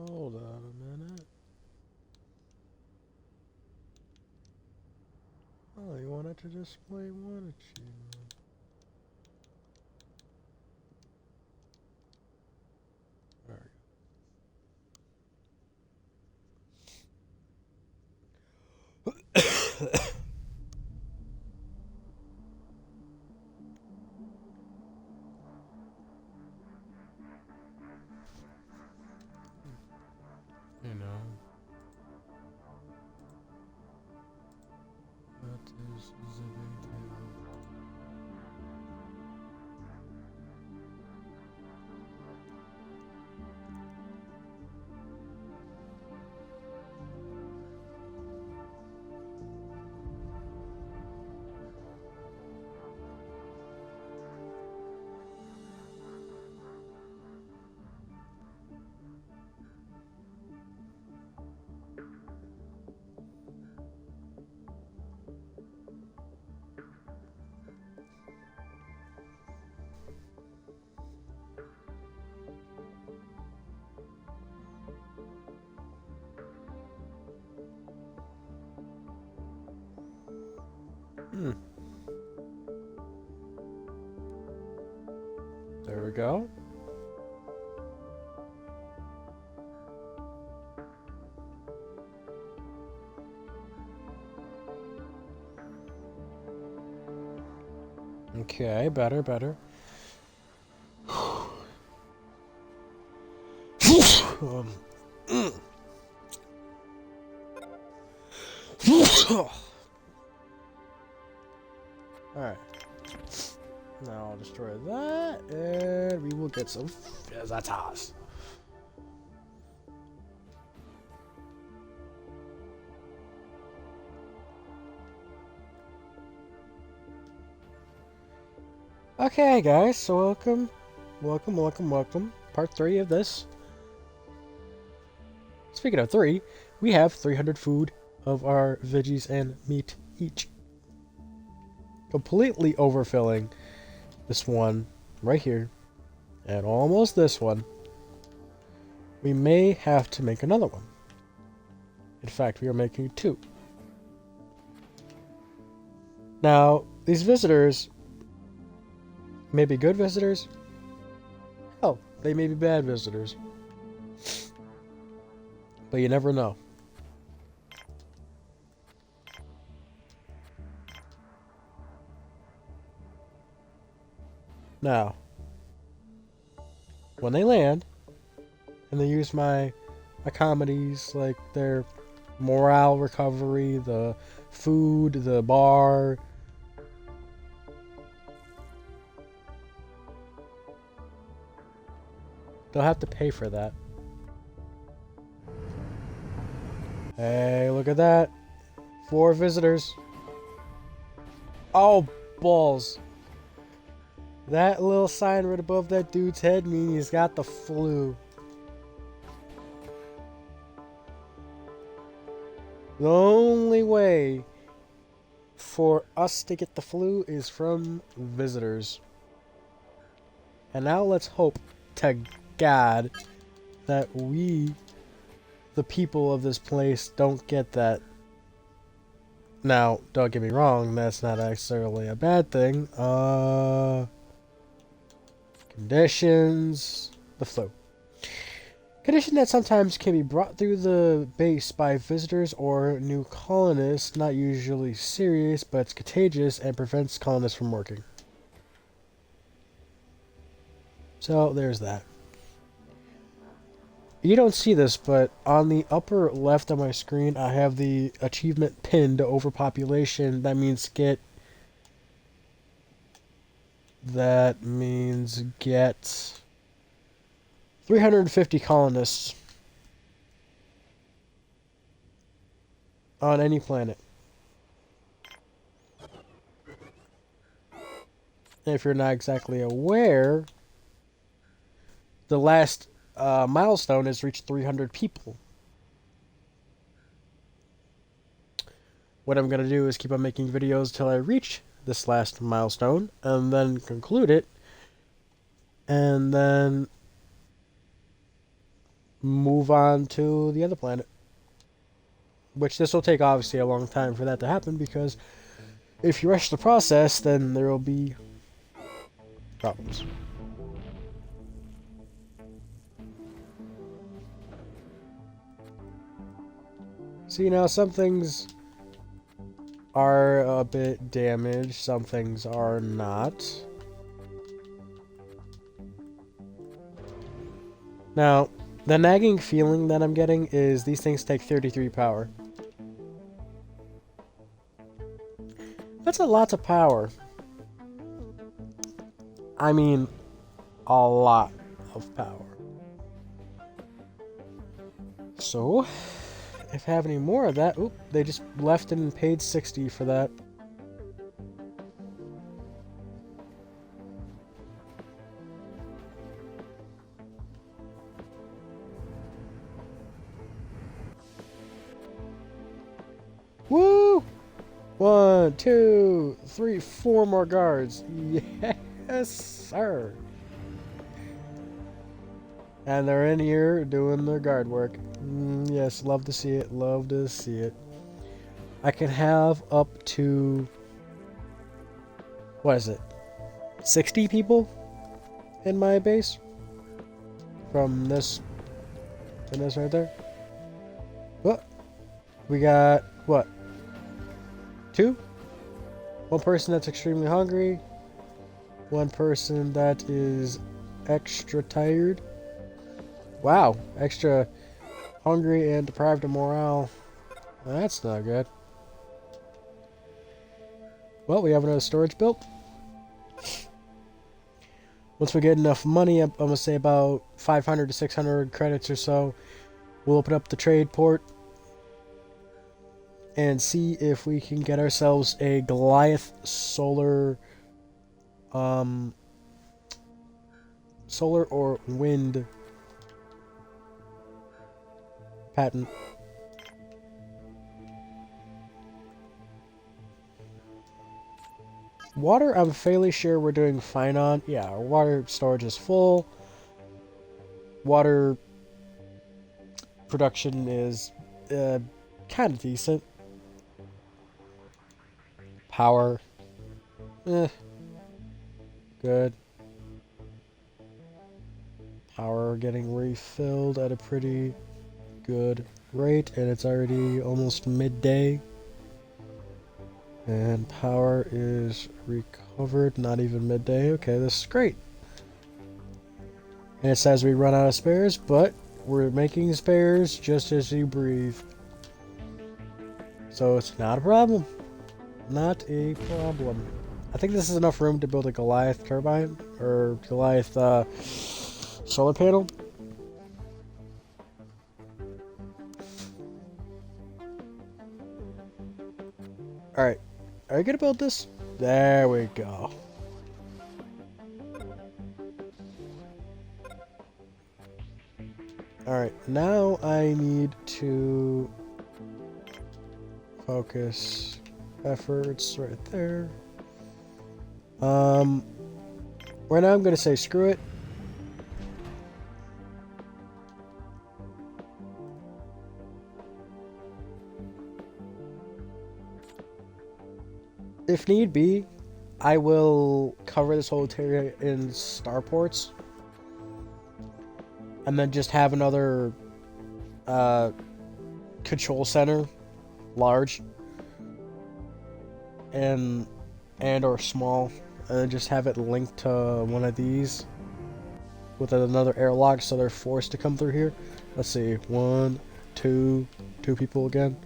Hold on a minute. Oh, you wanted to display one achievement. There we go. You know, what is the big deal? Hmm. There we go. Okay, better, better. Mm. Alright. Now I'll destroy that, and we will get some visitors. Okay, guys, so welcome. Part 3 of this. Speaking of 3, we have 300 food of our veggies and meat each. Completely overfilling this one right here, and almost this one. We may have to make another one. In fact, we are making 2. Now, these visitors may be good visitors. Hell, they may be bad visitors. But you never know. Now, when they land, and they use my accommodations, like their morale recovery, the food, the bar, they'll have to pay for that. Hey, look at that. 4 visitors. Oh, balls. That little sign right above that dude's head means he's got the flu. The only way for us to get the flu is from visitors. And now let's hope to God that we, the people of this place, don't get that. Now, don't get me wrong, that's not necessarily a bad thing. Conditions. The flu. Condition that sometimes can be brought through the base by visitors or new colonists, not usually serious, but it's contagious and prevents colonists from working. So, there's that. You don't see this, but on the upper left of my screen, I have the achievement pinned to overpopulation. That means get 350 colonists on any planet. And if you're not exactly aware, the last milestone has reached 300 people. What I'm going to do is keep on making videos till I reach this last milestone, and then conclude it, and then move on to the other planet. Which this will take obviously a long time for that to happen because if you rush the process, then there will be problems. See, now some things are a bit damaged, some things are not. Now, the nagging feeling that I'm getting is these things take 33 power. That's a lot of power. I mean, a lot of power. So, if I have any more of that, oop, they just left and paid 60 for that. Woo! 1, 2, 3, 4 more guards. Yes, sir. And they're in here doing their guard work. Yes, love to see it. Love to see it. I can have up to... what is it? 60 people in my base? From this to this right there. What? We got, what? 2? One person that's extremely hungry. One person that is extra tired. Wow, extra hungry and deprived of morale. That's not good. Well, we have another storage built. Once we get enough money, I'm going to say about 500 to 600 credits or so, we'll open up the trade port and see if we can get ourselves a Goliath solar or wind patent. Water, I'm fairly sure we're doing fine on. Yeah, our water storage is full. Water production is kind of decent. Power, good. Power getting refilled at a pretty good rate, and it's already almost midday. And power is recovered, not even midday. Okay, this is great. And it says we run out of spares, but we're making spares just as you breathe. So it's not a problem. Not a problem. I think this is enough room to build a Goliath turbine, or Goliath solar panel. Alright. Are you gonna build this? There we go. Alright, now I need to focus efforts right there. Right now I'm gonna say screw it. If need be, I will cover this whole area in starports. And then just have another control center, large and or small, and then just have it linked to one of these with another airlock, so they're forced to come through here. Let's see, 1, 2 people again.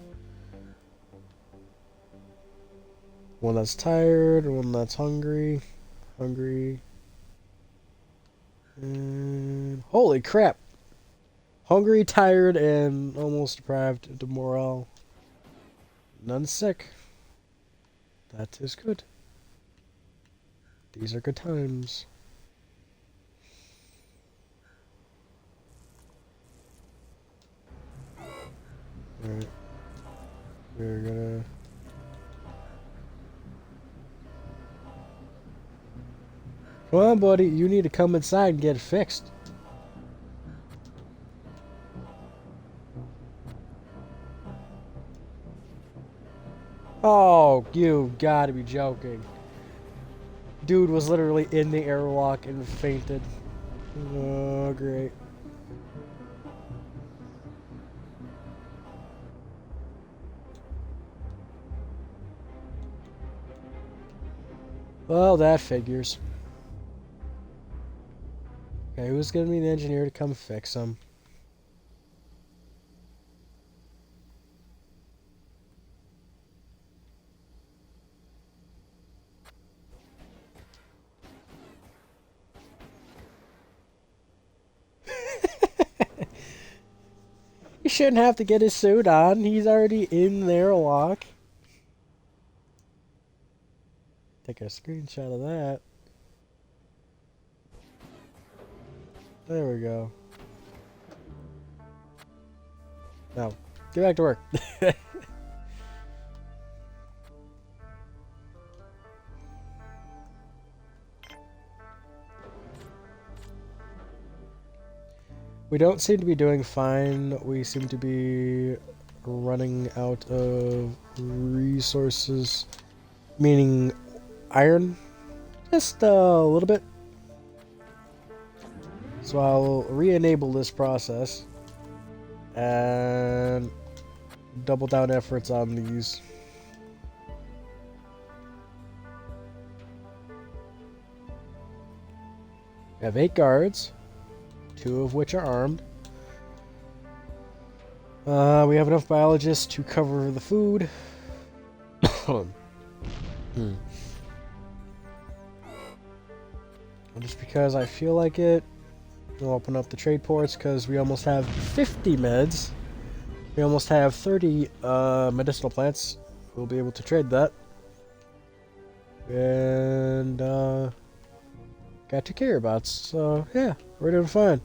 One that's tired, one that's hungry, and holy crap! Hungry, tired, and almost deprived of morale. None sick. That is good. These are good times. Alright. We're gonna... Come on, buddy. You need to come inside and get it fixed. Oh, you gotta be joking. Dude was literally in the airlock and fainted. Oh, great. Well, that figures. Okay, who's gonna be the engineer to come fix him? He shouldn't have to get his suit on. He's already in the airlock. Take a screenshot of that. There we go. Now, get back to work. We don't seem to be doing fine. We seem to be running out of resources. Meaning iron. Just a little bit. So I'll re-enable this process. And double down efforts on these. We have 8 guards. 2 of which are armed. We have enough biologists to cover the food. Just because I feel like it, we'll open up the trade ports because we almost have 50 meds. We almost have 30 medicinal plants. We'll be able to trade that. And got 2 carrier bots. So yeah, we're doing fine.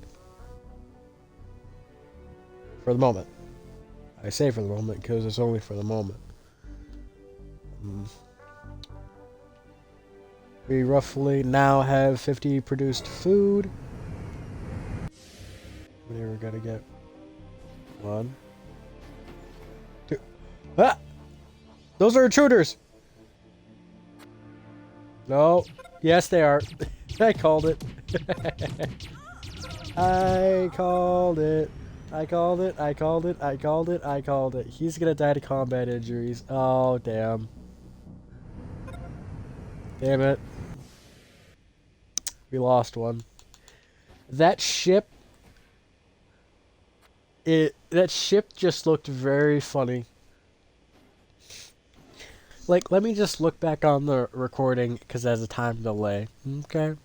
For the moment. I say for the moment because it's only for the moment. We roughly now have 50 produced food. We're gonna get 1, 2. Ah! Those are intruders! No. Yes, they are. I called it. I called it. I called it. I called it. I called it. I called it. He's gonna die to combat injuries. Oh, damn. Damn it. We lost one. That ship... That ship just looked very funny. Like, let me just look back on the recording, because there's a time delay. Okay?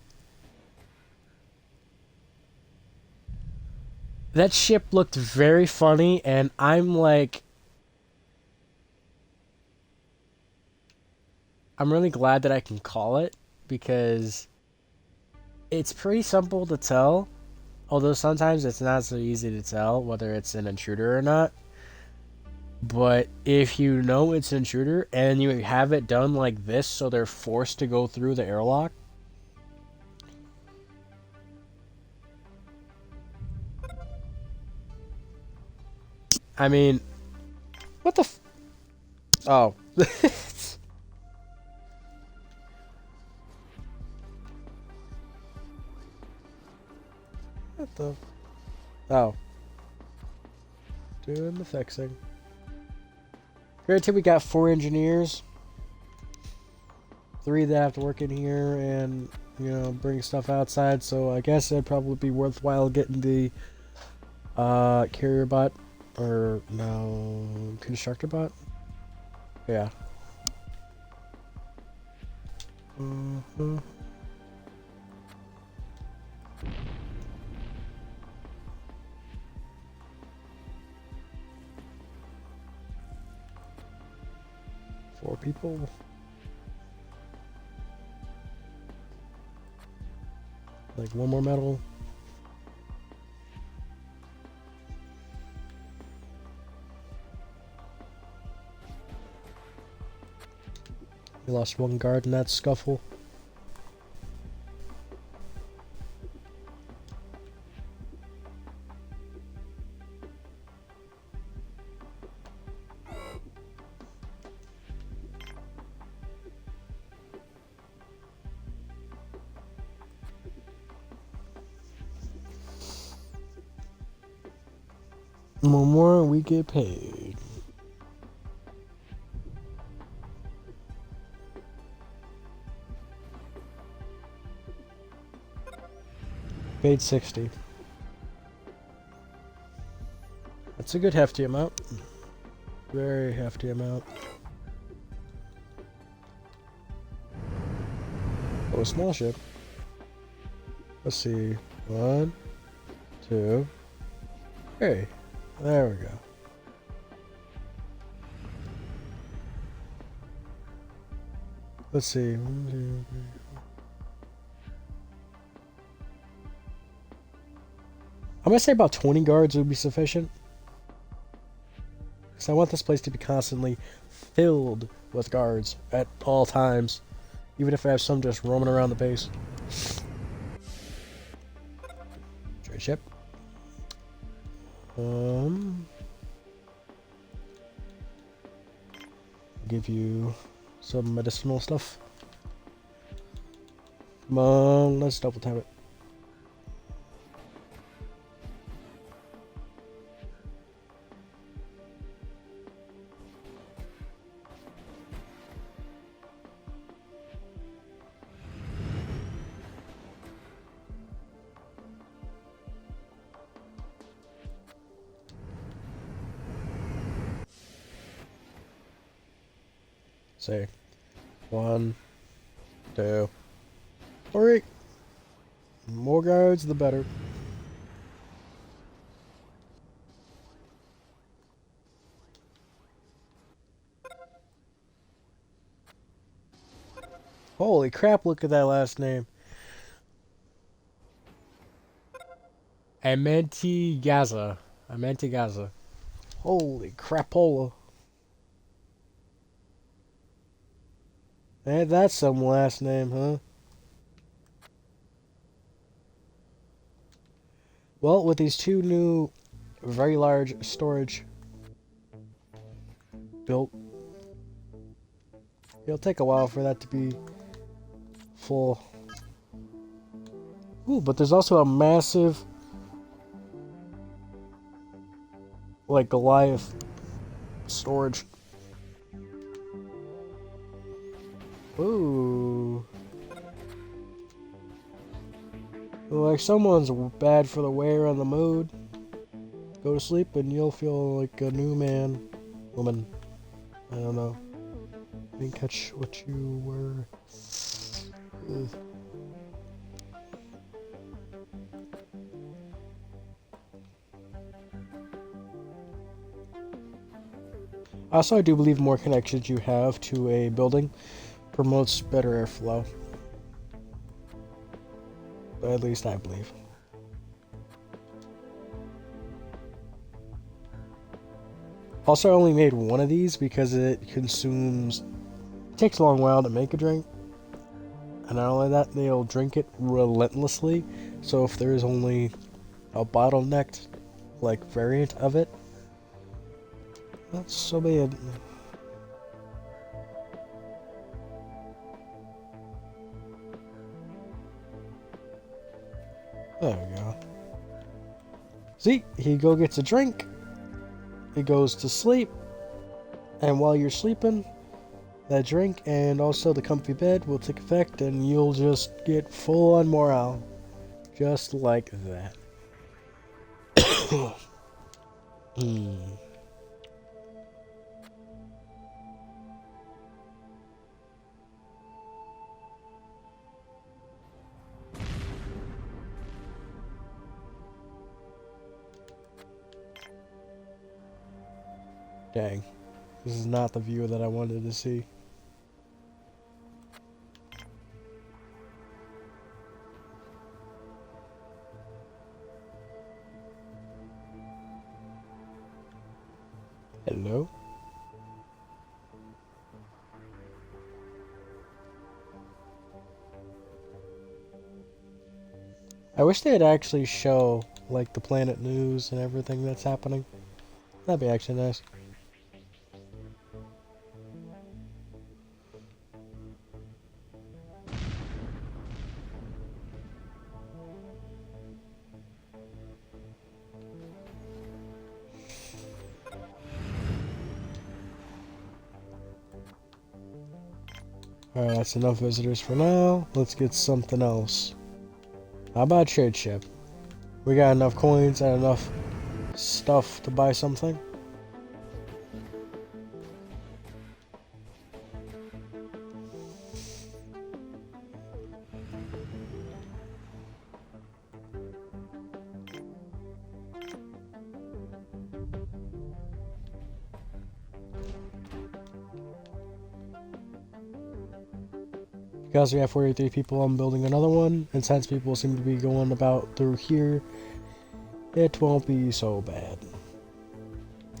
That ship looked very funny, and I'm like... I'm really glad that I can call it, because it's pretty simple to tell, although sometimes it's not so easy to tell whether it's an intruder or not. But if you know it's an intruder, and you have it done like this, so they're forced to go through the airlock, I mean, what the f... Oh. What the... Oh. Doing the fixing. Granted, we got 4 engineers. 3 that have to work in here and, you know, bring stuff outside, so I guess it'd probably be worthwhile getting the carrier bot, or no, constructor bot? Yeah. Mm-hmm. Four people. Like 1 more metal. We lost 1 guard in that scuffle. The more we get paid. Paid 60. That's a good hefty amount. Very hefty amount. Oh, a small ship. Let's see. 1, 2, 3. There we go. Let's see. 1, 2, 3. I'm gonna say about 20 guards would be sufficient. Because I want this place to be constantly filled with guards at all times. Even if I have some just roaming around the base. Trade ship. Give you some medicinal stuff. Come on, let's double tap it. Say 1, 2, 3. More guards, the better. Holy crap, look at that last name. Amentigaza. Amentigaza. Holy crapola. Hey, that's some last name, huh? Well, with these 2 new very large storage built, it'll take a while for that to be full. Ooh, but there's also a massive, like, Goliath storage. Ooh. Like someone's bad for the wear and the mood. Go to sleep and you'll feel like a new man. Woman. I don't know. I didn't catch what you were. Ugh. Also, I do believe more connections you have to a building promotes better airflow. But at least I believe. Also, I only made one of these because it consumes... It takes a long while to make a drink. And not only that, they'll drink it relentlessly. So if there is only a bottlenecked, like, variant of it, that's so bad. There we go. See, he gets a drink. He goes to sleep. And while you're sleeping, that drink and also the comfy bed will take effect and you'll just get full on morale. Just like that. Dang. This is not the view that I wanted to see. Hello? I wish they'd actually show, like, the planet news and everything that's happening. That'd be actually nice. Alright, that's enough visitors for now. Let's get something else. How about trade ship? We got enough coins and enough stuff to buy something. Because we have 43 people, I'm building another one, and since people seem to be going about through here, it won't be so bad.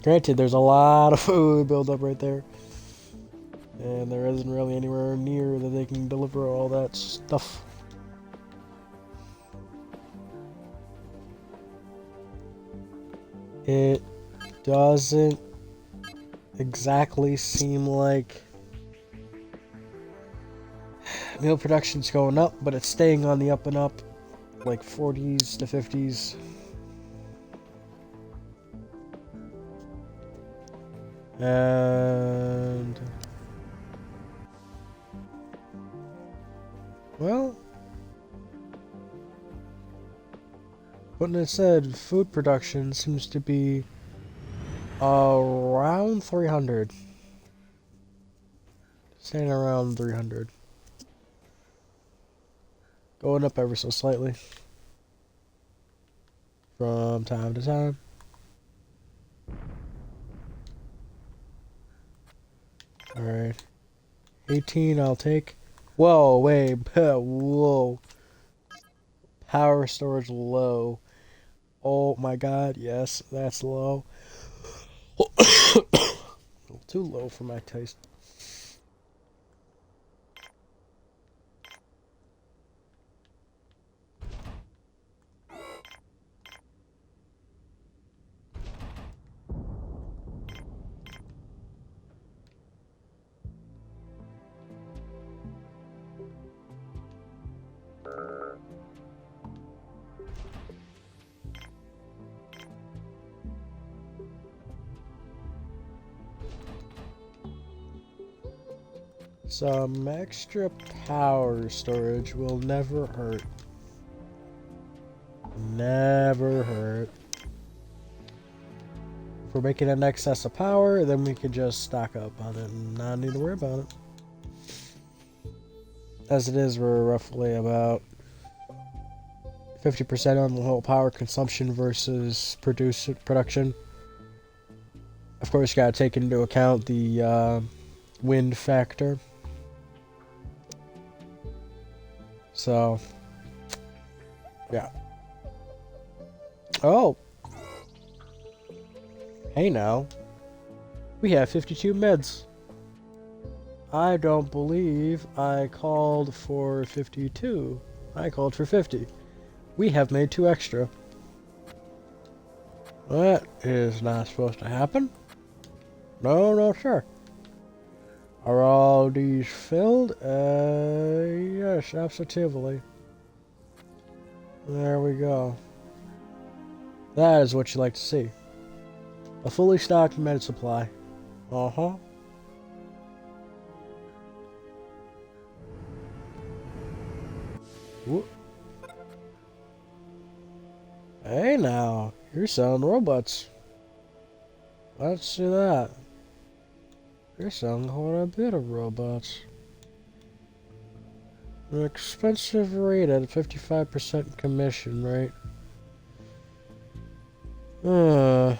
Granted, there's a lot of food built up right there, and there isn't really anywhere near that they can deliver all that stuff. It doesn't exactly seem like meal production's going up, but it's staying on the up and up, like 40s to 50s. And well, putting it said, food production seems to be around 300. Staying around 300. Going up ever so slightly from time to time. Alright. 18 I'll take. Whoa, wait, whoa. Power storage low. Oh my god, yes, that's low. Too low for my taste. Some extra power storage will never hurt. Never hurt. If we're making an excess of power, then we can just stock up on it and not need to worry about it. As it is, we're roughly about 50% on the whole power consumption versus production. Of course, you gotta take into account the wind factor. So, yeah. Oh! Hey now. We have 52 meds. I don't believe I called for 52. I called for 50. We have made 2 extra. That is not supposed to happen. No, sir. Are all these filled? Yes, absolutely. There we go. That is what you like to see. A fully stocked med supply. Uh-huh. Whoop. Hey now, you're selling robots. Let's see that. You're selling quite a bit of robots. An expensive rate at a 55% commission, right? I'm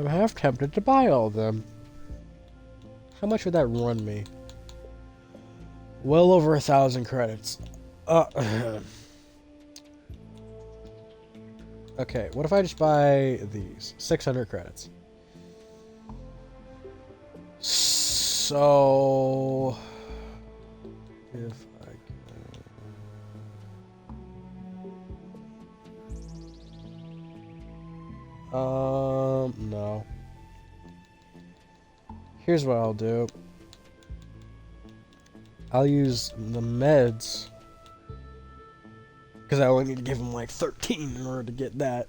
half tempted to buy all of them. How much would that run me? Well over 1,000 credits. Okay, what if I just buy these? 600 credits. So, if I can... no. Here's what I'll do. I'll use the meds, because I only need to give them like 13 in order to get that.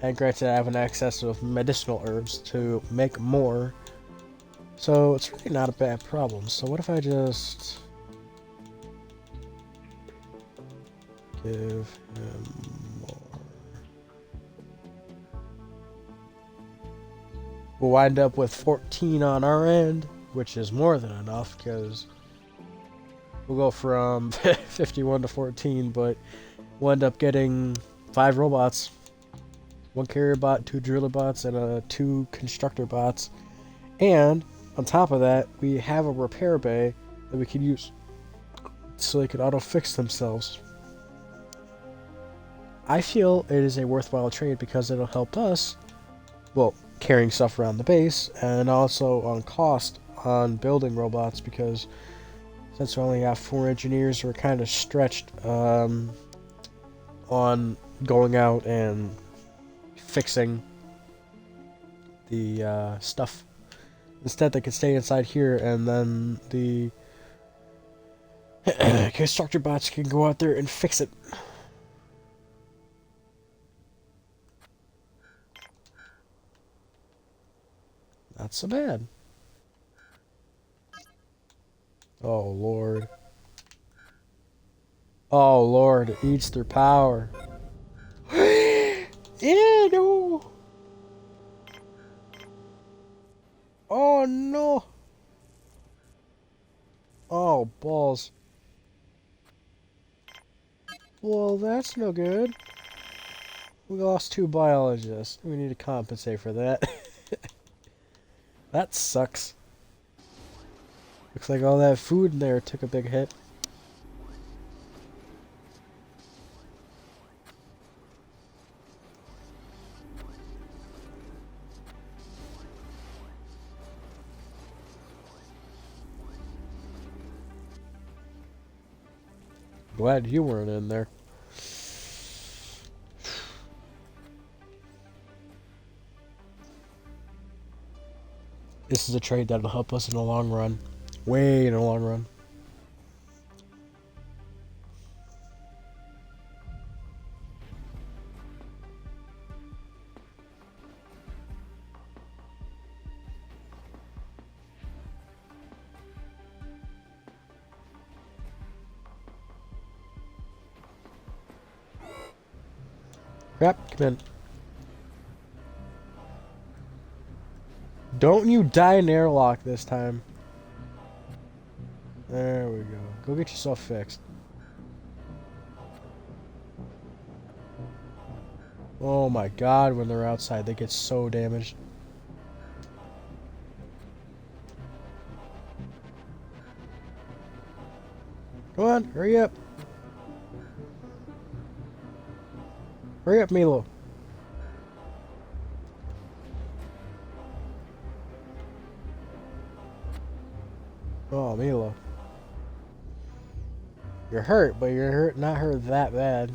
And granted, I have an excess of medicinal herbs to make more. So it's really not a bad problem. So what if I just give him more? We'll wind up with 14 on our end, which is more than enough because we'll go from 51 to 14, but we'll end up getting 5 robots. 1 carrier bot, 2 driller bots, and 2 constructor bots. And on top of that, we have a repair bay that we can use so they can auto-fix themselves. I feel it is a worthwhile trade because it'll help us, well, carrying stuff around the base, and also on cost on building robots because since we only have 4 engineers, we're kind of stretched on going out and fixing the stuff. Instead, they could stay inside here, and then the constructor bots can go out there and fix it. Not so bad. Oh, Lord. Oh, Lord, it eats their power. Yeah, no. Oh, no. Oh, balls. Well, that's no good. We lost 2 biologists. We need to compensate for that. That sucks. Looks like all that food in there took a big hit. Glad you weren't in there. This is a trade that'll help us in the long run. Way in the long run. Crap, come in. Don't you die in airlock this time. There we go. Go get yourself fixed. Oh my god, when they're outside, they get so damaged. Come on, hurry up. Hurry up, Milo. Oh, Milo. You're hurt, but you're hurt, not hurt that bad.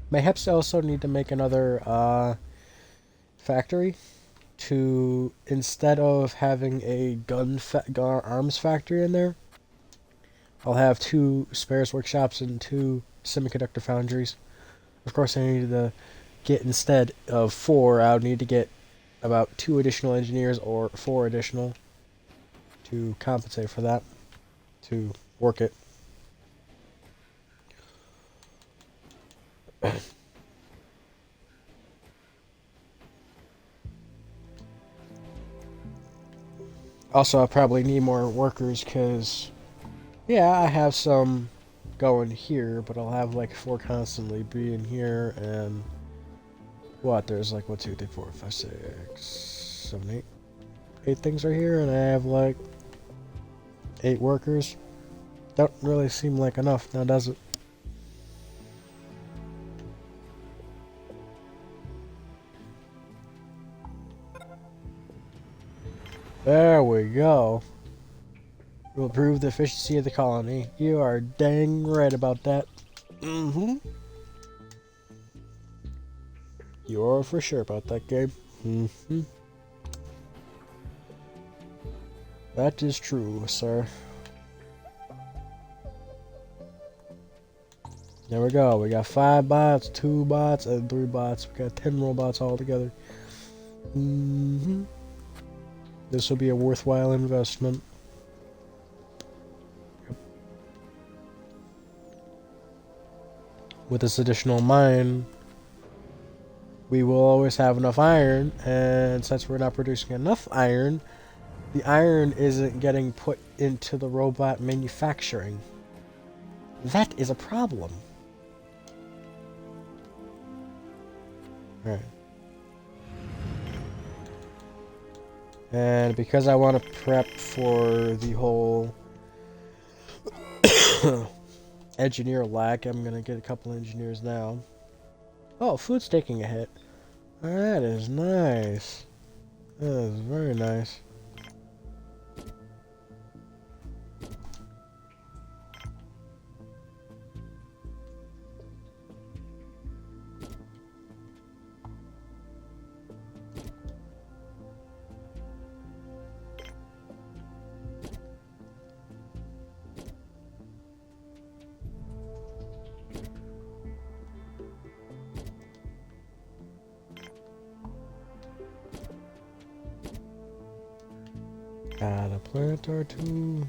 Mayhaps I also need to make another factory to, instead of having a arms factory in there, I'll have 2 spares workshops and 2 semiconductor foundries. Of course, I need to get, instead of 4, I would need to get about 2 additional engineers or 4 additional to compensate for that, to work it. Also, I probably need more workers because, yeah, I have some going here, but I'll have like 4 constantly being here, and what? There's like 1, 2, 3, 4, 5, 6, 7, 8. 8 things right here, and I have like 8 workers. Don't really seem like enough now, does it? There we go. Will improve the efficiency of the colony. You are dang right about that. Mm-hmm. You are for sure about that, game. Mm-hmm. That is true, sir. There we go. We got 5 bots, 2 bots, and 3 bots. We got 10 robots altogether. Mm-hmm. This will be a worthwhile investment. With this additional mine, we will always have enough iron, and since we're not producing enough iron, the iron isn't getting put into the robot manufacturing. That is a problem. Alright. And because I want to prep for the whole engineer lack, I'm going to get a couple engineers now. Oh, food's taking a hit. That is nice. That is very nice. Got a plant or two.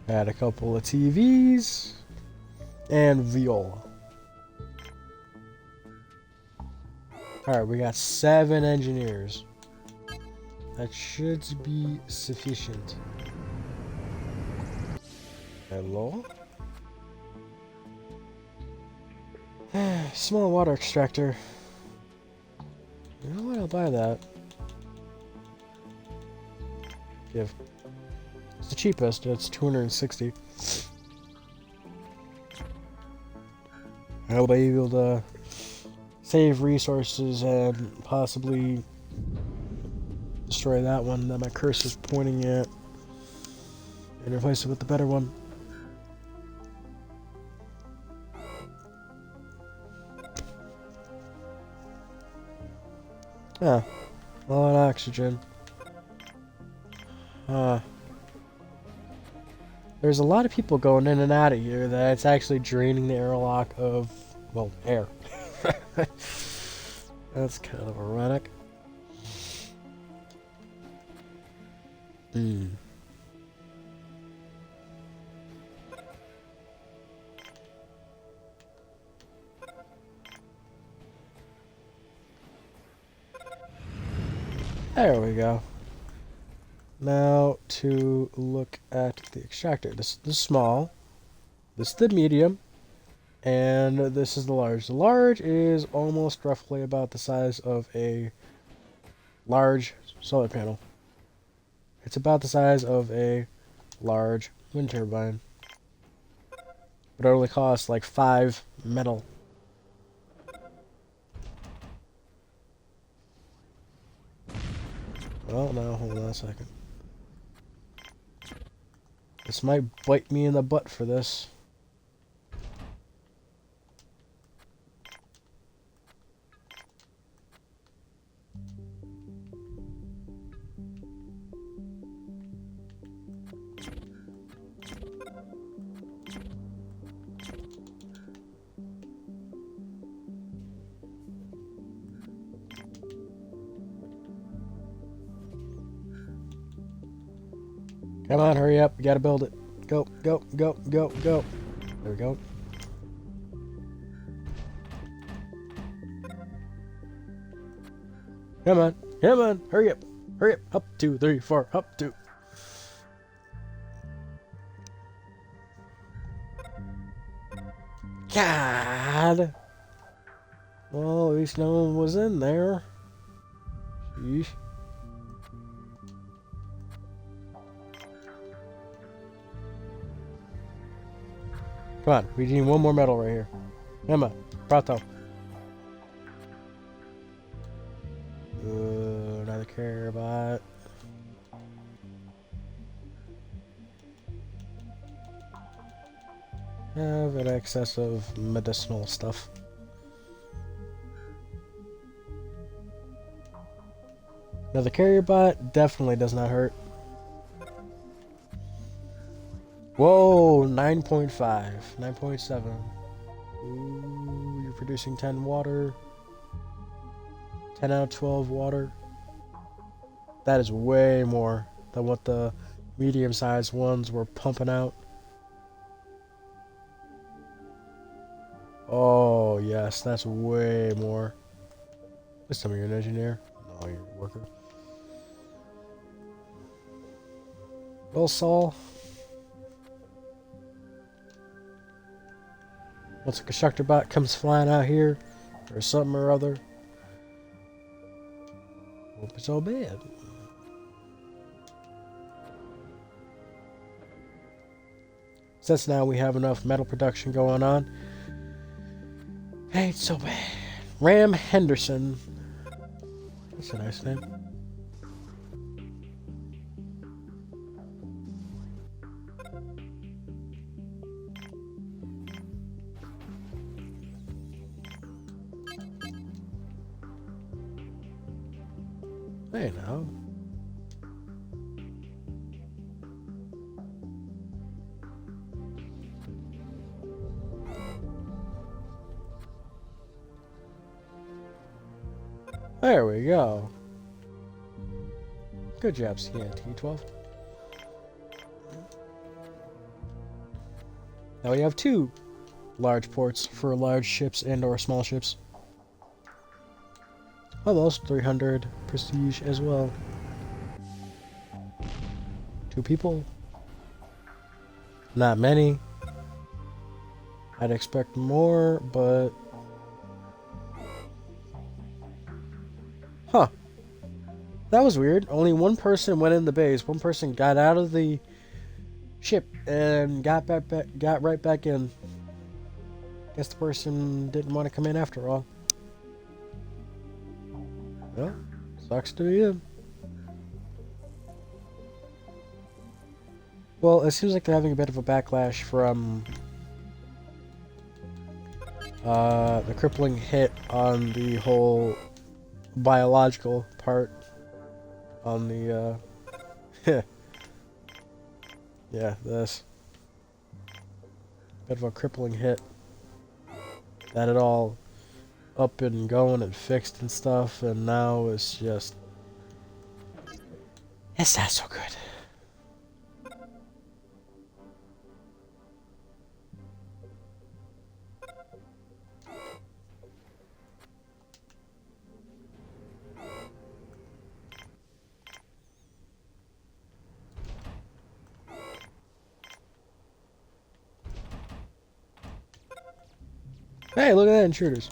Add a couple of TVs and viola. Alright, we got 7 engineers. That should be sufficient. Hello? Small water extractor. You know what? I'll buy that. Give. It's the cheapest. It's 260. I'll be able to save resources and possibly destroy that one that my cursor is pointing at and replace it with the better one. Yeah, a lot of oxygen. There's a lot of people going in and out of here that it's actually draining the airlock of, well, air. That's kind of ironic. Hmm. There we go. Now to look at the extractor. This is the small, this is the medium, and this is the large. The large is almost roughly about the size of a large solar panel. It's about the size of a large wind turbine. But it only costs like 5 metal. Well, now hold on a second. This might bite me in the butt for this. Come on, hurry up. We gotta build it. Go, go, go, go, go. There we go. Come on. Come on. Hurry up. Hurry up. Up, 2, 3, 4. Up, 2. God. Well, at least no one was in there. Sheesh. Come on, we need one more metal right here. Come on, Prato. Another carabot. Have an excess of medicinal stuff. Now the carrier bot definitely does not hurt. Whoa, 9.5, 9.7. Ooh, you're producing 10 water. 10 out of 12 water. That is way more than what the medium-sized ones were pumping out. Oh, yes, that's way more. Please tell me you're an engineer. No, you're a worker. Well, Saul. Once a constructor bot comes flying out here, or something or other, won't be so bad. Since now we have enough metal production going on, ain't so bad. Ram Henderson. That's a nice name. Hey now. There we go. Good job, Scan T12. Now we have 2 large ports for large ships and or small ships. Almost 300 prestige as well. 2 people. Not many. I'd expect more, but... Huh. That was weird. Only one person went in the base. One person got out of the ship and got right back in. Guess the person didn't want to come in after all. Well, sucks to be him. Well, it seems like they're having a bit of a backlash from the crippling hit on the whole biological part on the yeah, this bit of a crippling hit. Got it all up and going and fixed and stuff, and now it's just... It's not so good. Hey, look at that, intruders.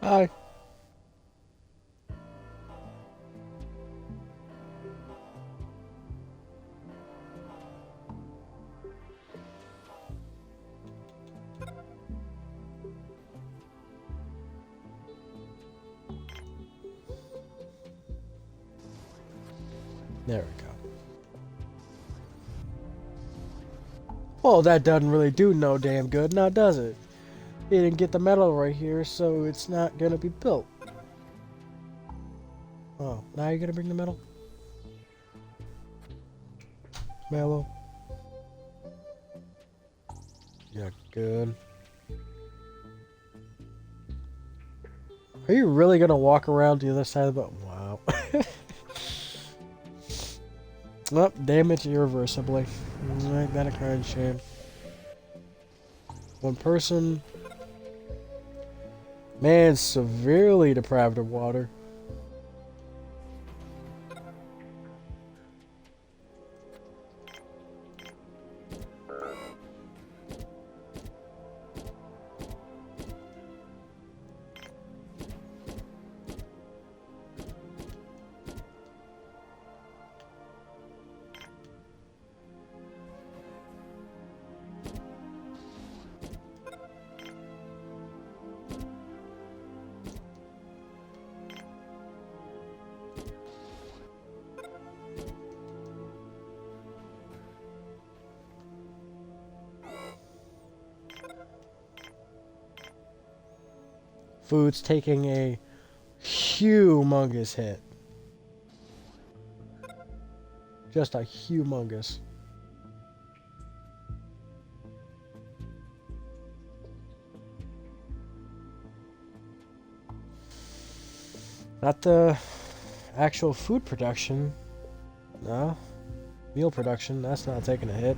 Hi. There we go. Well, that doesn't really do no damn good, now does it? You didn't get the metal right here, so it's not gonna be built. Oh, now you're gonna bring the metal? Mellow. Yeah, good. Are you really gonna walk around the other side of the boat? Wow. Oh, damage irreversibly. Alright, that a crying shame. One person. Man, severely deprived of water. Food's taking a humongous hit. Just a humongous. Not the actual food production. No. Meal production, that's not taking a hit.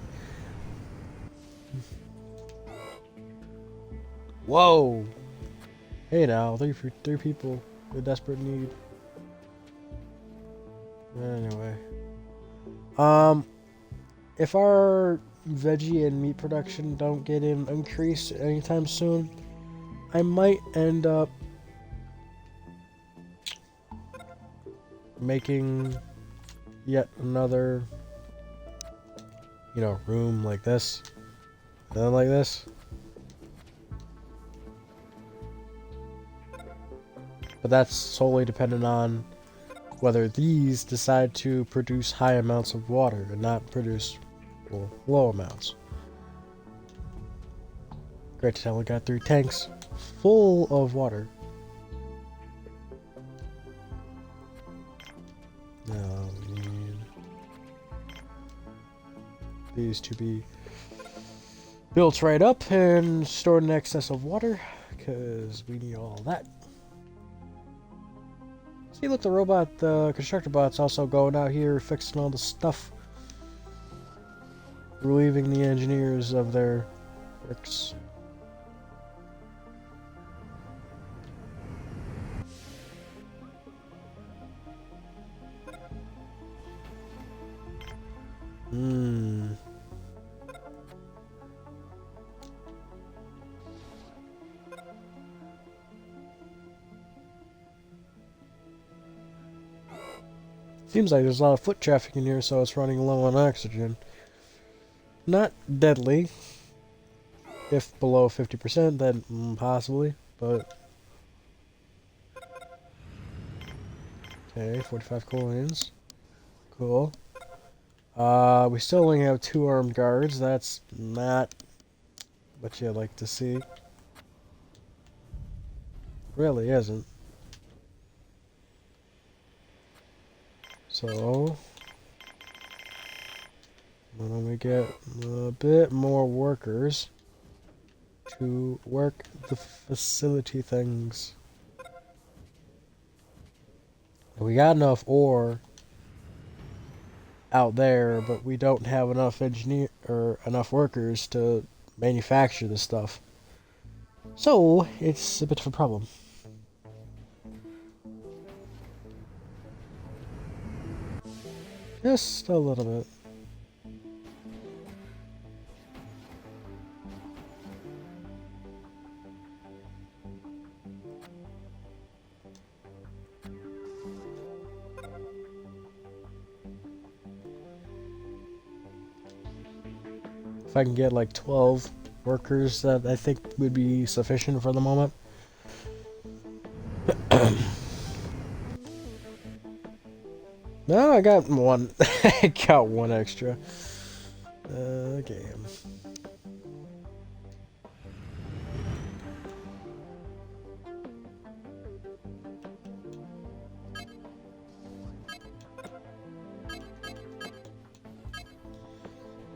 Whoa! Hey now, three people in desperate need. Anyway. If our veggie and meat production don't get increased anytime soon, I might end up making yet another, room like this, and then like this. But that's solely dependent on whether these decide to produce high amounts of water and not produce low amounts. Great to tell, we got 3 tanks full of water. Now we need these to be built right up and stored in excess of water, because we need all that. See, look, the constructor bot's also going out here fixing all the stuff, relieving the engineers of their works. Seems like there's a lot of foot traffic in here, so it's running low on oxygen. Not deadly. If below 50%, then possibly, but... Okay, 45 coins. Cool. We still only have 2 armed guards. That's not what you'd like to see. Really isn't. So, why don't we get a bit more workers to work the facility things? We got enough ore out there, but we don't have enough enough workers to manufacture this stuff. So, it's a bit of a problem. Just a little bit. If I can get like 12 workers, that I think would be sufficient for the moment. No, I got one. I got one extra. Okay.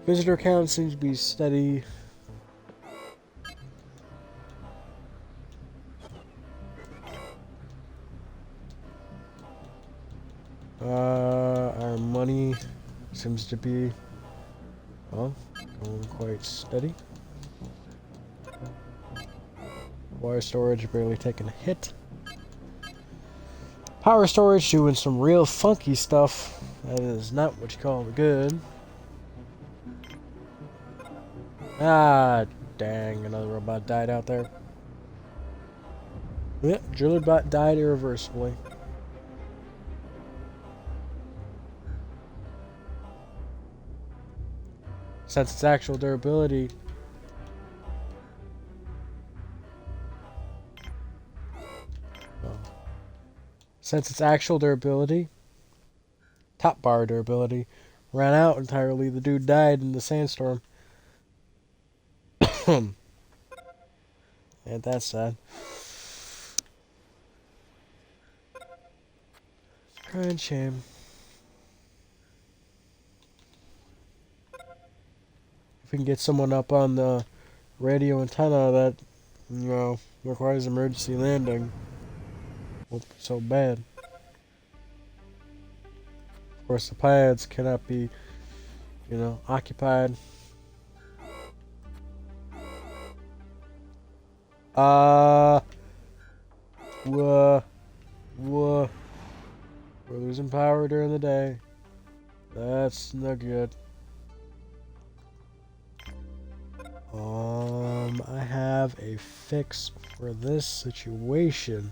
Visitor count seems to be steady. Our money seems to be, well, going quite steady. Water storage barely taking a hit. Power storage doing some real funky stuff. That is not what you call good. Ah, dang, another robot died out there. Yep, driller bot died irreversibly. Since its actual durability... Since its actual durability, top bar durability, ran out entirely, the dude died in the sandstorm. And that's sad. Crying shame. If we can get someone up on the radio antenna that, you know, requires emergency landing, won't be so bad. Of course, the pads cannot be, you know, occupied. We're losing power during the day. That's not good. I have a fix for this situation.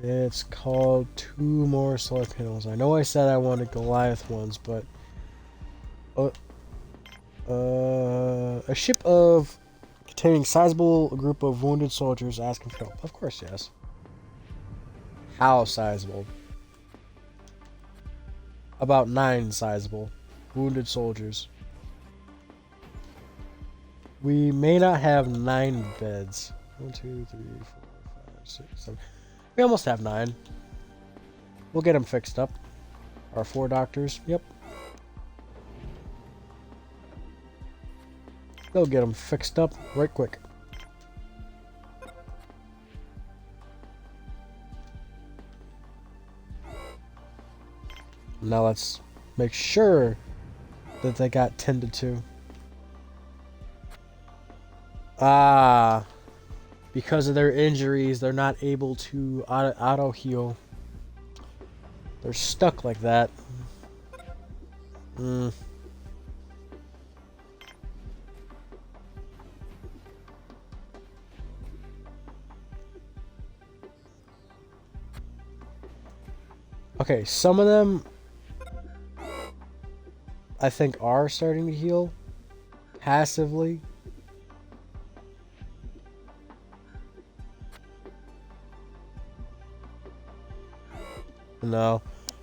It's called 2 more solar panels. I know I said I wanted Goliath ones, but a ship of containing sizable group of wounded soldiers asking for help. Of course, yes. How sizable? About 9 sizable wounded soldiers. We may not have 9 beds. 1, 2, 3, 4, 5, 6, 7. We almost have 9. We'll get them fixed up. Our 4 doctors. Yep. They'll get them fixed up right quick. Now let's make sure that they got tended to. Because of their injuries, they're not able to auto heal. They're stuck like that. Okay, some of them I think are starting to heal passively. No,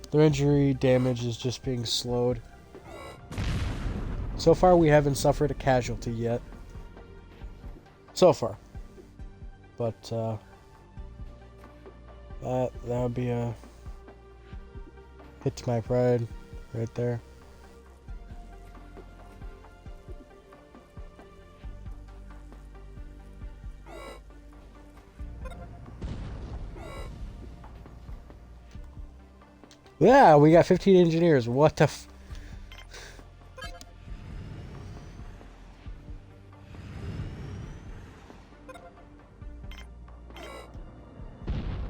their injury damage is just being slowed. So far, we haven't suffered a casualty yet. So far. But, that would be a hit to my pride right there. Yeah, we got 15 engineers. What the f...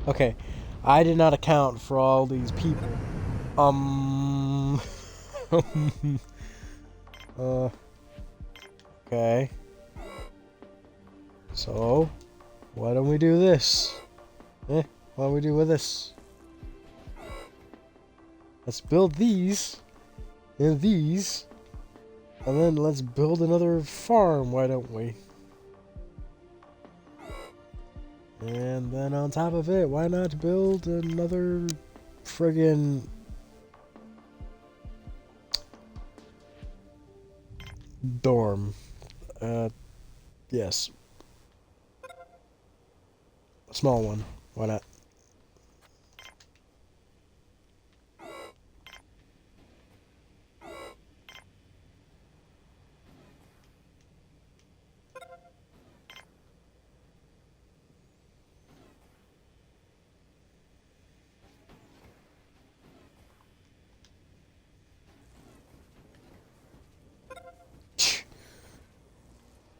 Okay, I did not account for all these people. Okay. So, why don't we do this? What do we do with this? Let's build these, and these, and then let's build another farm, why don't we? And then on top of it, why not build another friggin' dorm? Yes. A small one, why not?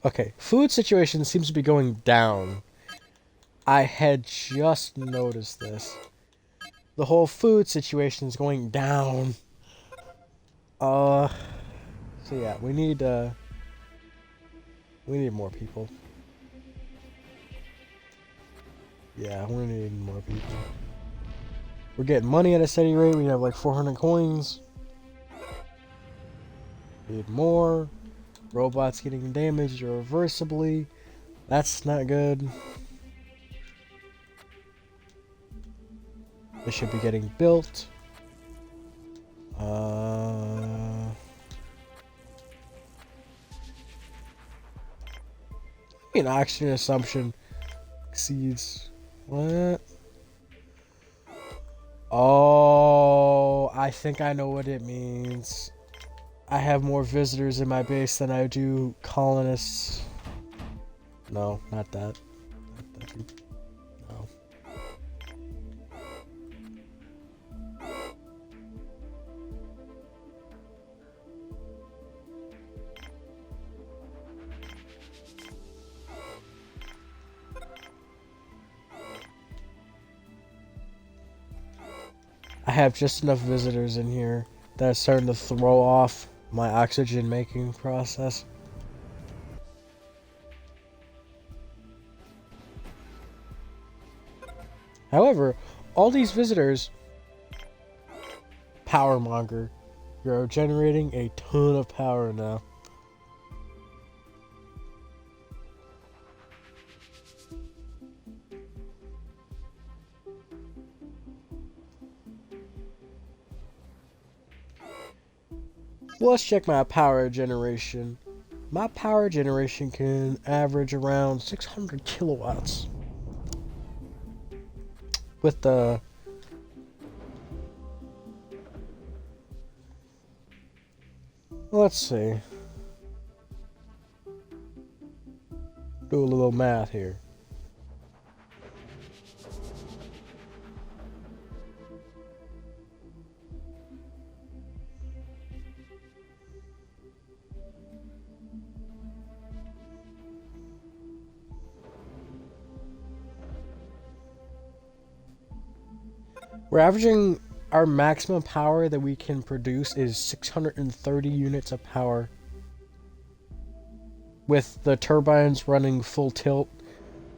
Okay, food situation seems to be going down. I had just noticed this. The whole food situation is going down. So yeah, we need more people. Yeah, we're gonna need more people. We're getting money at a steady rate. We have like 400 coins. Need more. Robots getting damaged irreversibly. That's not good. This should be getting built. An oxygen assumption exceeds what? Oh. I think I know what it means. I have more visitors in my base than I do colonists. No, not that. No. I have just enough visitors in here that it's starting to throw off my oxygen making process. However, all these visitors, power monger, you're generating a ton of power now. Well, let's check my power generation. My power generation can average around 600 kilowatts. With the... Let's see. Do a little math here. We're averaging, our maximum power that we can produce is 630 units of power. With the turbines running full tilt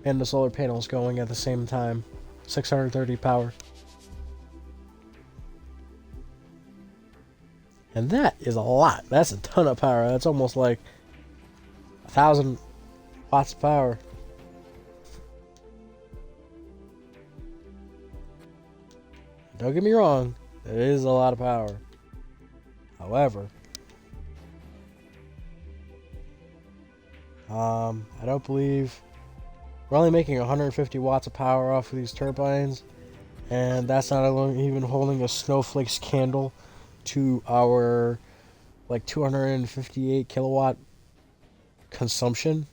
and the solar panels going at the same time. 630 power. And that is a lot. That's a ton of power. That's almost like 1,000 watts of power. Don't get me wrong, that is a lot of power. However, I don't believe we're only making 150 watts of power off of these turbines, and that's not even holding a snowflake's candle to our like 258 kilowatt consumption.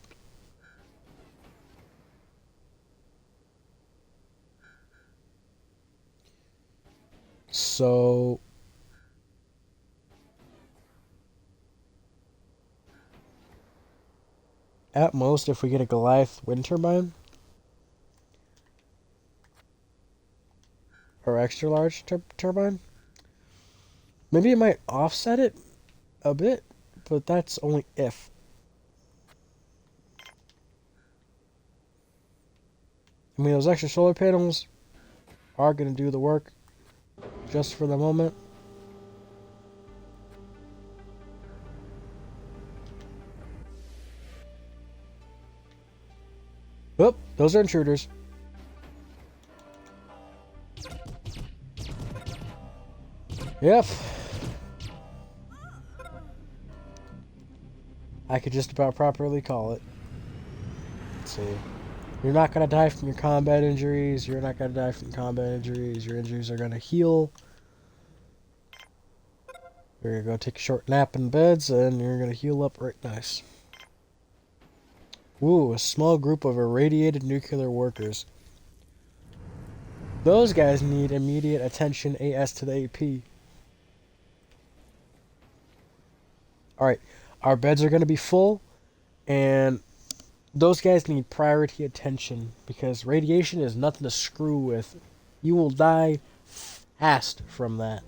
So at most, if we get a Goliath wind turbine or extra large turbine, maybe it might offset it a bit, but that's only if. I mean, those extra solar panels are going to do the work just for the moment. Oh, those are intruders. Yep. I could just about properly call it. Let's see. You're not going to die from your combat injuries. You're not going to die from combat injuries. Your injuries are going to heal. You're going to go take a short nap in beds, and you're going to heal up right nice. Ooh, a small group of irradiated nuclear workers. Those guys need immediate attention, AS to the AP. Alright, our beds are going to be full, and those guys need priority attention, because radiation is nothing to screw with. You will die fast from that.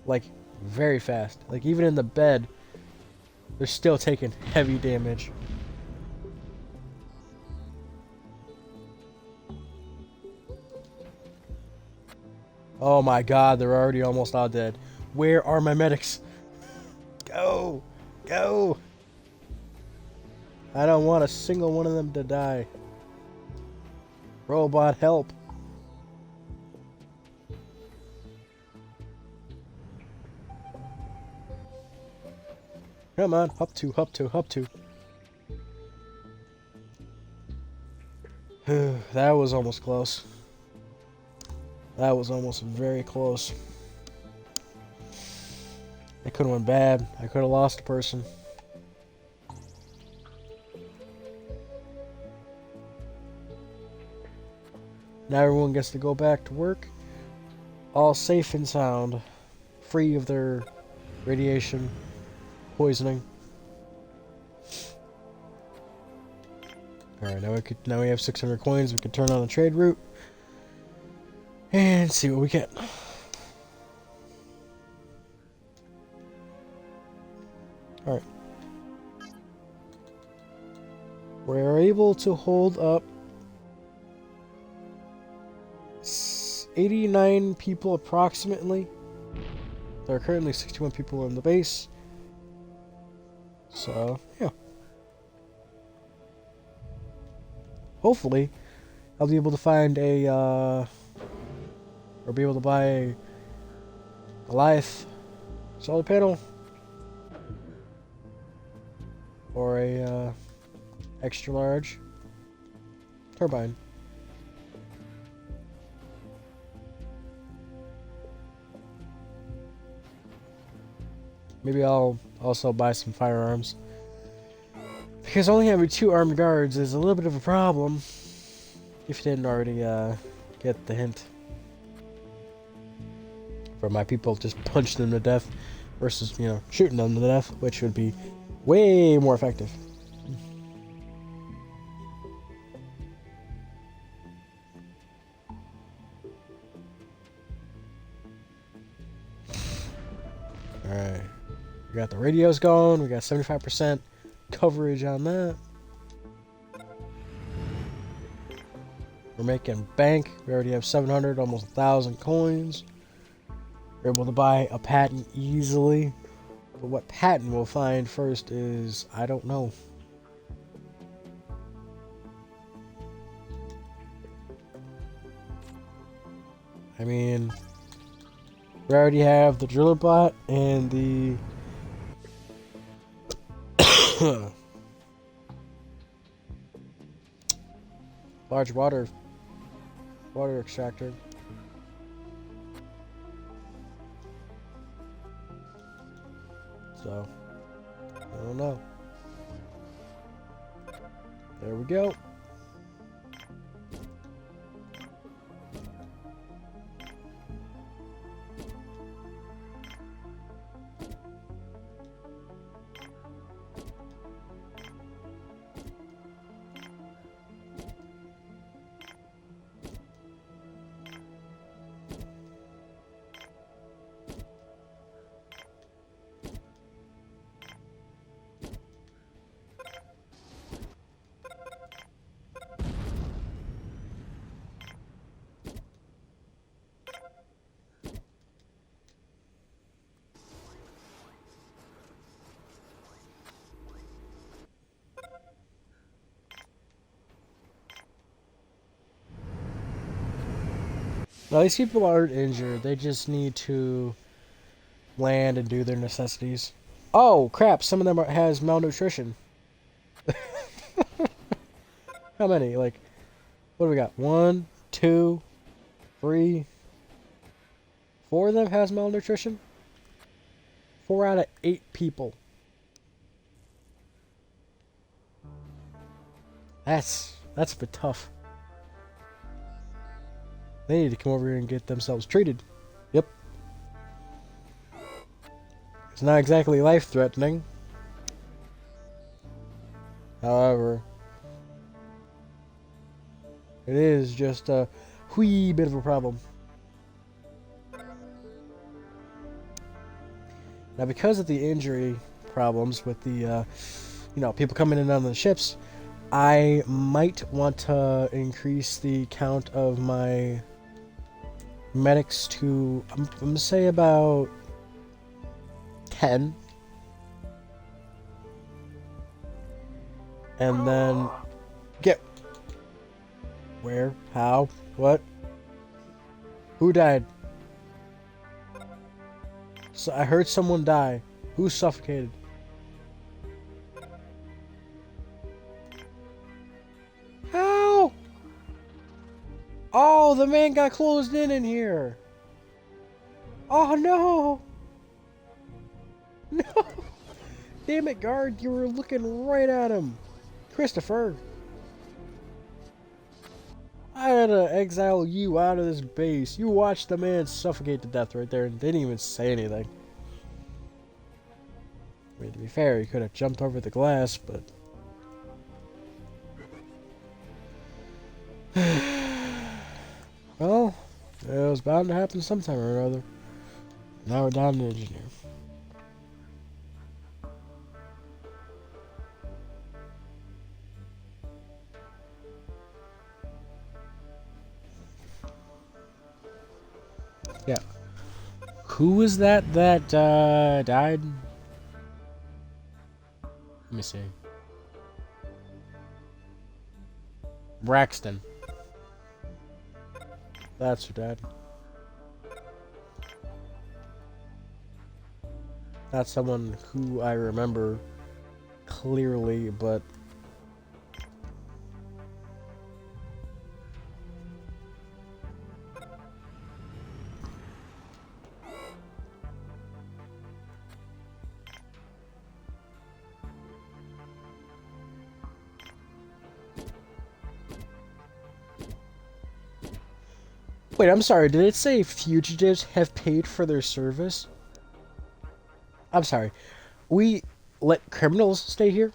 Like, very fast. Like, even in the bed, they're still taking heavy damage. Oh my god, they're already almost all dead. Where are my medics? Go! Go! I don't want a single one of them to die. Robot, help! Come on, up to, up to, up to. That was almost close. That was almost very close. It could have went bad. I could have lost a person. Now everyone gets to go back to work. All safe and sound. Free of their radiation poisoning. Alright, now we have 600 coins. We can turn on the trade route. And see what we get. Alright. We're able to hold up 89 people approximately. There are currently 61 people in the base. So, yeah. Hopefully, I'll be able to find a, or be able to buy a Goliath solar panel. Or a, extra large turbine. Maybe I'll also buy some firearms. Because only having 2 armed guards is a little bit of a problem. If you didn't already get the hint. For my people just punch them to death versus, you know, shooting them to death, which would be way more effective. Alright. We got the radios going. We got 75% coverage on that. We're making bank. We already have 700, almost 1,000 coins. We're able to buy a patent easily. But what patent we'll find first is, I don't know. I mean, we already have the driller bot and the large water extractor. So, I don't know. There we go. Now, these people aren't injured. They just need to land and do their necessities. Oh, crap. Some of them has malnutrition. How many? Like, what do we got? 1, 2, 3, 4 of them has malnutrition? 4 out of 8 people. That's a bit tough. They need to come over here and get themselves treated. Yep. It's not exactly life-threatening. However, it is just a wee bit of a problem. Now, because of the injury problems with the, people coming in on the ships, I might want to increase the count of my medics to, I'm going to say about 10. And then get where, how, what, who died? So I heard someone die. Who suffocated? How? Oh, the man got closed in here. Oh no! No! Damn it, guard! You were looking right at him, Christopher. I had to exile you out of this base. You watched the man suffocate to death right there and didn't even say anything. I mean, to be fair, he could have jumped over the glass, but... Well, it was bound to happen sometime or another. Now we're down to an engineer. Yeah. Who was that died? Let me see. Braxton. That's who died. That's someone who I remember clearly, but... Wait, I'm sorry, did it say fugitives have paid for their service? I'm sorry. We let criminals stay here?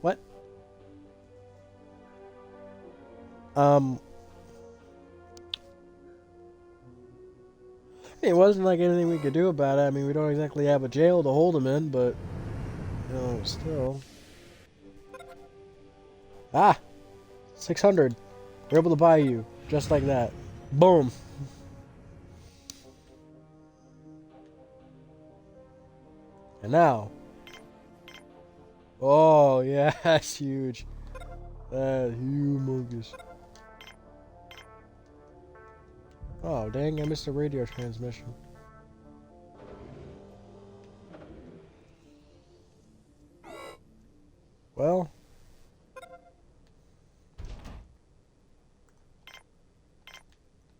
What? It wasn't like anything we could do about it. I mean, we don't exactly have a jail to hold them in, but... You know, still... Ah! 600. We're able to buy you. Just like that. Boom! And now... Oh, yeah, that's huge. That's humongous. Oh, dang, I missed a radio transmission. Well...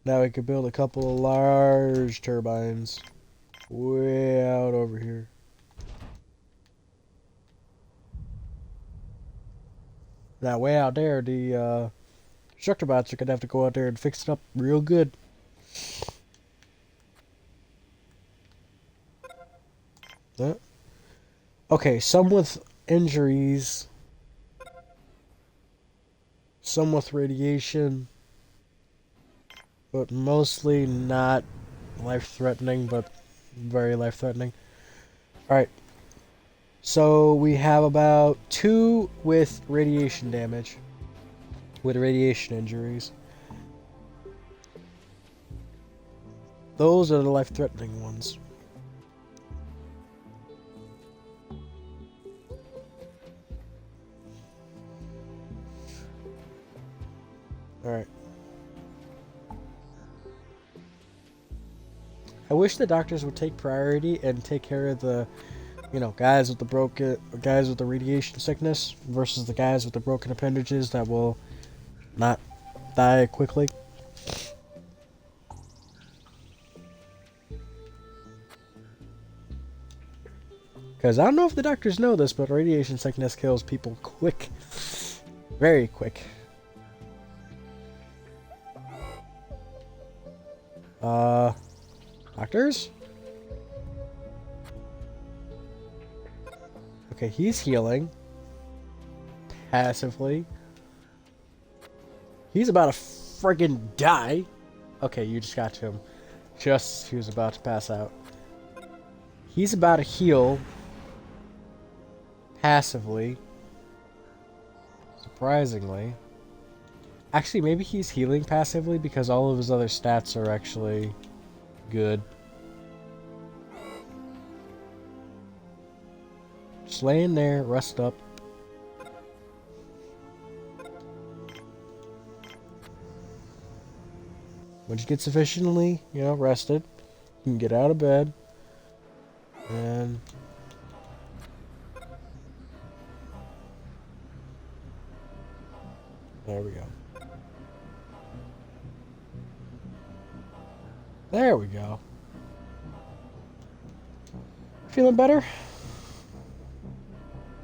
Now we could build a couple of large turbines. Way out over here. Now, way out there, the constructor bots are gonna have to go out there and fix it up real good. Okay, some with injuries, some with radiation, but mostly not life-threatening, but very life-threatening. Alright, so we have about 2 with radiation damage, with radiation injuries. Those are the life-threatening ones. Alright. I wish the doctors would take priority and take care of the, you know, guys with the radiation sickness versus the guys with the broken appendages that will not die quickly. Because I don't know if the doctors know this, but radiation sickness kills people quick. Very quick. Doctors? Okay, he's healing. Passively. He's about to friggin' die. Okay, you just got to him. Just as he was about to pass out. He's about to heal. Passively. Surprisingly. Actually, maybe he's healing passively because all of his other stats are actually good. Just lay in there, rest up. Once you get sufficiently, you know, rested, you can get out of bed. And there we go. There we go. Feeling better?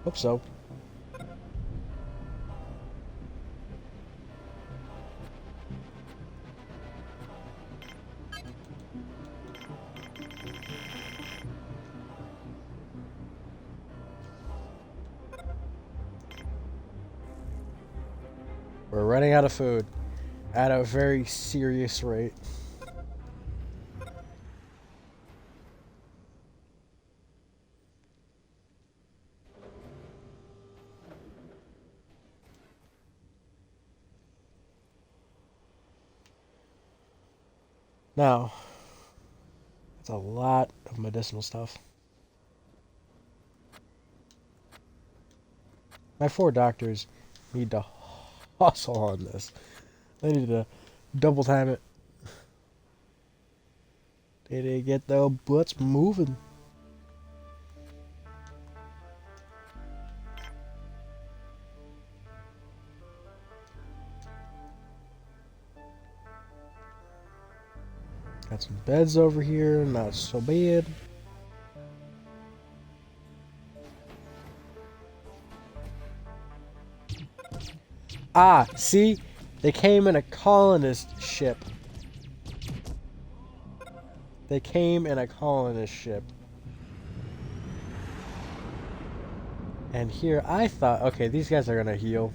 Hope so. We're running out of food at a very serious rate. Now, that's a lot of medicinal stuff. My 4 doctors need to hustle on this. They need to double time it. They need to get their butts moving. Got some beds over here, not so bad. Ah, see? They came in a colonist ship. They came in a colonist ship. And here I thought, okay, these guys are gonna heal.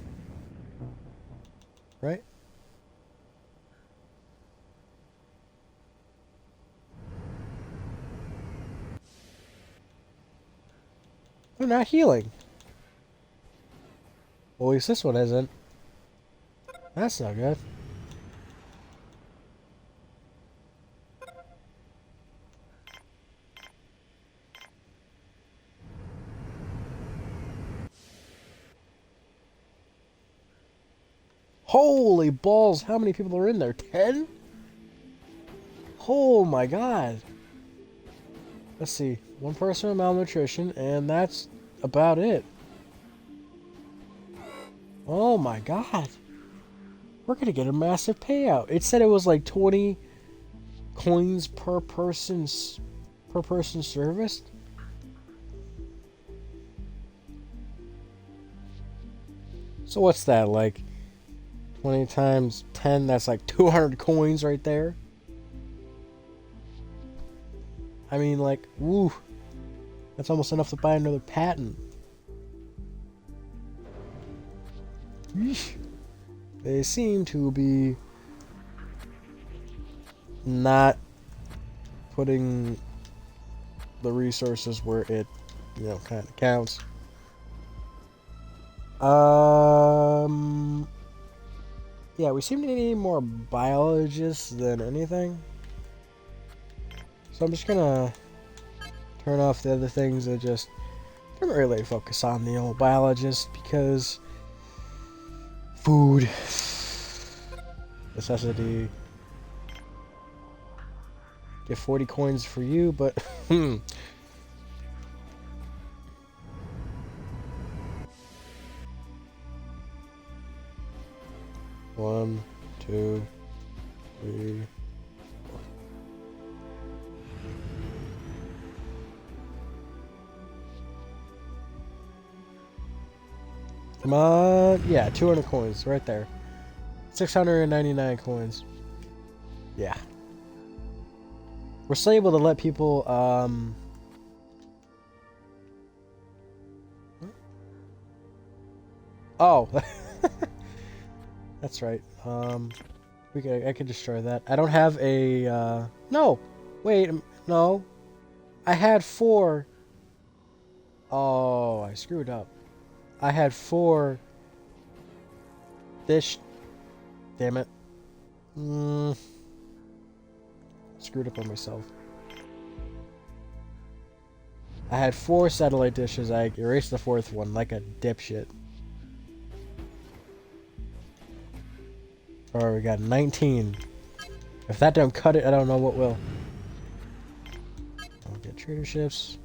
Right? They're not healing. Well, at least this one isn't. That's not good. Holy balls, how many people are in there? 10? Oh my god. Let's see. 1 person with malnutrition, and that's about it. Oh my god. We're gonna get a massive payout. It said it was like 20 coins per person serviced. So what's that, like 20 times 10? That's like 200 coins right there. I mean, like, woo. That's almost enough to buy another patent. Yeesh. They seem to be not putting the resources where it, kind of counts. Yeah, we seem to need more biologists than anything. So I'm just gonna turn off the other things and just really focus on the old biologist because food, necessity. Get 40 coins for you, but 1, 2, 3. Come on. Yeah, 200 coins right there. 699 coins. Yeah. We're still able to let people, Oh. That's right. I could destroy that. I don't have a, No! Wait, no. I had 4. Oh, I screwed up. I had 4 dish. Damn it. Screwed up on myself. I had 4 satellite dishes. I erased the 4th one like a dipshit. Alright, we got 19. If that don't cut it, I don't know what will. I'll get traderships.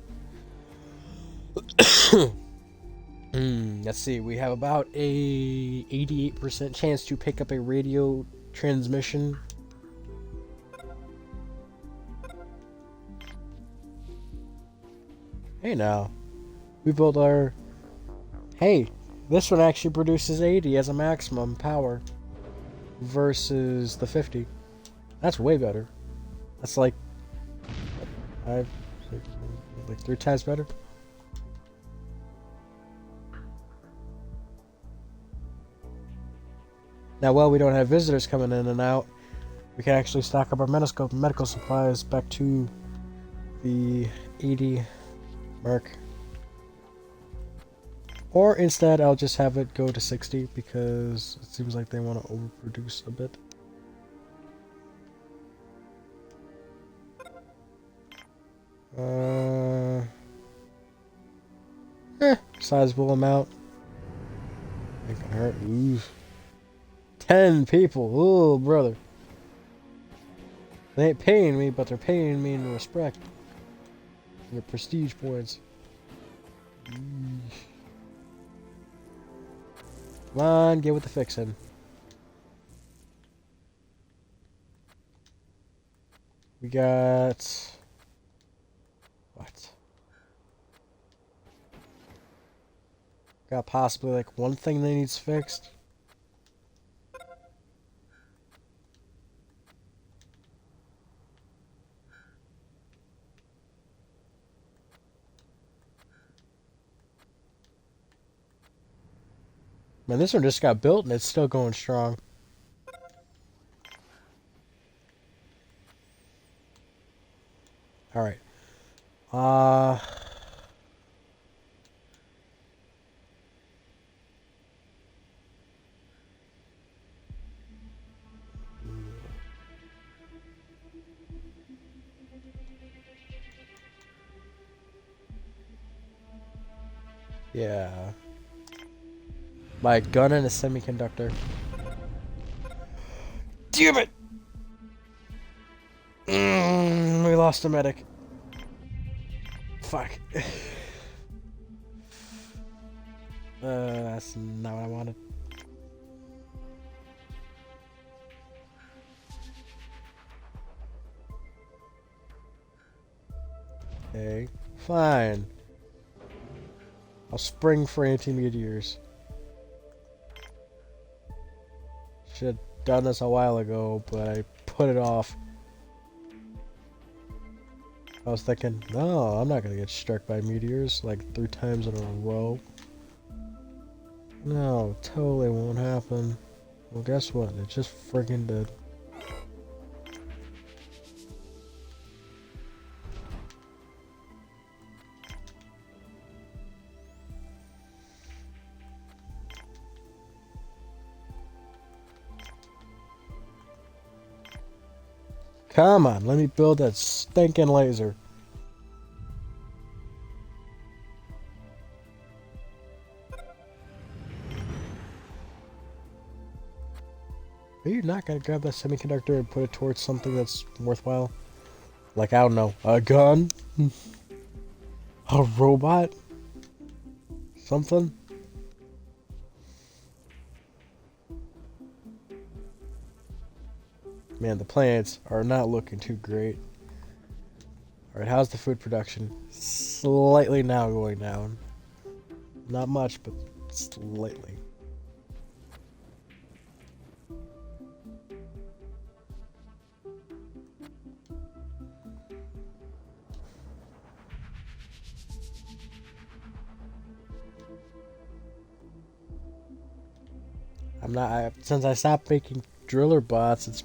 Let's see, we have about a 88% chance to pick up a radio transmission. Hey now, we built our... Hey, this one actually produces 80 as a maximum power versus the 50. That's way better. That's like 5, 6, like 3 times better. Now, while we don't have visitors coming in and out, we can actually stock up our medical supplies back to the 80 mark. Or instead, I'll just have it go to 60 because it seems like they want to overproduce a bit. Sizable amount. Ain't gonna hurt. Oof. 10 people. Oh, brother. They ain't paying me, but they're paying me in respect. Your prestige points. Come on, get with the fixing. We got... What? Got possibly like one thing that needs fixed. Man, this one just got built and it's still going strong. Alright. Yeah. My gun and a semiconductor. Damn it! We lost a medic. Fuck. That's not what I wanted. Okay, fine. I'll spring for anti-meteors. Should have done this a while ago, but I put it off. I was thinking, no, I'm not gonna get struck by meteors like 3 times in a row. No, totally won't happen. Well, guess what? It just friggin' did. Come on, let me build that stinking laser. Are you not gonna grab that semiconductor and put it towards something that's worthwhile? Like, I don't know, a gun? A robot? Something? Man, the plants are not looking too great. Alright, how's the food production? Slightly now going down. Not much, but slightly. Since I stopped making driller bots, it's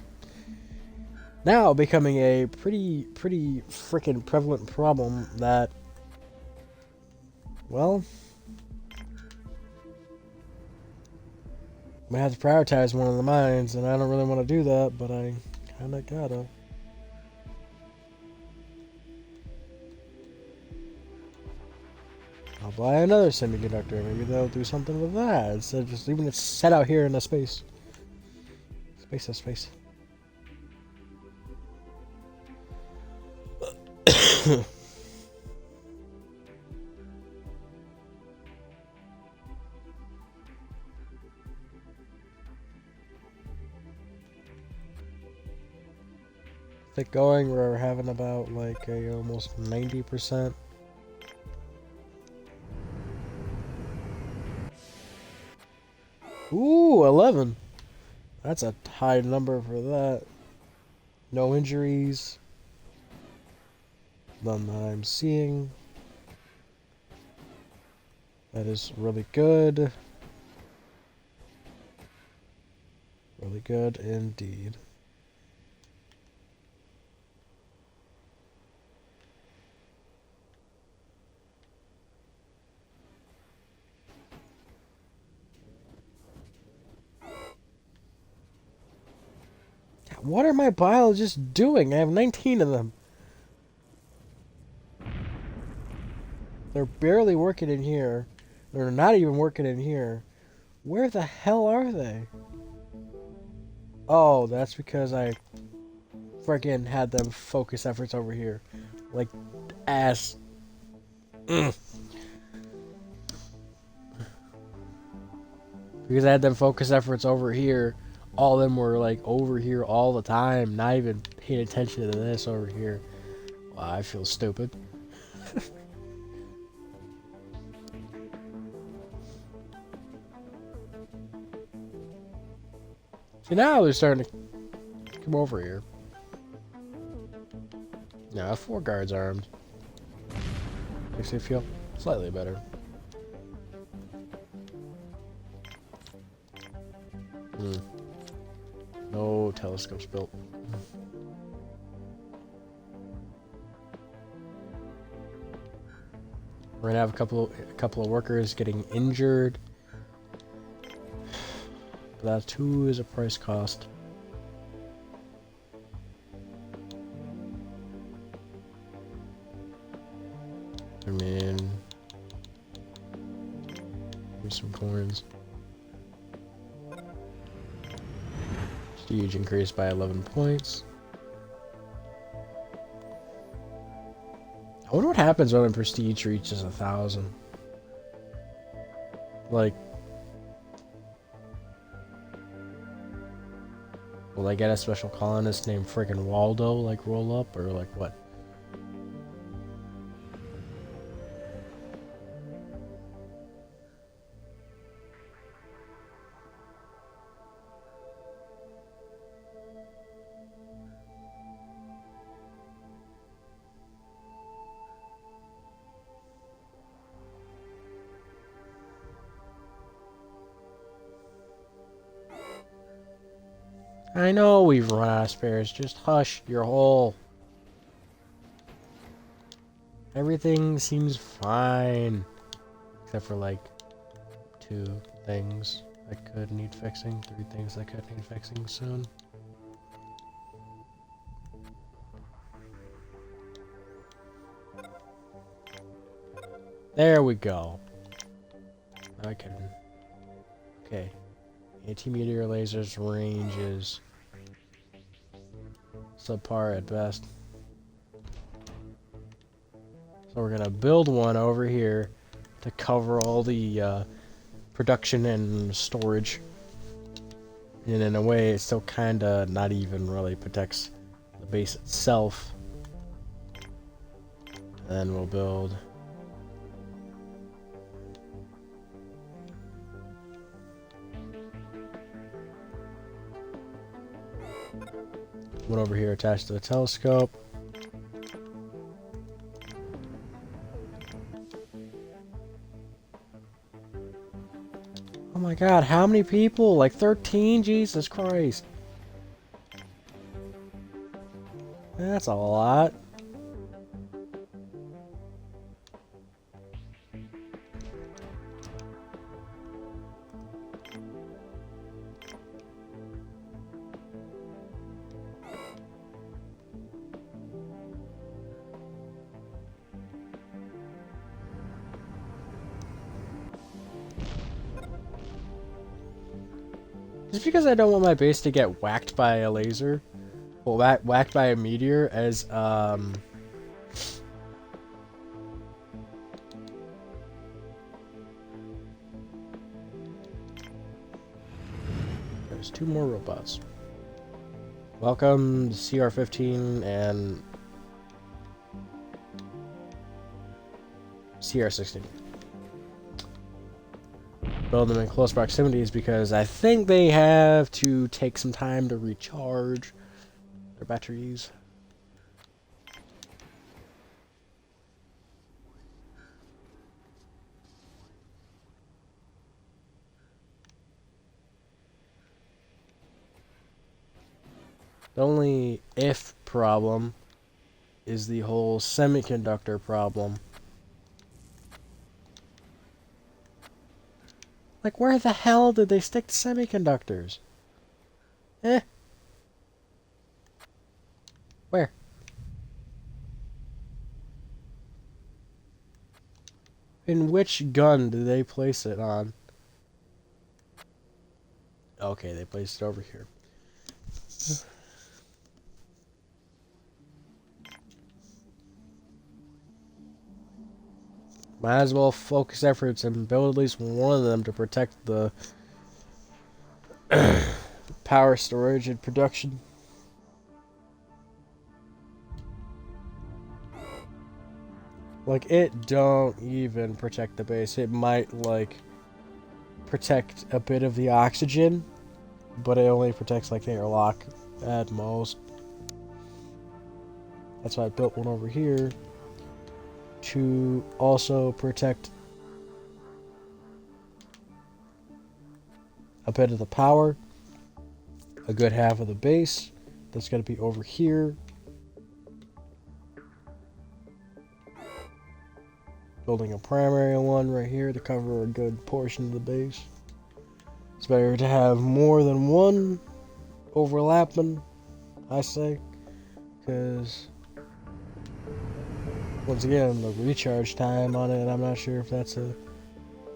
now becoming a pretty freaking prevalent problem that, well, I have to prioritize one of the mines, and I don't really want to do that, but I kinda gotta. I'll buy another semiconductor. Maybe they'll do something with that instead of just leaving it set out here in the space. Space. Going, we're having about like a almost 90%. Ooh, 11. That's a high number for that. No injuries. None that I'm seeing. That is really good. Really good indeed. What are my biologists doing? I have 19 of them. They're barely working in here. They're not even working in here. Where the hell are they? Oh, that's because I freaking had them focus efforts over here. Like, ass. Because I had them focus efforts over here. All of them were like over here all the time, not even paying attention to this over here. Wow, I feel stupid. See, now they're starting to come over here. Yeah, 4 guards armed. Makes me feel slightly better. No telescopes built. We're gonna have a couple of workers getting injured. But that too is a price cost. I mean, here's some coins. Prestige increased by 11 points. I wonder what happens when prestige reaches 1,000. Like, will I get a special colonist named friggin' Waldo, like, roll up, or like what? I know we've run out of spares, just hush your hole. Everything seems fine. Except for like 2 things that could need fixing, 3 things that could need fixing soon. There we go. I can. Okay. Anti-meteor lasers range is subpar at best. So we're gonna build one over here to cover all the production and storage. And in a way, it still kinda not even really protects the base itself. And then we'll build one over here attached to the telescope. Oh my god, how many people? Like 13? Jesus Christ. That's a lot. Just because I don't want my base to get whacked by a laser, well, whacked by a meteor, as there's 2 more robots. Welcome to CR-15 and CR-16. build them in close proximities because I think they have to take some time to recharge their batteries. The only if problem is the whole semiconductor problem. Like, where the hell did they stick the semiconductors? Eh. Where? In which gun did they place it on? Okay, they placed it over here. Might as well focus efforts and build at least one of them to protect the power storage and production. Like, it don't even protect the base. It might, like, protect a bit of the oxygen, but it only protects, like, the airlock at most. That's why I built one over here to also protect a bit of the power, a good half of the base. That's going to be over here. Building a primary one right here to cover a good portion of the base. It's better to have more than one overlapping, I say, because once again, the recharge time on it, I'm not sure if that's a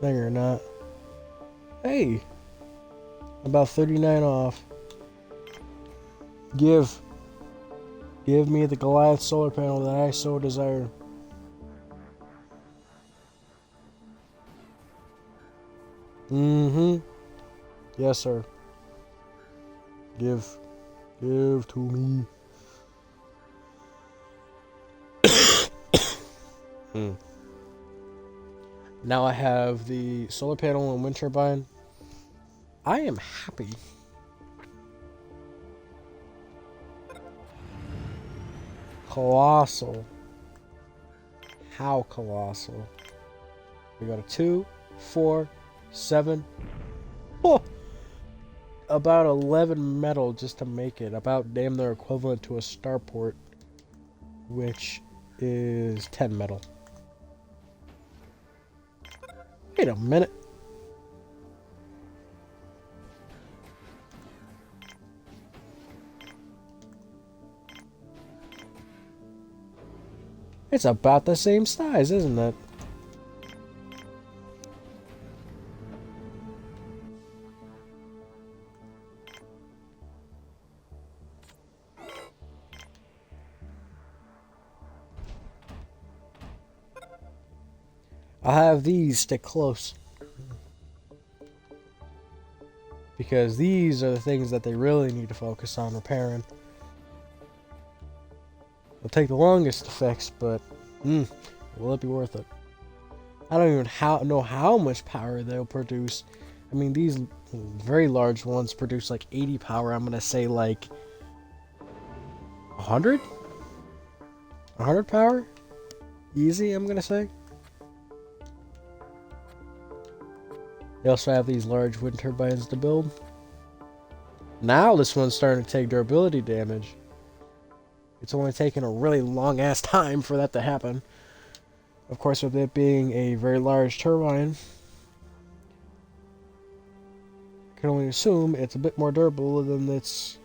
thing or not. Hey, about 39 off. Give me the Goliath solar panel that I so desire. Mm-hmm. Yes, sir. Give to me. Now I have the solar panel and wind turbine. I am happy. Colossal. How colossal? We got a 2, 4, 7. Oh! About 11 metal just to make it. About damn near equivalent to a starport, which is 10 metal. Wait a minute. It's about the same size, isn't it? I'll have these stick close. Because these are the things that they really need to focus on repairing. It'll take the longest to fix, but will it be worth it? I don't even know how much power they'll produce. I mean, these very large ones produce like 80 power. I'm going to say like 100? 100 power? Easy, I'm going to say. They also have these large wind turbines to build. Now this one's starting to take durability damage. It's only taken a really long ass time for that to happen. Of course, with it being a very large turbine, I can only assume it's a bit more durable than its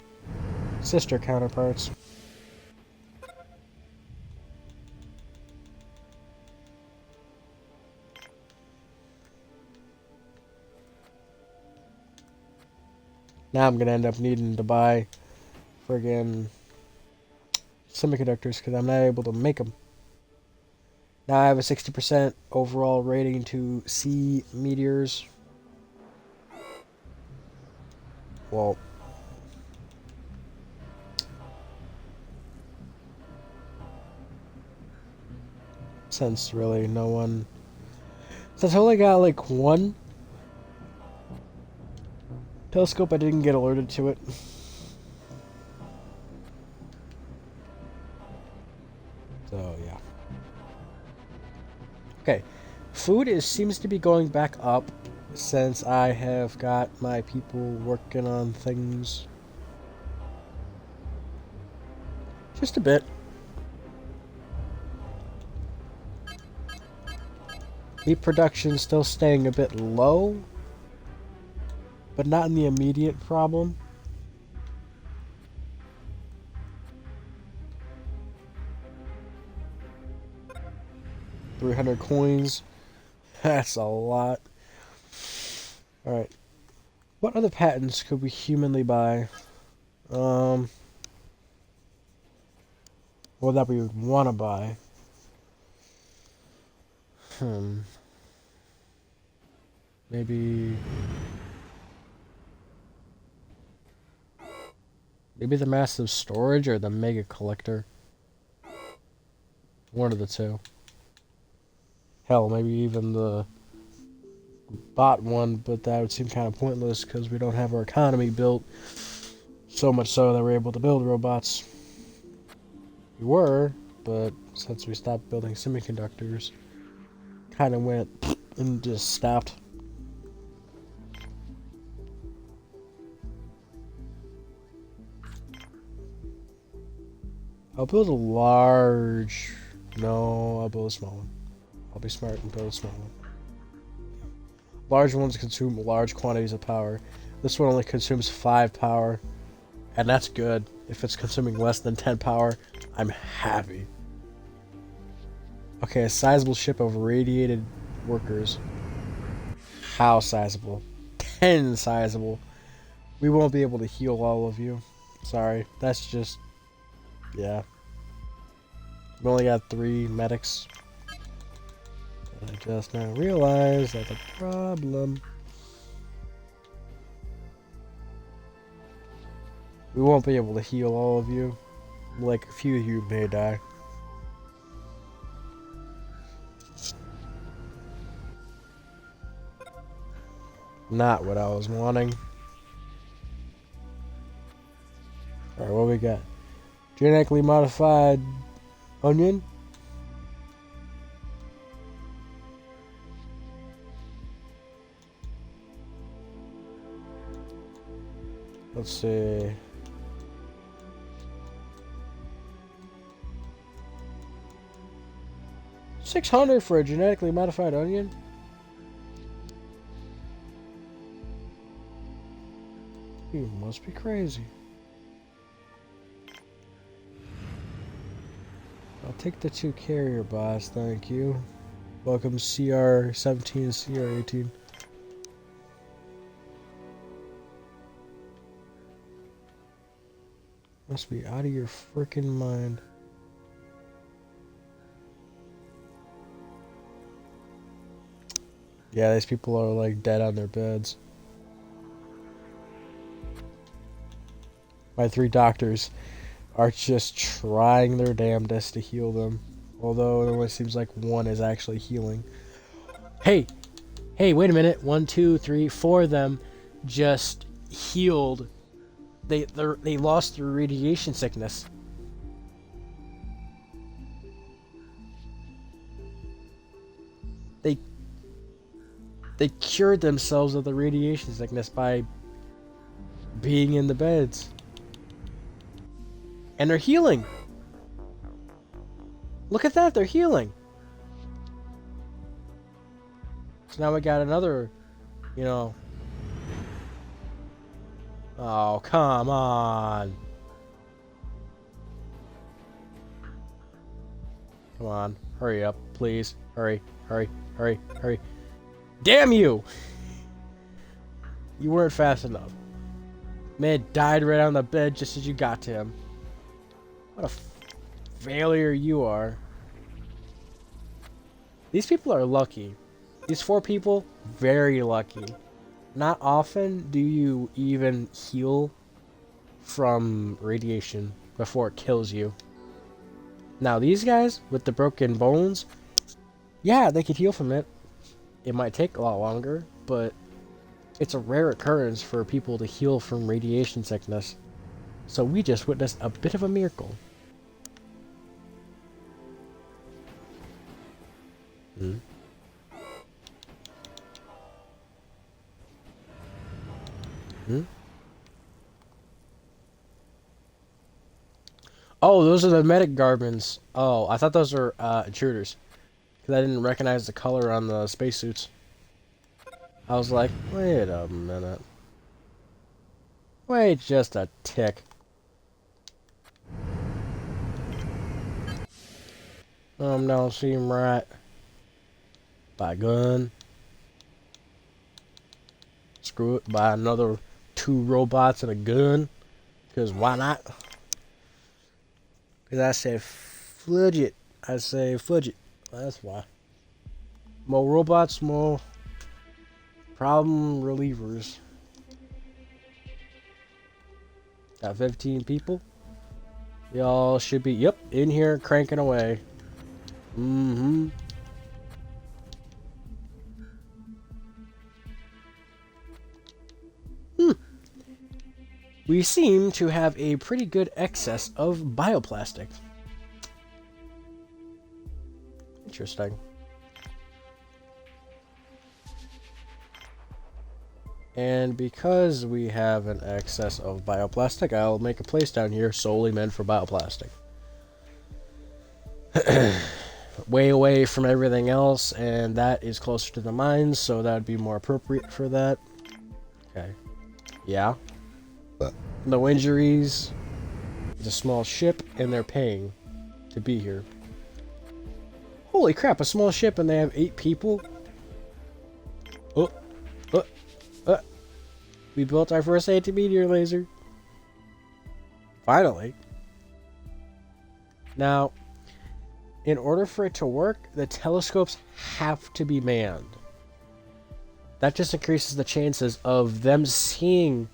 sister counterparts. Now I'm gonna end up needing to buy friggin' semiconductors because I'm not able to make them. Now I have a 60% overall rating to see meteors. Well, since really no one... Since I only got like one Telescope, I didn't get alerted to it. So, yeah. Okay. Food seems to be going back up since I have got my people working on things. Just a bit. Meat production still staying a bit low, but not in the immediate problem. $300 coins. That's a lot. Alright. What other patents could we humanly buy? Well, that we would want to buy. Maybe the massive storage or the mega collector. One of the two. Hell, maybe even the bot one, but that would seem kind of pointless because we don't have our economy built so much so that we're able to build robots. We were, but since we stopped building semiconductors, kind of went and just stopped. I'll build a large... No, I'll build a small one. I'll be smart and build a small one. Large ones consume large quantities of power. This one only consumes 5 power, and that's good. If it's consuming less than 10 power, I'm happy. Okay, a sizable ship of radiated workers. How sizable? 10 sizable. We won't be able to heal all of you. Sorry, that's just... Yeah. We only got 3 medics. I just now realized that's a problem. We won't be able to heal all of you. Like, a few of you may die. Not what I was wanting. Alright, what we got? Genetically modified onion? Let's see. $600 for a genetically modified onion? You must be crazy. I'll take the 2 carrier bots, thank you. Welcome CR-17 and CR-18. Must be out of your freaking mind. Yeah, these people are like dead on their beds. My 3 doctors are just trying their damnedest to heal them. Although it only seems like 1 is actually healing. Hey! Hey, wait a minute. 1, 2, 3, 4 of them just healed. They lost through radiation sickness. They cured themselves of the radiation sickness by being in the beds. And they're healing. Look at that, they're healing. So now we got another, you know. Oh, come on. Come on, hurry up, please. Hurry, hurry, hurry, hurry. Damn you! You weren't fast enough. Man died right on the bed just as you got to him. What a failure you are. These people are lucky. These 4 people, very lucky. Not often do you even heal from radiation before it kills you. Now these guys with the broken bones, yeah, they could heal from it. It might take a lot longer, but It's a rare occurrence for people to heal from radiation sickness. So we just witnessed a bit of a miracle. Hmm? Hmm? Oh, those are the medic garments. Oh, I thought those were intruders. Because I didn't recognize the color on the spacesuits. I was like, wait a minute. Wait just a tick. Don't seem right. Buy a gun. Screw it. Buy another 2 robots and a gun. Because why not? Because I say fudge it. I say fudge it. That's why. More robots, more problem relievers. Got 15 people. Y'all should be, yep, in here cranking away. Mm-hmm. We seem to have a pretty good excess of bioplastic. Interesting. And because we have an excess of bioplastic, I'll make a place down here solely meant for bioplastic. Way away from everything else, and that is closer to the mines, so that would be more appropriate for that. Okay. Yeah. No injuries. It's a small ship, and they're paying to be here. Holy crap, a small ship and they have 8 people? Oh. We built our first anti-meteor laser. Finally. Now, in order for it to work, the telescopes have to be manned. That just increases the chances of them seeing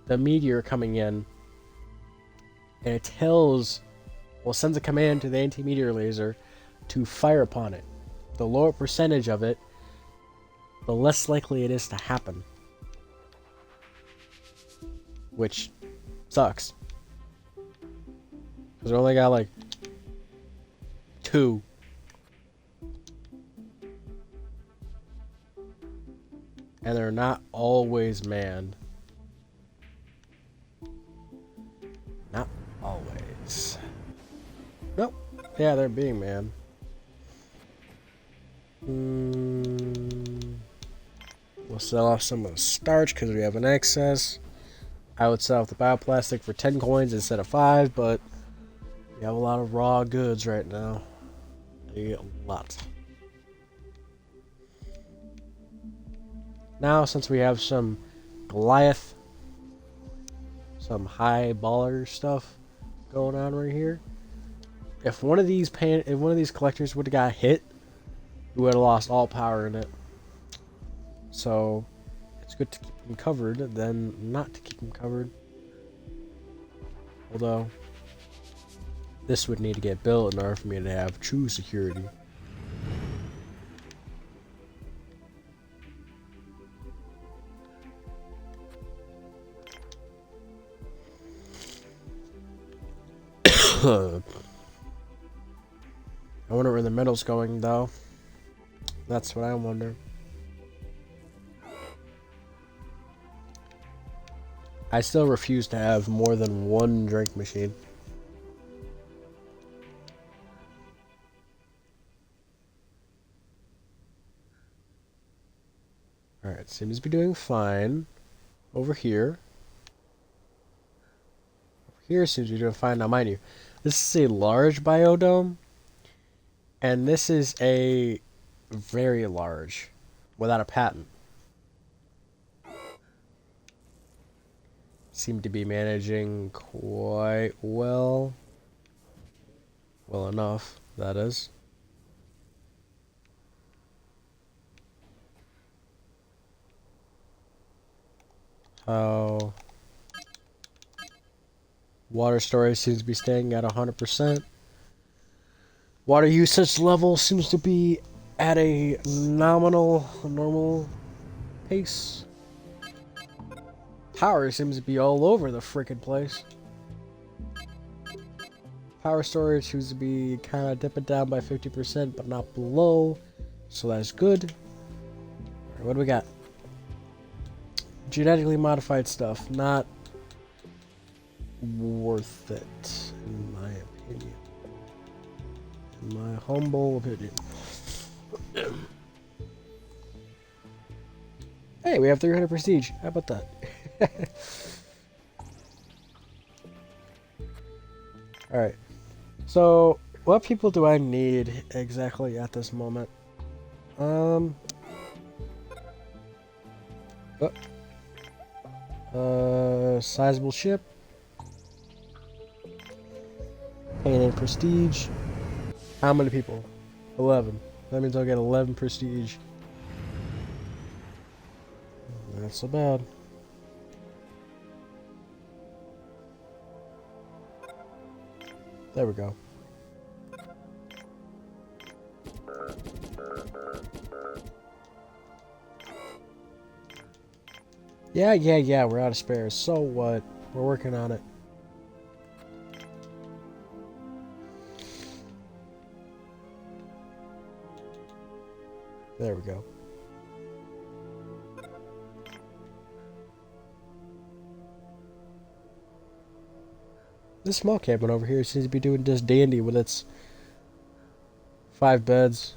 the meteor coming in. And it tells, well, sends a command to the anti-meteor laser to fire upon it. The lower percentage of it, the less likely it is to happen. Which sucks. Because we only got like 2. And they're not always manned. Not always. Nope. Yeah, they're being manned. We'll sell off some of the starch because we have an excess. I would sell off the bioplastic for 10 coins instead of 5, but we have a lot of raw goods right now. A lot. Now, since we have some Goliath, some high baller stuff going on right here, if one of these collectors would have got hit, we would have lost all power in it. So it's good to keep them covered than not to keep them covered. Although this would need to get built in order for me to have true security. I wonder where the metal's going, though. That's what I wonder. I still refuse to have more than 1 drink machine. Alright, seems to be doing fine. Over here. Over here seems to be doing fine. Now, mind you, this is a large biodome. And this is a very large, without a patent. Seem to be managing quite well. Well enough, that is. How water storage seems to be staying at 100%. Water usage level seems to be at a nominal, normal pace. Power seems to be all over the frickin' place. Power storage seems to be kind of dipping down by 50%, but not below. So that's good. Right, what do we got? Genetically modified stuff. Not worth it, in my opinion. In my humble opinion. Hey, we have 300 prestige. How about that? Alright. So, what people do I need exactly at this moment? Sizable ship. Paying in prestige. How many people? 11. That means I'll get 11 prestige. Not so bad. There we go. Yeah, we're out of spares. So what? We're working on it. There we go. This small cabin over here seems to be doing just dandy with its 5 beds.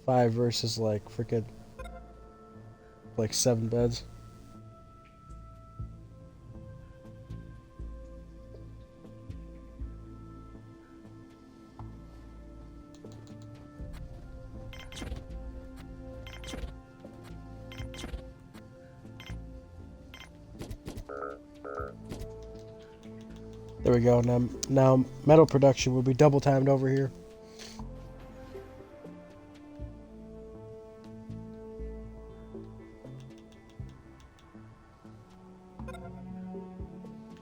5 versus like freaking like 7 beds. There we go. Now metal production will be double timed over here.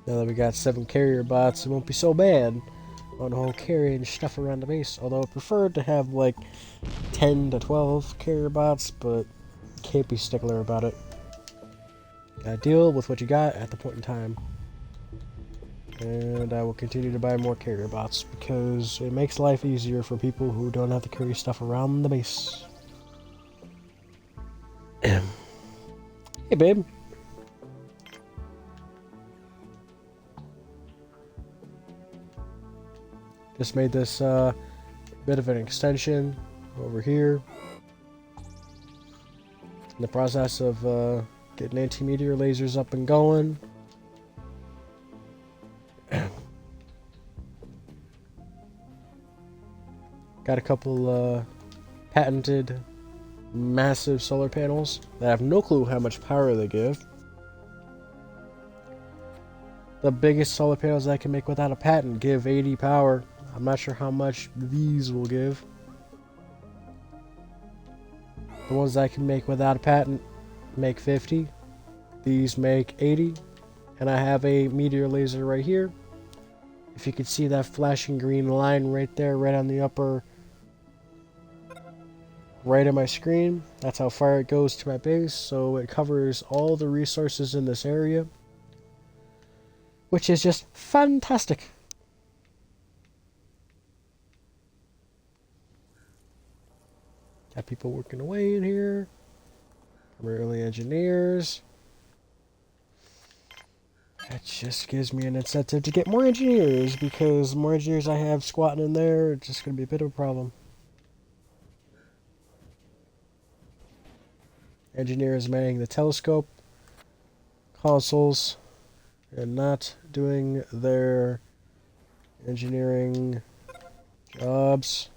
Now that we got 7 carrier bots, it won't be so bad on the whole carrying stuff around the base. Although I preferred to have like 10 to 12 carrier bots, but can't be stickler about it. Gotta deal with what you got at the point in time. And I will continue to buy more carrier bots because it makes life easier for people who don't have to carry stuff around the base. Hey, babe. Just made this bit of an extension over here. In the process of getting anti-meteor lasers up and going. Got a couple patented massive solar panels that I have no clue how much power they give. The biggest solar panels I can make without a patent give 80 power. I'm not sure how much these will give. The ones I can make without a patent make 50. These make 80. And I have a meteor laser right here. If you could see that flashing green line right there, right on the upper right of my screen, that's how far it goes to my base. So it covers all the resources in this area, which is just fantastic. Got people working away in here, primarily engineers. That just gives me an incentive to get more engineers, because the more engineers I have squatting in there, it's just going to be a bit of a problem. Engineers manning the telescope consoles and not doing their engineering jobs.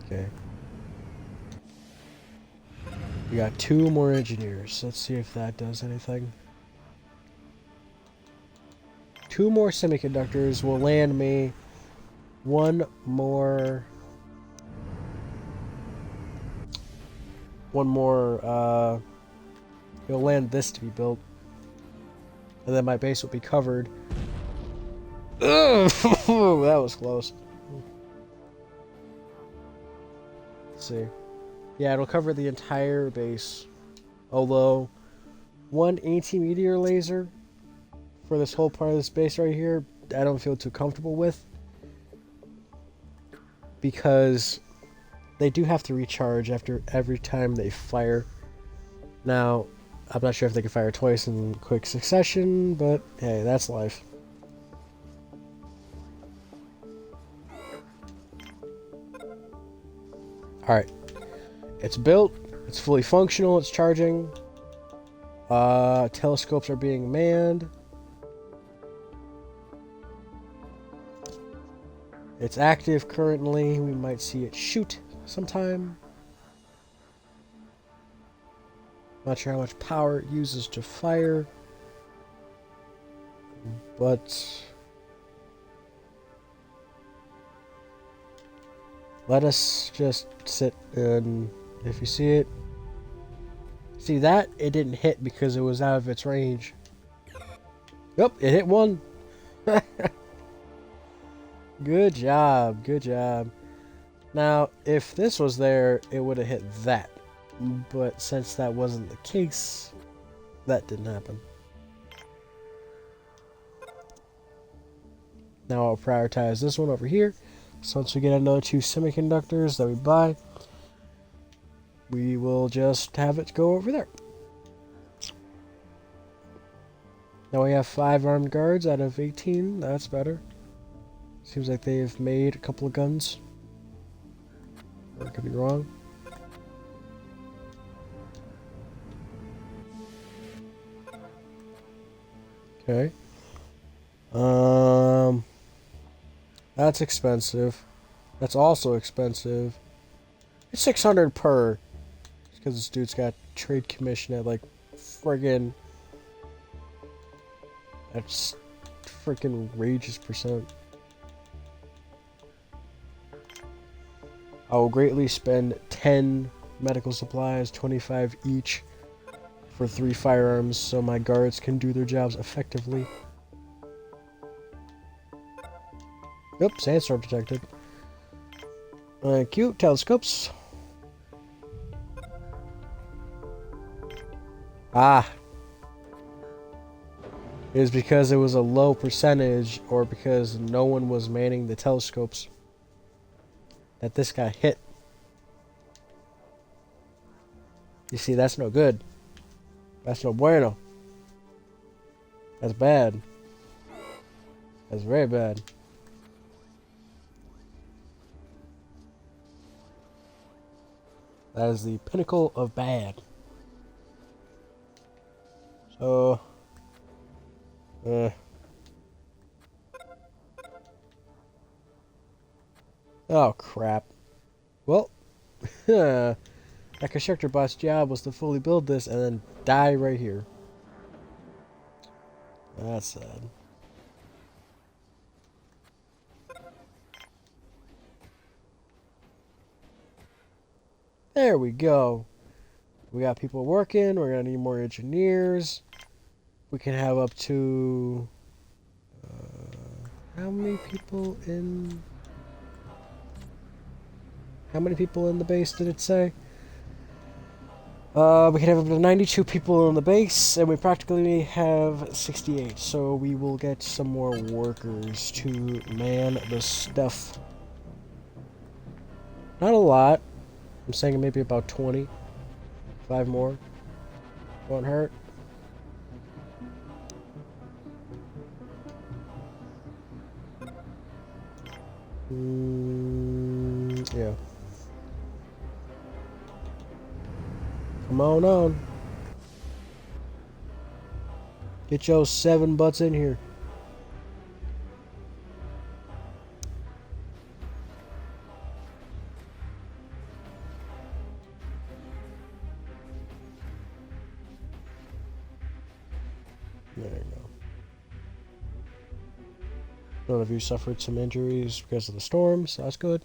Okay. We got 2 more engineers. Let's see if that does anything. 2 more semiconductors will land me one more it'll land this to be built. and then my base will be covered. Ugh, that was close. Let's see. Yeah, it'll cover the entire base. Although, one anti-meteor laser for this whole part of this base right here, I don't feel too comfortable with. Because they do have to recharge after every time they fire. Now, I'm not sure if they can fire twice in quick succession, but hey, that's life. Alright. It's built. It's fully functional. It's charging. Telescopes are being manned. It's active currently. We might see it shoot sometime. Not sure how much power it uses to fire. But let us just sit and if you see it. See that? It didn't hit because it was out of its range. Yep, it hit one. Good job, good job. Now, if this was there, it would have hit that. But since that wasn't the case, that didn't happen. Now I'll prioritize this one over here. So once we get another 2 semiconductors that we buy, we will just have it go over there. Now we have 5 armed guards out of 18. That's better. Seems like they've made a couple of guns. Or I could be wrong. Okay. That's expensive. That's also expensive. It's 600 per. Because this dude's got trade commission at like friggin'. That's freaking outrageous percent. I will greatly spend 10 medical supplies, 25 each, for 3 firearms so my guards can do their jobs effectively. Yep, sandstorm detected. Thank you, telescopes. Ah. It was because it was a low percentage or because no one was manning the telescopes that this got hit. You see, that's no good. That's no bueno. That's bad. That's very bad. That is the pinnacle of bad. So, oh crap. Well, that constructor bot's job was to fully build this and then die right here. That's sad. There we go. We got people working. We're gonna need more engineers. We can have up to how many people in? How many people in the base did it say? We can have up to 92 people in the base, and we practically have 68. So we will get some more workers to man the stuff. Not a lot. I'm saying maybe about 20. 5 more. Won't hurt. Yeah. Come on. Get your 7 butts in here. There you go. None of you suffered some injuries because of the storm, so that's good.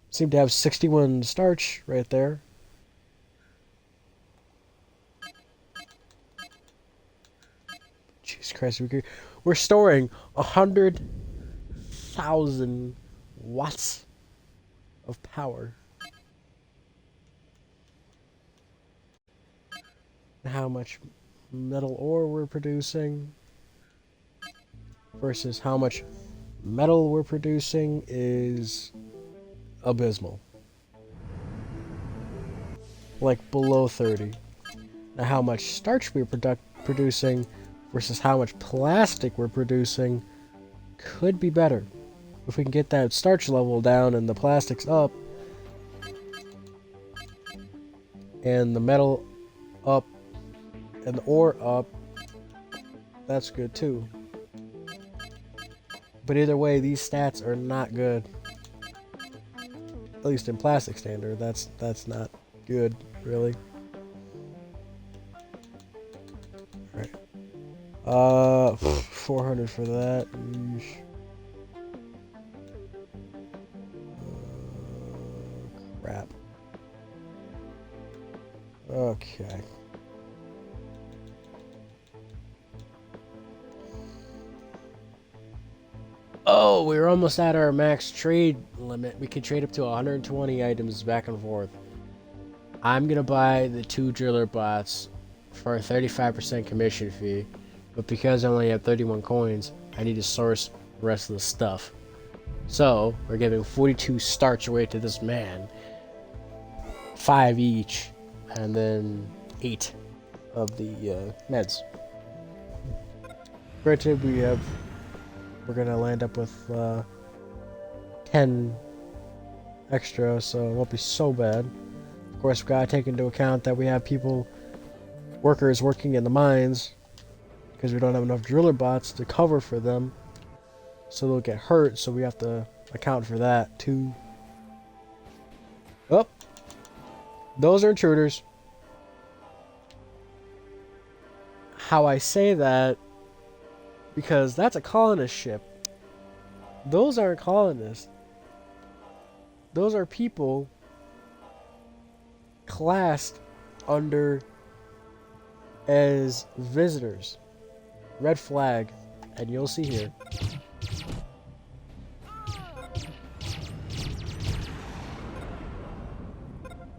Seem to have 61 starch right there. Jesus Christ, we're storing 100,000 watts of power. And how much metal ore we're producing versus how much metal we're producing is abysmal. Like below 30. Now how much starch we're producing versus how much plastic we're producing could be better. If we can get that starch level down and the plastics up and the metal up and the ore up, that's good too. But either way, these stats are not good. At least in plastic standard, that's not good, really. Alright. 400 for that. Crap. Okay. Oh, we're almost at our max trade limit. We can trade up to 120 items back and forth. I'm gonna buy the 2 driller bots for a 35% commission fee, but because I only have 31 coins, I need to source the rest of the stuff. So, we're giving 42 starch away to this man. 5 each, and then 8 of the meds. Granted, we're gonna land up with 10 extra, so it won't be so bad. Of course, we gotta take into account that we have workers working in the mines, because we don't have enough driller bots to cover for them, so they'll get hurt, so we have to account for that too. Oh, those are intruders. How I say that, because that's a colonist ship. Those aren't colonists. Those are people classed under as visitors. Red flag, and you'll see here.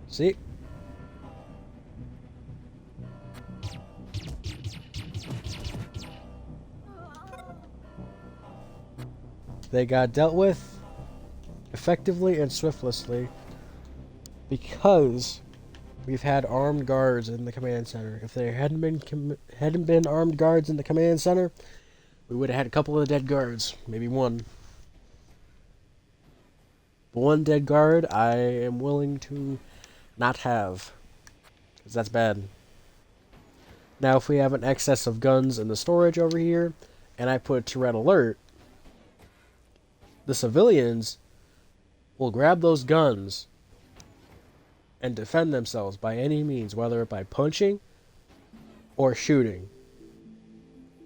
See? They got dealt with effectively and swiftly because we've had armed guards in the command center. If there hadn't been armed guards in the command center, we would have had a couple of dead guards, maybe one. But one dead guard I am willing to not have, because that's bad. Now if we have an excess of guns in the storage over here, and I put to red alert, the civilians will grab those guns and defend themselves by any means, whether by punching or shooting.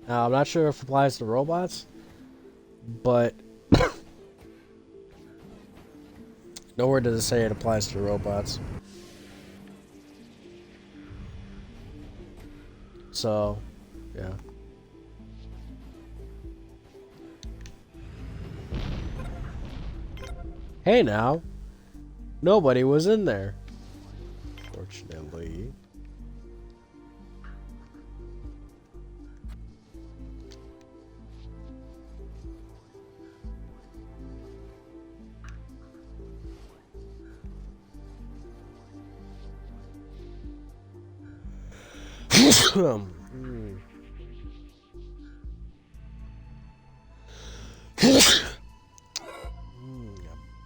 Now, I'm not sure if it applies to robots, but nowhere does it say it applies to robots. So, yeah. Hey now, nobody was in there, fortunately.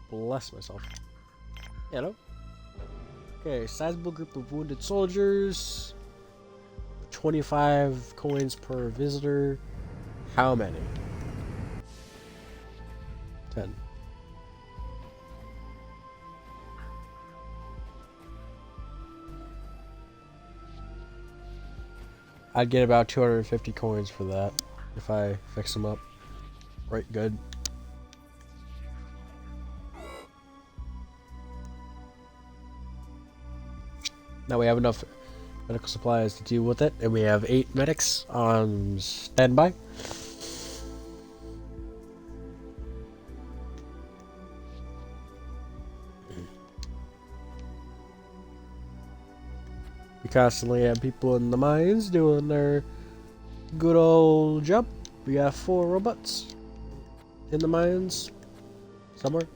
Bless myself. Hello. Okay, sizable group of wounded soldiers. 25 coins per visitor. How many? 10. I'd get about 250 coins for that if I fix them up. Right, good. Now we have enough medical supplies to deal with it, and we have 8 medics on standby. We constantly have people in the mines doing their good old job. We got 4 robots in the mines somewhere.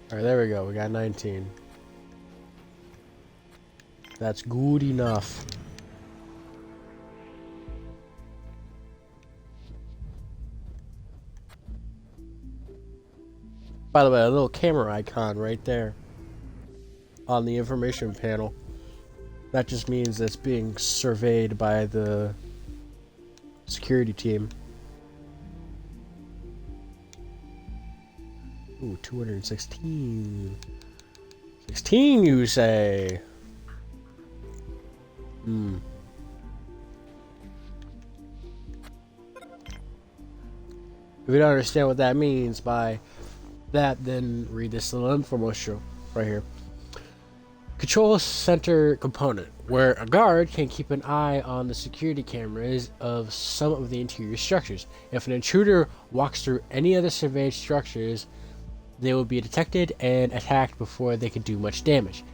Alright, there we go. We got 19. That's good enough. By the way, a little camera icon right there on the information panel. That just means it's being surveyed by the security team. Ooh, 216. 16, you say? Hmm. If you don't understand what that means by that, then read this little infomercial right here. Control center component, where a guard can keep an eye on the security cameras of some of the interior structures. If an intruder walks through any of the surveyed structures, they will be detected and attacked before they can do much damage.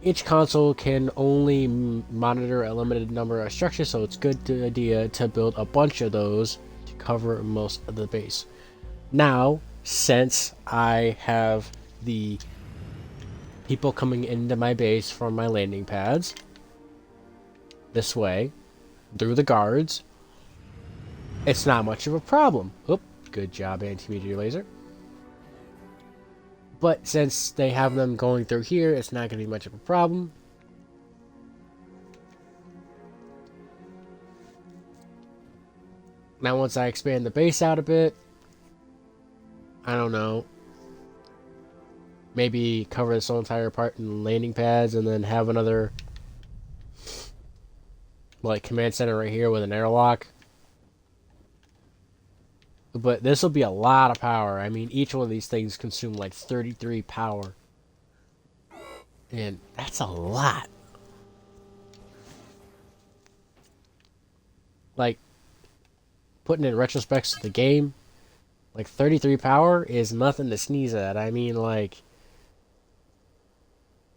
Each console can only monitor a limited number of structures, so it's a good idea to build a bunch of those to cover most of the base. Now, since I have the people coming into my base from my landing pads this way, through the guards, it's not much of a problem. Oop, good job, anti-meteor laser. But since they have them going through here, it's not going to be much of a problem. Now once I expand the base out a bit, I don't know, maybe cover this whole entire part in landing pads and then have another like command center right here with an airlock. But this will be a lot of power. I mean, each one of these things consume like 33 power. And that's a lot. Like, putting in retrospects to the game, like 33 power is nothing to sneeze at. I mean, like,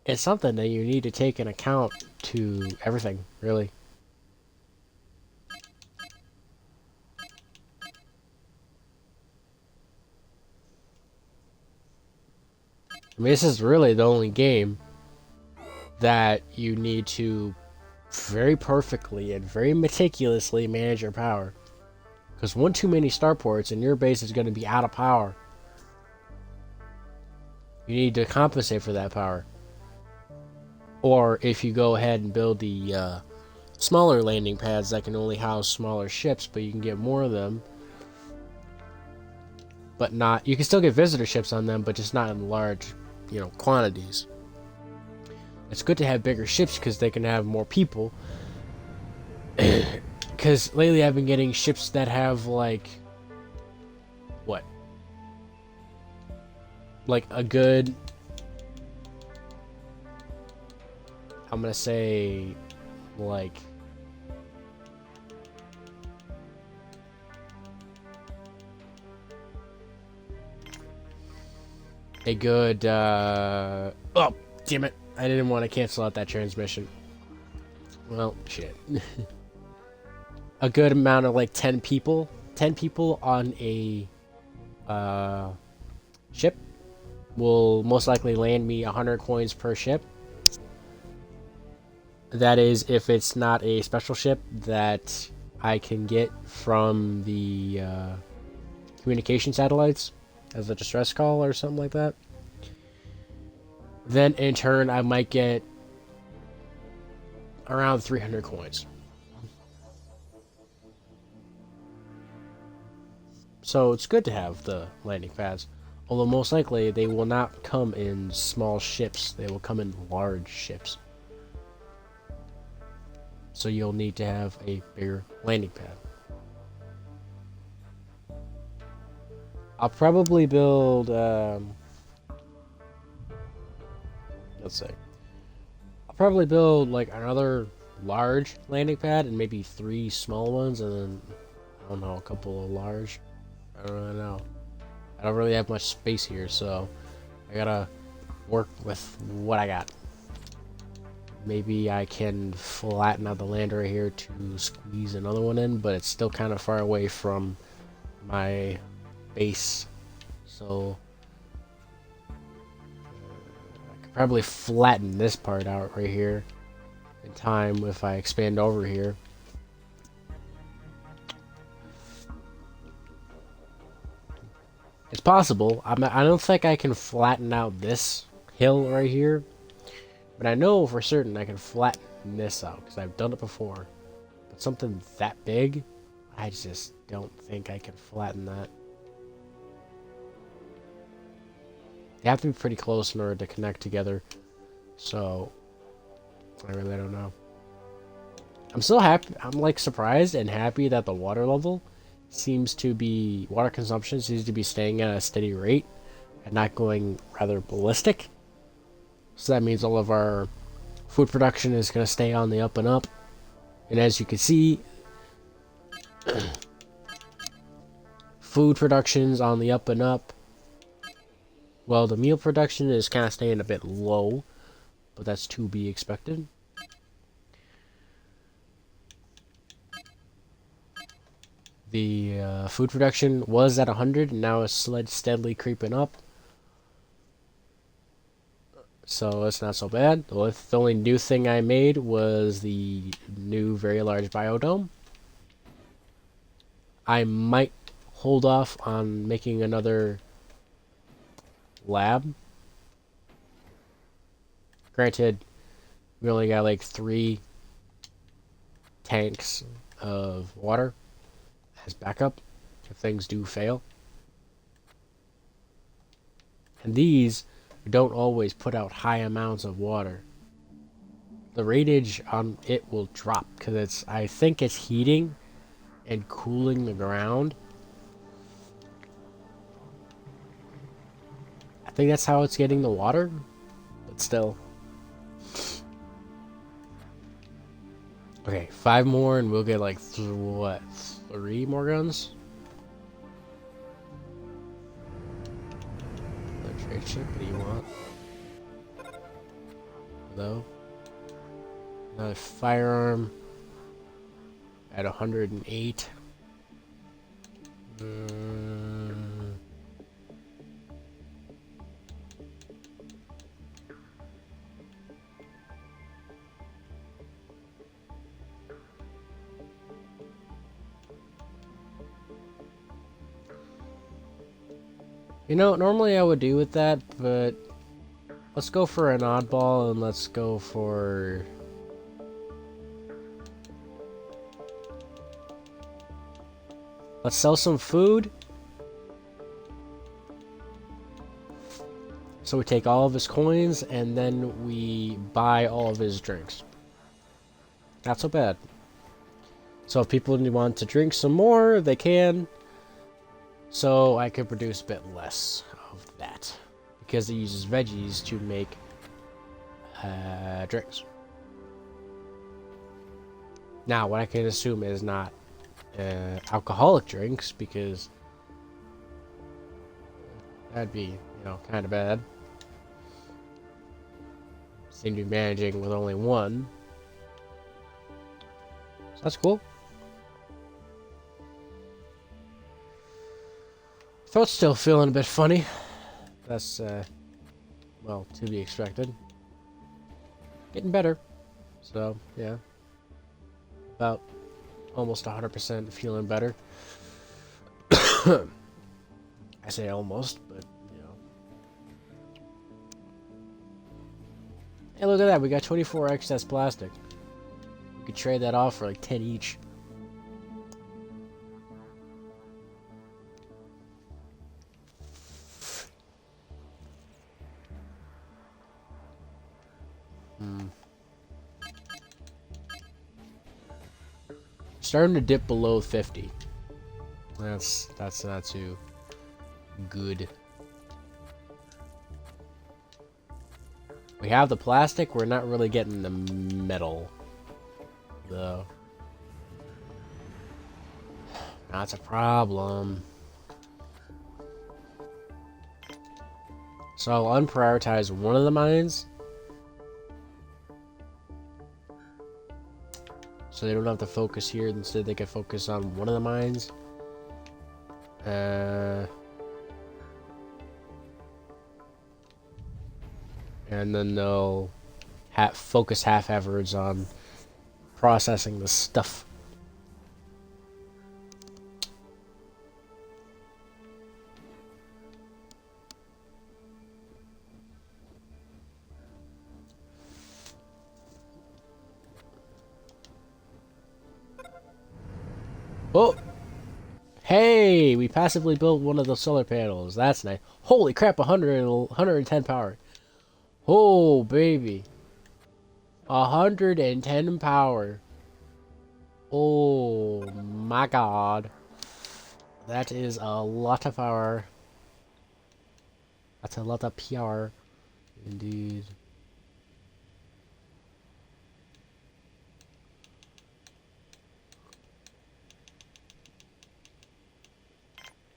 it's something that you need to take in account to everything, really. I mean, this is really the only game that you need to very perfectly and very meticulously manage your power. Because one too many starports and your base is going to be out of power. You need to compensate for that power. Or if you go ahead and build the smaller landing pads that can only house smaller ships, but you can get more of them. But not, you can still get visitor ships on them, but just not in large, quantities. It's good to have bigger ships because they can have more people. Because lately I've been getting ships that have like a good, I'm gonna say like a good oh damn it, I didn't want to cancel out that transmission. Well, shit. A good amount of like 10 people on a ship will most likely land me 100 coins per ship. That is if it's not a special ship that I can get from the communication satellites as a distress call or something like that. Then in turn I might get around 300 coins. So it's good to have the landing pads. Although most likely they will not come in small ships, they will come in large ships. So you'll need to have a bigger landing pad. I'll probably build, let's see. I'll probably build like another large landing pad and maybe 3 small ones, and then, I don't know, a couple of large. I don't really know. I don't really have much space here, so I gotta work with what I got. Maybe I can flatten out the land right here to squeeze another one in, but it's still kind of far away from my base, so I could probably flatten this part out right here in time if I expand over here. It's possible. I don't think I can flatten out this hill right here, but I know for certain I can flatten this out because I've done it before. But something that big, I just don't think I can flatten that. They have to be pretty close in order to connect together, so I really don't know. I'm still happy. I'm like surprised and happy that the water consumption seems to be staying at a steady rate and not going rather ballistic. So that means all of our food production is going to stay on the up and up. And as you can see, food production's on the up and up. Well, the meal production is kind of staying a bit low, but that's to be expected. The food production was at 100 and now it's steadily creeping up. So it's not so bad. The only new thing I made was the new very large biodome. I might hold off on making another lab. Granted, we only got like 3 tanks of water as backup if things do fail. And these don't always put out high amounts of water. The rateage on it will drop because I think it's heating and cooling the ground. I think that's how it's getting the water, but still. Okay, 5 more and we'll get like 3 more guns? Another trade ship, what do you want? Hello? Another firearm at 108. You know, normally I would do with that, but let's go for an oddball and let's go for... Let's sell some food. So we take all of his coins and then we buy all of his drinks. Not so bad. So if people want to drink some more, they can. So I could produce a bit less of that. Because it uses veggies to make drinks. Now, what I can assume is not alcoholic drinks, because that'd be, you know, kind of bad. Seem to be managing with only 1. So that's cool. Throat's still feeling a bit funny. That's, well, to be expected. Getting better. So, yeah. About almost 100% feeling better. I say almost, but, you know. Hey, look at that. We got 24 excess plastic. We could trade that off for like 10 each. starting to dip below 50. That's not too good. We have the plastic, we're not really getting the metal, though. That's a problem. So I'll unprioritize one of the mines, so they don't have to focus here. Instead, they can focus on one of the mines. And then they'll focus half-efforts on processing the stuff. Oh! Hey! We passively built one of the solar panels. That's nice. Holy crap, 110 power. Oh, baby. 110 power. Oh, my God. That is a lot of power. That's a lot of PR. Indeed.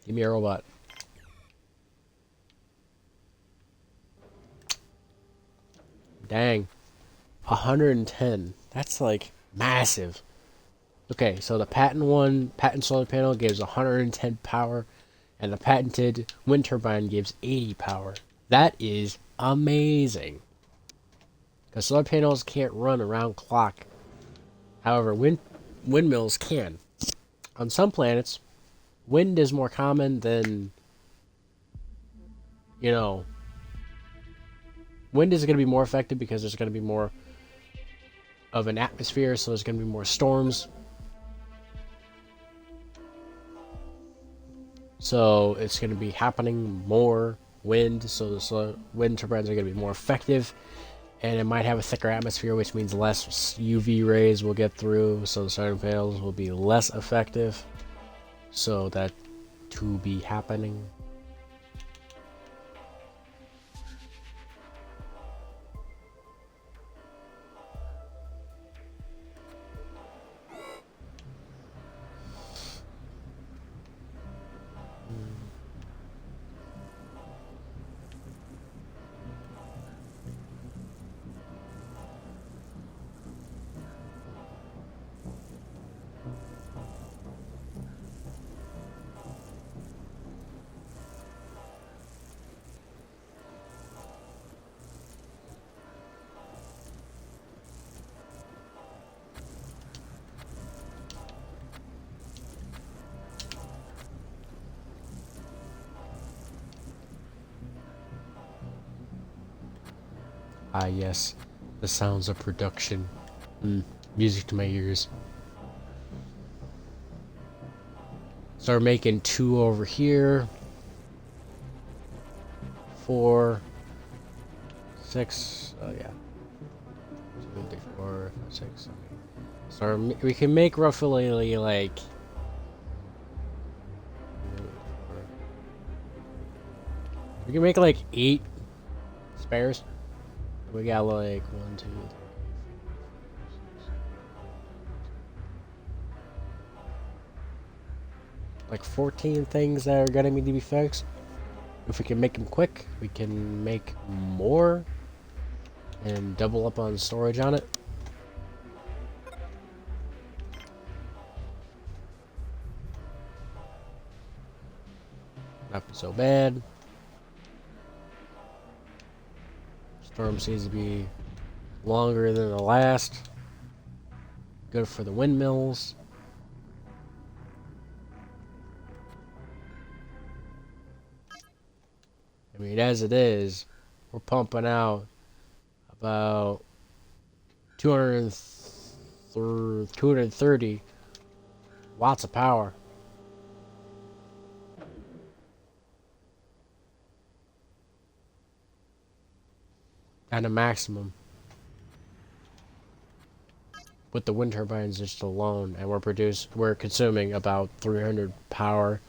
Give me a robot. Dang. 110. That's like massive. Okay, so the patent solar panel gives 110 power, and the patented wind turbine gives 80 power. That is amazing. Because solar panels can't run around clock. However, windmills can. On some planets, wind is more common than, you know, wind is going to be more effective because there's going to be more of an atmosphere, so there's going to be more storms. So it's going to be happening more wind, so the wind turbines are going to be more effective, and it might have a thicker atmosphere, which means less UV rays will get through, so the solar panels will be less effective. So that to be happening. Ah, yes, the sounds of production. Music to my ears. Start making 2 over here. 4, 6. Oh yeah. 2, 3, 4, 5, 6. Okay. So we can make roughly like. We can make like 8 spares. We got like 1, 2, 3, like 14 things that are gonna need to be fixed. If we can make them quick, we can make more and double up on storage on it. Not so bad. Storm seems to be longer than the last. Good for the windmills. I mean, as it is, we're pumping out about 230 watts of power. At a maximum. with the wind turbines just alone, and we're consuming about 300 power.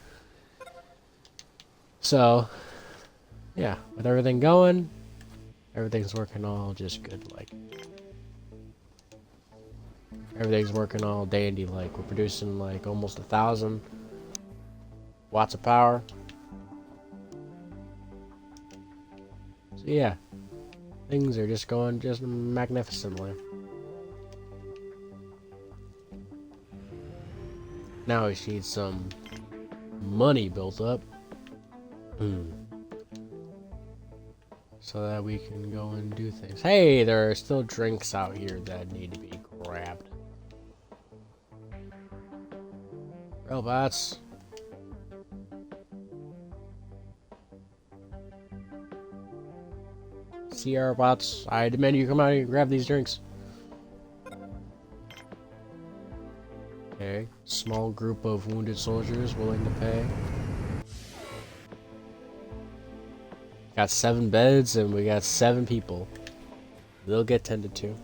So, yeah, with everything going, everything's working all just good, like. Everything's working all dandy, like. We're producing, like, almost 1,000 watts of power. So, yeah. Things are just going just magnificently. Now we need some money built up. So that we can go and do things. Hey, there are still drinks out here that need to be grabbed. Robots. CR bots, I demand you come out here and grab these drinks. Okay, small group of wounded soldiers willing to pay. Got 7 beds and we got 7 people. They'll get tended to.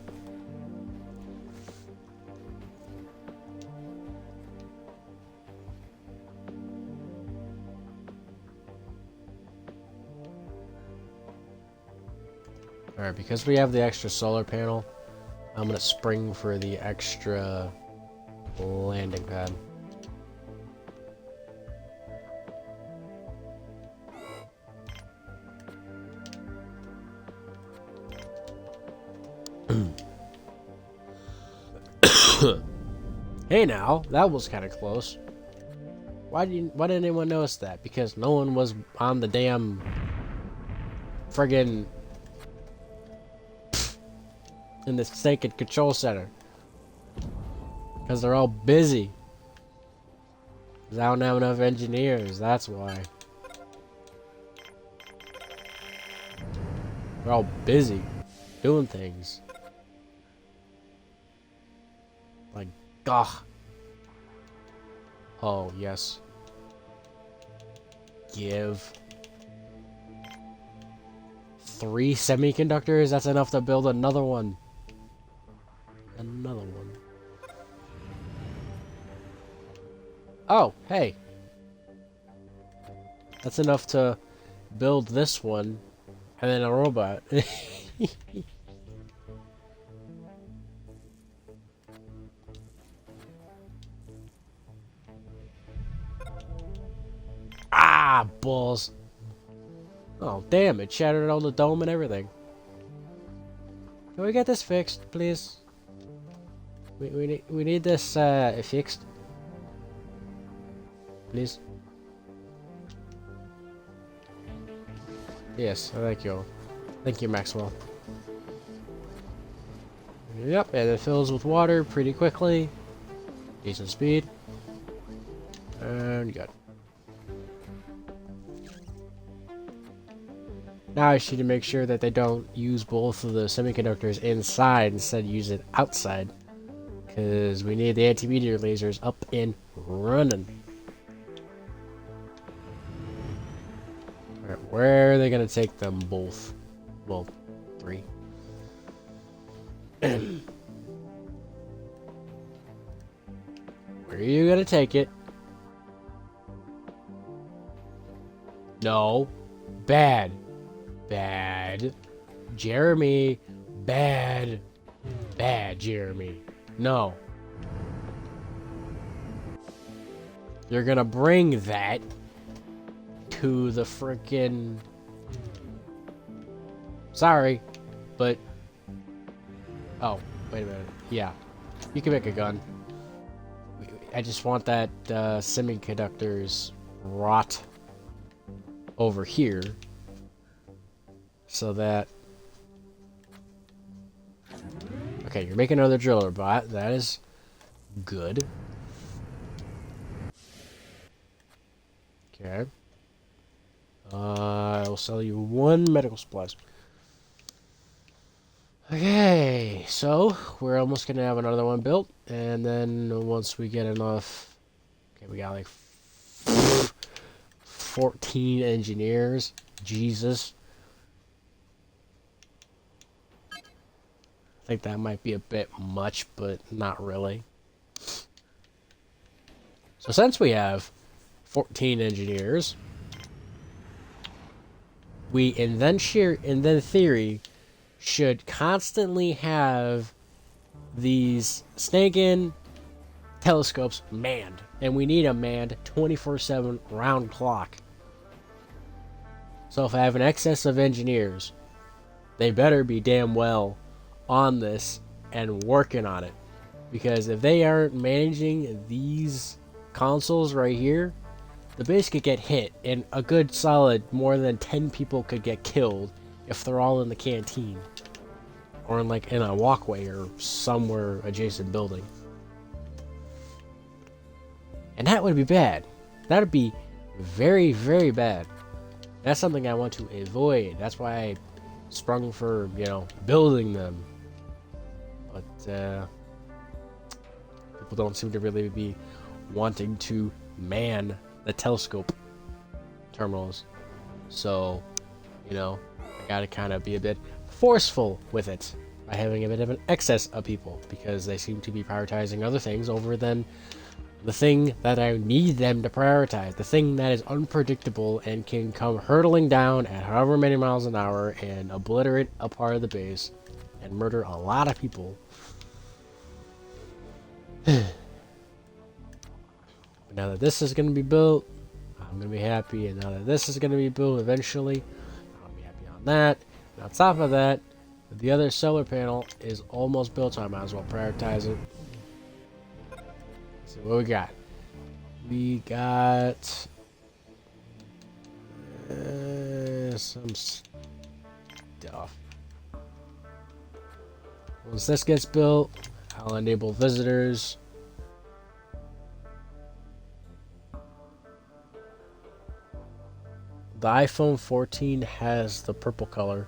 Alright, because we have the extra solar panel, I'm gonna spring for the extra landing pad. Hey now, that was kind of close. Why didn't anyone notice that? Because no one was on the damn friggin' in the sacred control center. Because they're all busy. Because I don't have enough engineers, that's why. They're all busy doing things. Like, gah. Oh, yes. Give 3 semiconductors? That's enough to build another one. Another one. Oh, hey. That's enough to build this one and then a robot. Ah, balls. Oh, damn, it shattered on the dome and everything. Can we get this fixed, please? We need this fixed. Please. Yes, thank you. Thank you, Maxwell. Yep, and it fills with water pretty quickly. Decent speed. And good. Now I should make sure that they don't use both of the semiconductors inside, instead use it outside. Because we need the anti-meteor lasers up and running. Alright, where are they going to take them both? Well, 3. Where are you going to take it? No. Bad. Bad. Jeremy. Bad. Bad, Jeremy. No. You're gonna bring that to the frickin'... Sorry, but... Oh, wait a minute. Yeah. You can make a gun. I just want that semiconductors rot over here. So that... Okay, you're making another driller bot. That is good. Okay. I'll sell you 1 medical supplies. Okay, so we're almost gonna have another one built, and then once we get enough... Okay, we got like 14 engineers. Jesus. I think that might be a bit much, but not really. So since we have 14 engineers, we in then theory should constantly have these snake-in telescopes manned, and we need a manned 24/7 round clock. So if I have an excess of engineers, they better be damn well on this and working on it, because if they aren't managing these consoles right here, the base could get hit, and a good solid more than 10 people could get killed if they're all in the canteen. Or in a walkway or somewhere adjacent building. And that would be bad. That would be very, very bad. That's something I want to avoid. That's why I sprung for, building them. But, people don't seem to really be wanting to man the telescope terminals. So, I gotta kind of be a bit forceful with it by having a bit of an excess of people, because they seem to be prioritizing other things over than the thing that I need them to prioritize, the thing that is unpredictable and can come hurtling down at however many miles an hour and obliterate a part of the base and murder a lot of people. But now that this is going to be built, I'm going to be happy, and now that this is going to be built eventually, I'll be happy on that. And on top of that, the other solar panel is almost built, so I might as well prioritize it. Let's see what we got. We got some stuff. Once this gets built, I'll enable visitors. The iPhone 14 has the purple color.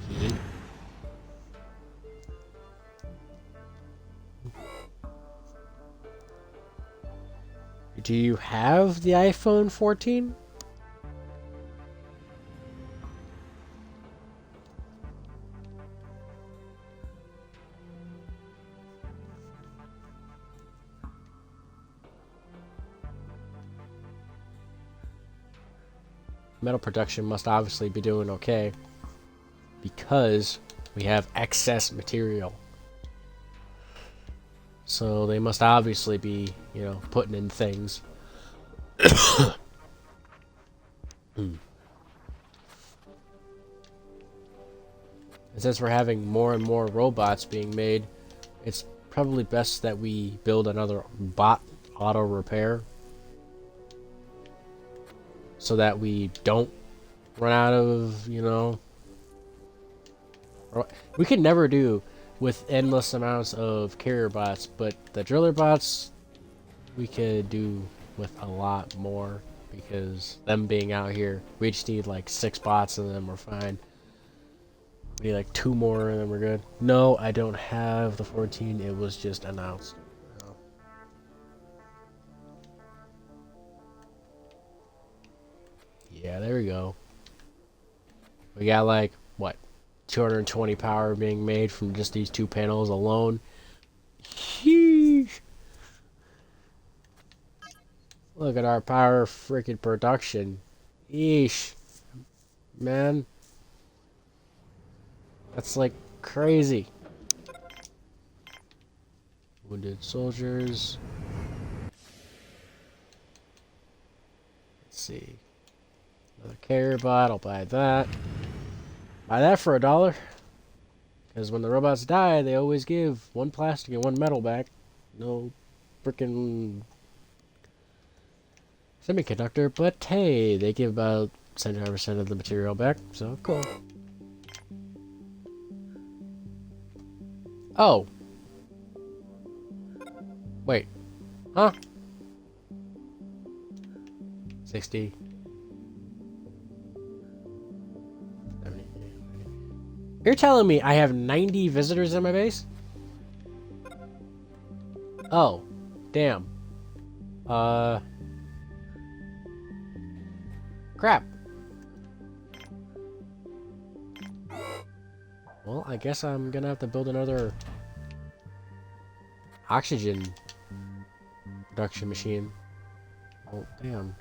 Okay. Do you have the iPhone 14? Metal production must obviously be doing okay, because we have excess material. So they must obviously be, putting in things. And since we're having more and more robots being made, it's probably best that we build another bot auto repair, so that we don't run out of, we could never do with endless amounts of carrier bots, but the driller bots we could do with a lot more, because them being out here, we just need like 6 bots and then we're fine. We need like 2 more and then we're good. No, I don't have the 14, it was just announced. Yeah, there we go. We got like, what, 220 power being made from just these 2 panels alone. Sheesh. Look at our power freaking production. Eesh. Man. That's like crazy. Wounded soldiers. Let's see. Another carrier bot, I'll buy that. Buy that for $1. Because when the robots die, they always give 1 plastic and 1 metal back. No freaking semiconductor, but hey, they give about 75% of the material back, so cool. Oh. Wait. Huh? 60. 70. You're telling me I have 90 visitors in my base? Oh. Damn. Crap. Well, I guess I'm gonna have to build another oxygen production machine. Oh, damn.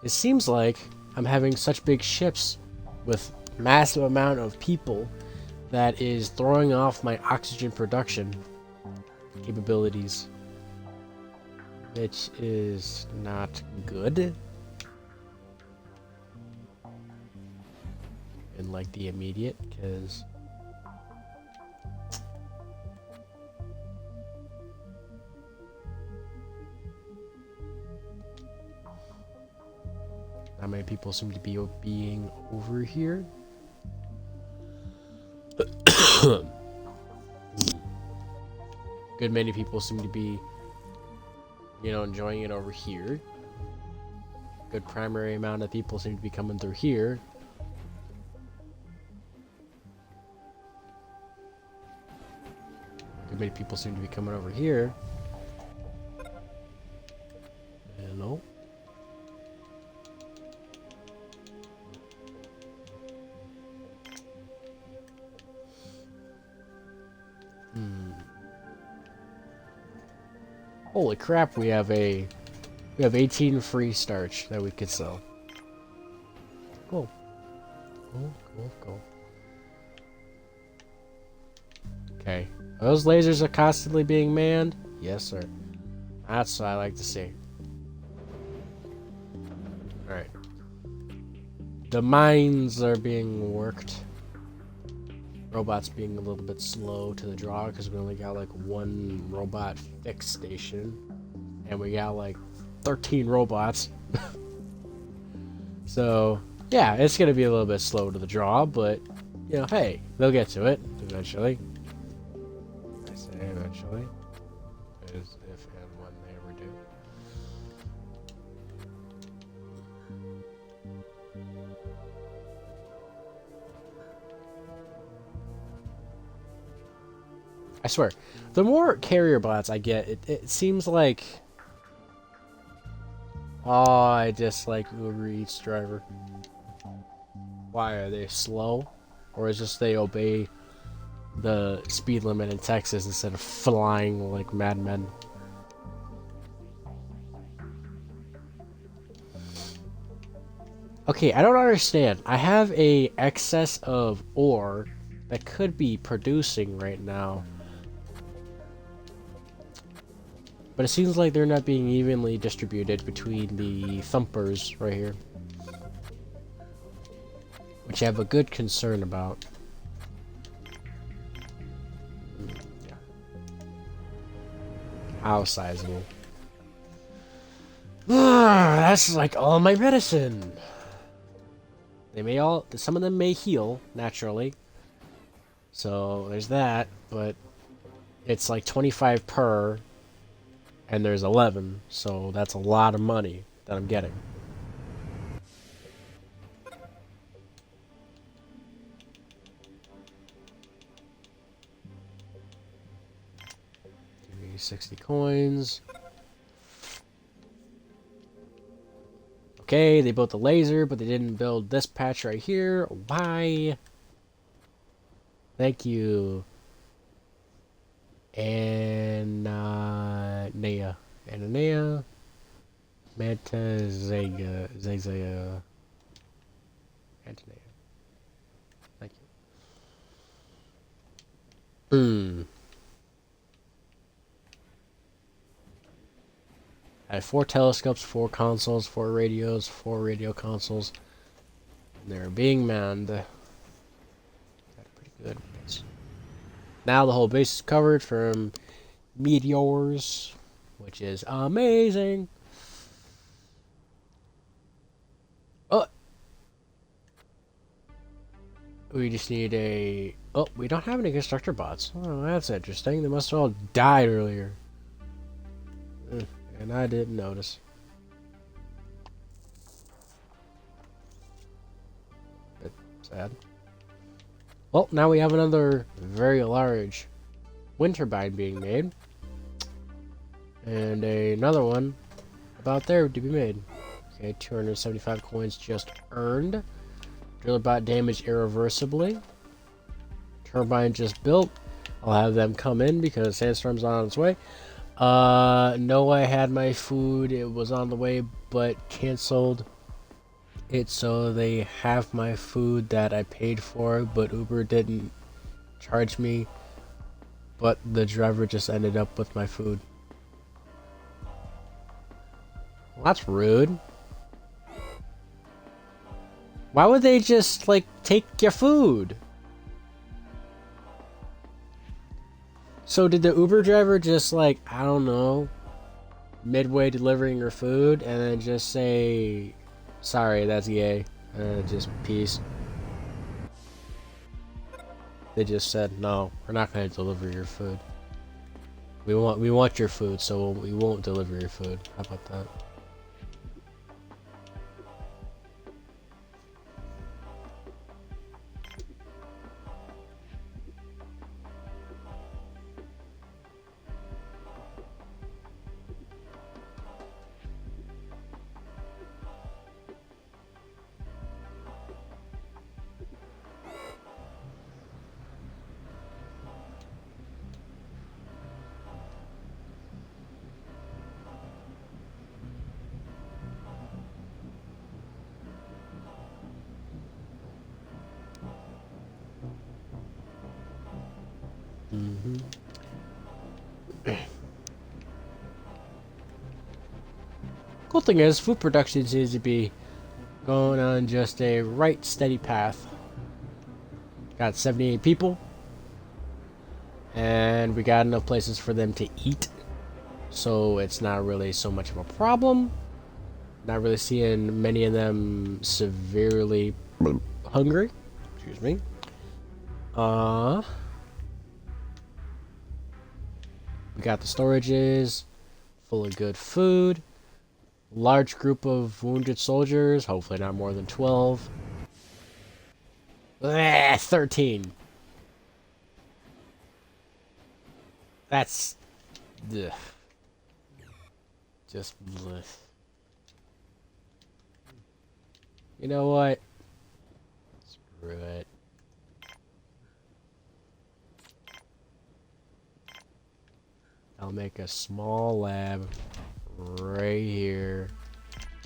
It seems like I'm having such big ships with massive amount of people that is throwing off my oxygen production capabilities, which is not good in like the immediate, because not many people seem to be being over here. Good many people seem to be, you know, enjoying it over here. Good primary amount of people seem to be coming through here. Good many people seem to be coming over here. Hello? Holy crap, we have 18 free starch that we could sell. Cool. Cool. Okay. Are those lasers are constantly being manned? Yes, sir. That's what I like to see. Alright. The mines are being worked. Robots being a little bit slow to the draw because we only got like one robot fix station. And we got like 13 robots. So, yeah, it's going to be a little bit slow to the draw, but, you know, hey, they'll get to it eventually. I say eventually. As if and when they ever do. I swear, the more carrier bots I get, it seems like... Oh, I dislike Uber Eats driver. Why, are they slow? Or is it just they obey the speed limit in Texas instead of flying like madmen? Okay, I don't understand. I have a excess of ore that could be producing right now. But it seems like they're not being evenly distributed between the thumpers right here. Which I have a good concern about. Yeah. How sizable. That's like all my medicine. Some of them may heal, naturally. So, there's that, but it's like 25 per, and there's 11, so that's a lot of money that I'm getting. Give me 60 coins. Okay, they built the laser, but they didn't build this patch right here. Why? Thank you. Ananea. Metazega. Zazea. Antonea. Thank you. I had 4 telescopes, 4 consoles, 4 radios, 4 radio consoles. They're being manned. That's pretty good. Now the whole base is covered from meteors, which is amazing. Oh, we just need a... Oh, we don't have any constructor bots. Oh, that's interesting. They must have all died earlier. And I didn't notice. Bit sad. Well, now we have another very large wind turbine being made. And another one about there to be made. Okay, 275 coins just earned. Driller bot damaged irreversibly. Turbine just built. I'll have them come in because sandstorm's on its way. No, I had my food. It was on the way, but canceled it, so they have my food that I paid for, but Uber didn't charge me. But the driver just ended up with my food. Well, that's rude. Why would they just, like, take your food? So did the Uber driver just, like, I don't know, midway delivering your food, and then just say, sorry, that's gay, just peace? They just said, no, we're not going to deliver your food. We want your food, so we won't deliver your food. How about that? Cool thing is, food production seems to be going on just a right steady path. Got 78 people, and we got enough places for them to eat, so it's not really so much of a problem. Not really seeing many of them severely hungry. Excuse me. We got the storages full of good food. Large group of wounded soldiers, hopefully not more than 12. 13. That's... Ugh. Just... Ugh. You know what? Screw it. I'll make a small lab right here.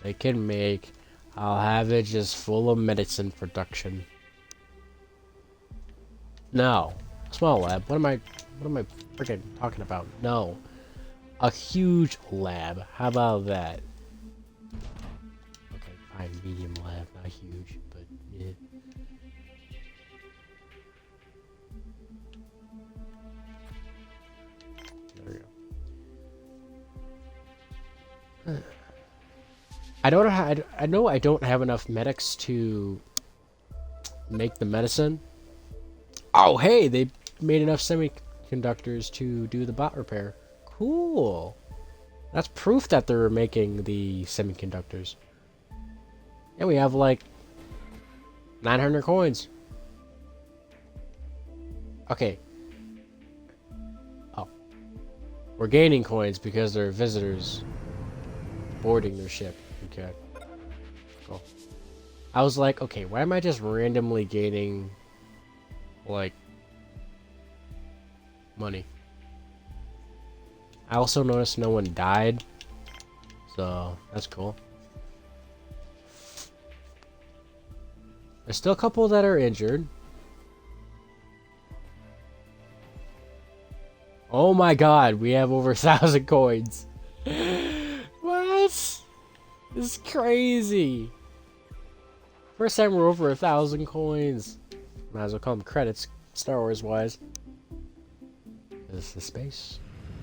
They can make. I'll have it just full of medicine production. No, small lab. What am I freaking talking about? No, a huge lab. How about that? Okay, fine, medium lab, not huge, but yeah. There we go. I don't know. I know I don't have enough medics to make the medicine. Oh, hey, they made enough semiconductors to do the bot repair. Cool. That's proof that they're making the semiconductors. And we have like 900 coins. Okay. Oh. We're gaining coins because they're visitors boarding their ship. Okay. Cool. I was like, okay, why am I just randomly gaining, like, money? I also noticed no one died, so that's cool. There's still a couple that are injured. Oh my god, we have over 1,000 coins. What? This is crazy. First time we're over 1,000 coins. Might as well call them credits, Star Wars wise. Is the space?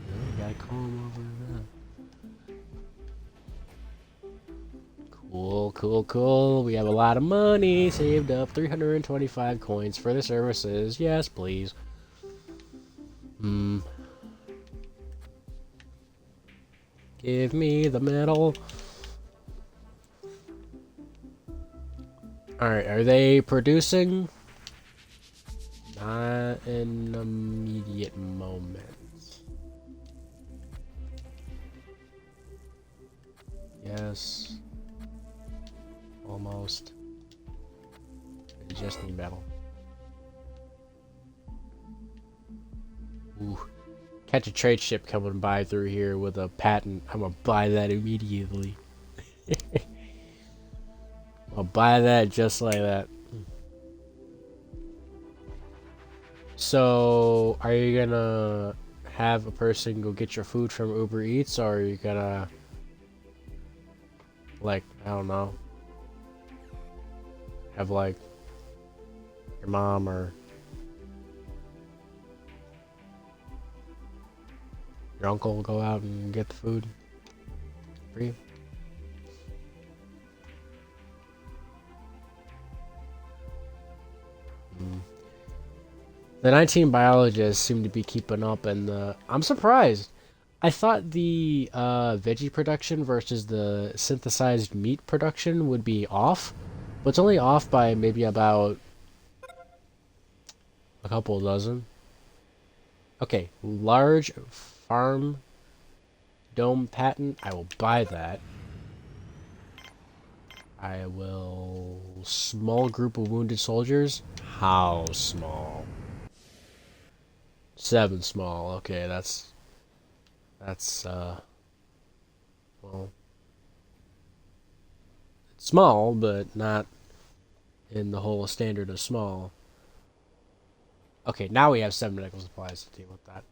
No, you gotta call them over there. Cool, cool, cool. We have a lot of money saved up. 325 coins for the services. Yes, please. Give me the medal. Alright, are they producing? Not in the immediate moment. Yes. Almost. I just need metal. Ooh. Catch a trade ship coming by through here with a patent. I'm gonna buy that immediately. I'll buy that just like that. So, are you gonna have a person go get your food from Uber Eats, or are you gonna, like, I don't know, have like your mom or your uncle go out and get the food for you? The 19 biologists seem to be keeping up, and I'm surprised. I thought the veggie production versus the synthesized meat production would be off, but it's only off by maybe about a couple dozen. Okay, large farm dome patent. I will buy that. I will... Small group of wounded soldiers. How small? 7 small. Okay, that's well, it's small, but not in the whole standard of small. Okay, now we have 7 medical supplies to deal with that.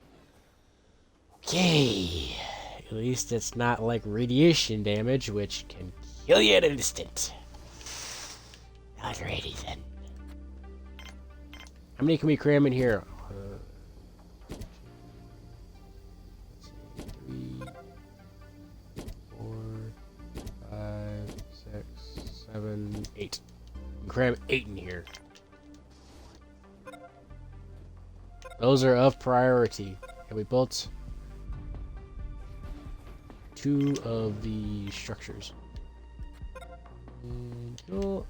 Okay, at least it's not like radiation damage, which can kill you in an instant. Alrighty then. How many can we cram in here? 3, 4, 5, 6, 7, 8. We can cram 8 in here. Those are of priority. And we built 2 of the structures. And go.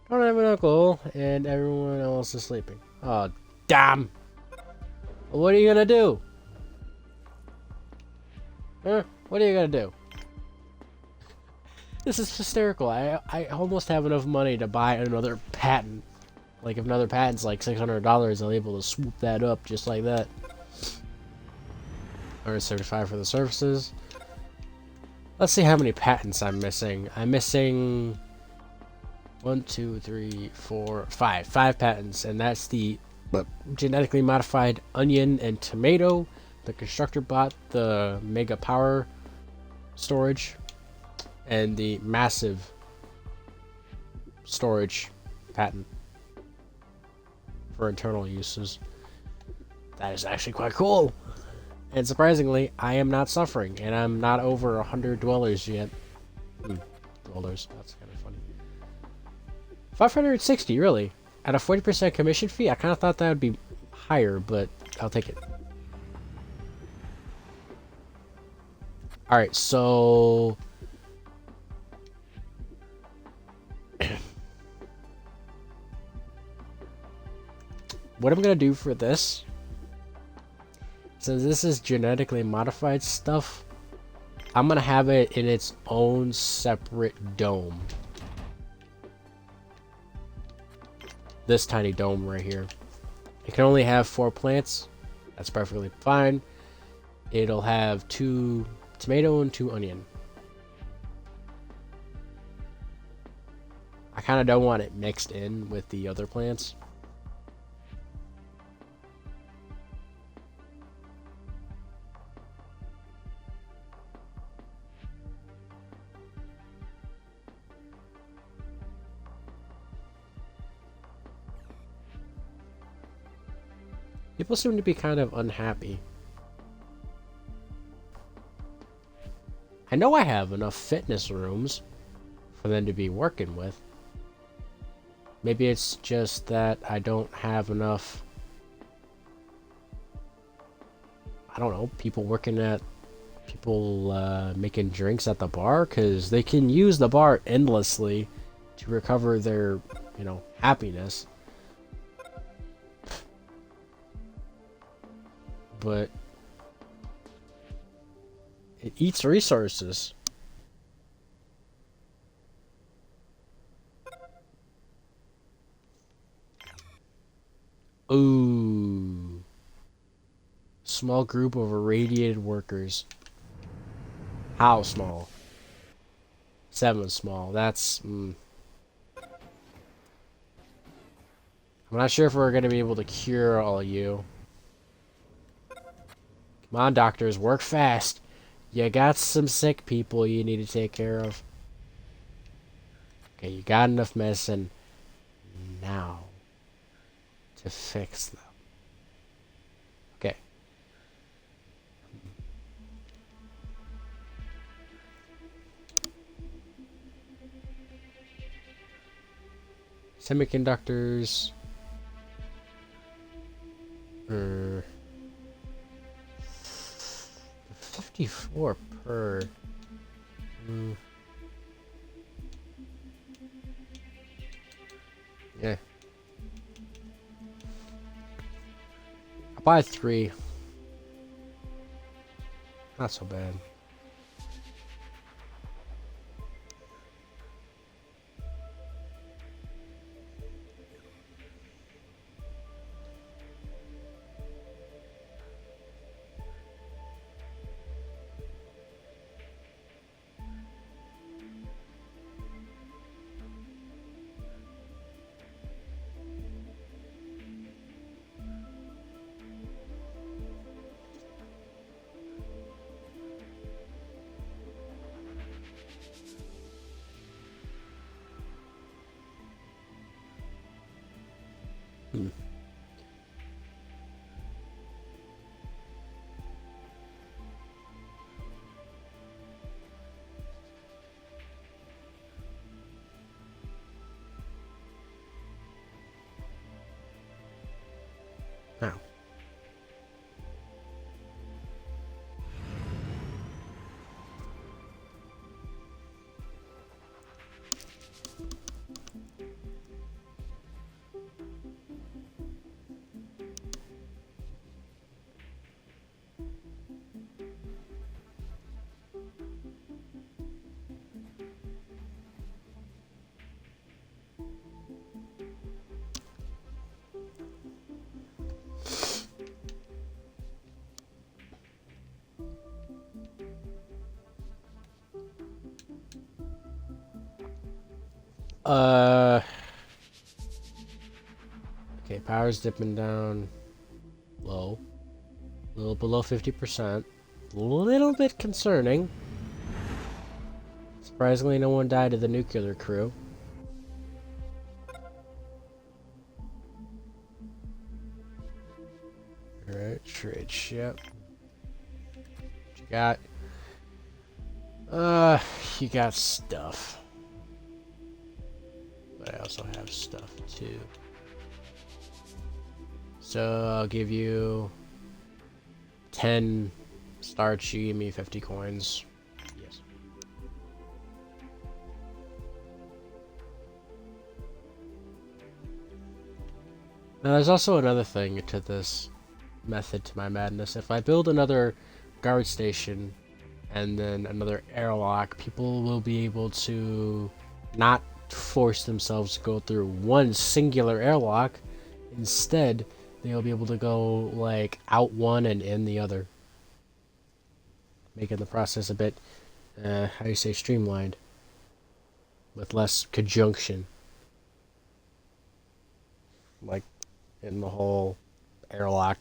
Don't have an uncle, and everyone else is sleeping. Oh, damn! What are you gonna do? Huh? What are you gonna do? This is hysterical. I almost have enough money to buy another patent. Like, if another patent's like $600, I'm able to swoop that up just like that. 175 for the services. Let's see how many patents I'm missing. I'm missing 1, 2, 3, 4, 5. 5 patents, and that's the genetically modified onion and tomato, the constructor bot, the mega power storage, and the massive storage patent for internal uses. That is actually quite cool. And surprisingly, I am not suffering, and I'm not over 100 dwellers yet. Dwellers, that's kind of funny. 560, really? At a 40% commission fee? I kind of thought that would be higher, but I'll take it. Alright, so... what I'm going to do for this... since this is genetically modified stuff, I'm going to have it in its own separate dome. This tiny dome right here. It can only have 4 plants. That's perfectly fine. It'll have 2 tomato and 2 onion. I kind of don't want it mixed in with the other plants. People seem to be kind of unhappy. I know I have enough fitness rooms for them to be working with. Maybe it's just that I don't have enough, I don't know, people working at, making drinks at the bar, because they can use the bar endlessly to recover their, happiness. But it eats resources. Ooh. Small group of irradiated workers. How small? 7 small. That's... I'm not sure if we're going to be able to cure all of you. Come on, doctors. Work fast. You got some sick people you need to take care of. Okay, you got enough medicine now to fix them. Okay. Semiconductors. 54 per. Yeah. I'll buy 3. Not so bad. Now. Okay, power's dipping down low. A little below 50%. A little bit concerning. Surprisingly, no one died of the nuclear crew. Alright, trade ship. What you got? You got stuff. But I also have stuff too. So I'll give you 10 starch, you give me 50 coins. Yes. Now there's also another thing to this method to my madness. If I build another guard station and then another airlock, people will be able to not force themselves to go through one singular airlock. Instead, they'll be able to go like out one and in the other, making the process a bit, how do you say, streamlined, with less conjunction, like in the whole airlock,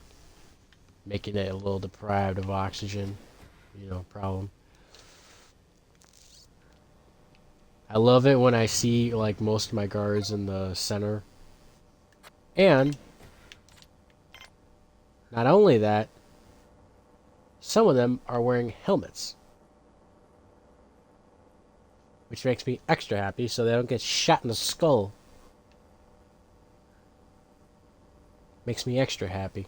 making it a little deprived of oxygen, problem. I love it when I see like most of my guards in the center. And not only that, some of them are wearing helmets, which makes me extra happy so they don't get shot in the skull. Makes me extra happy.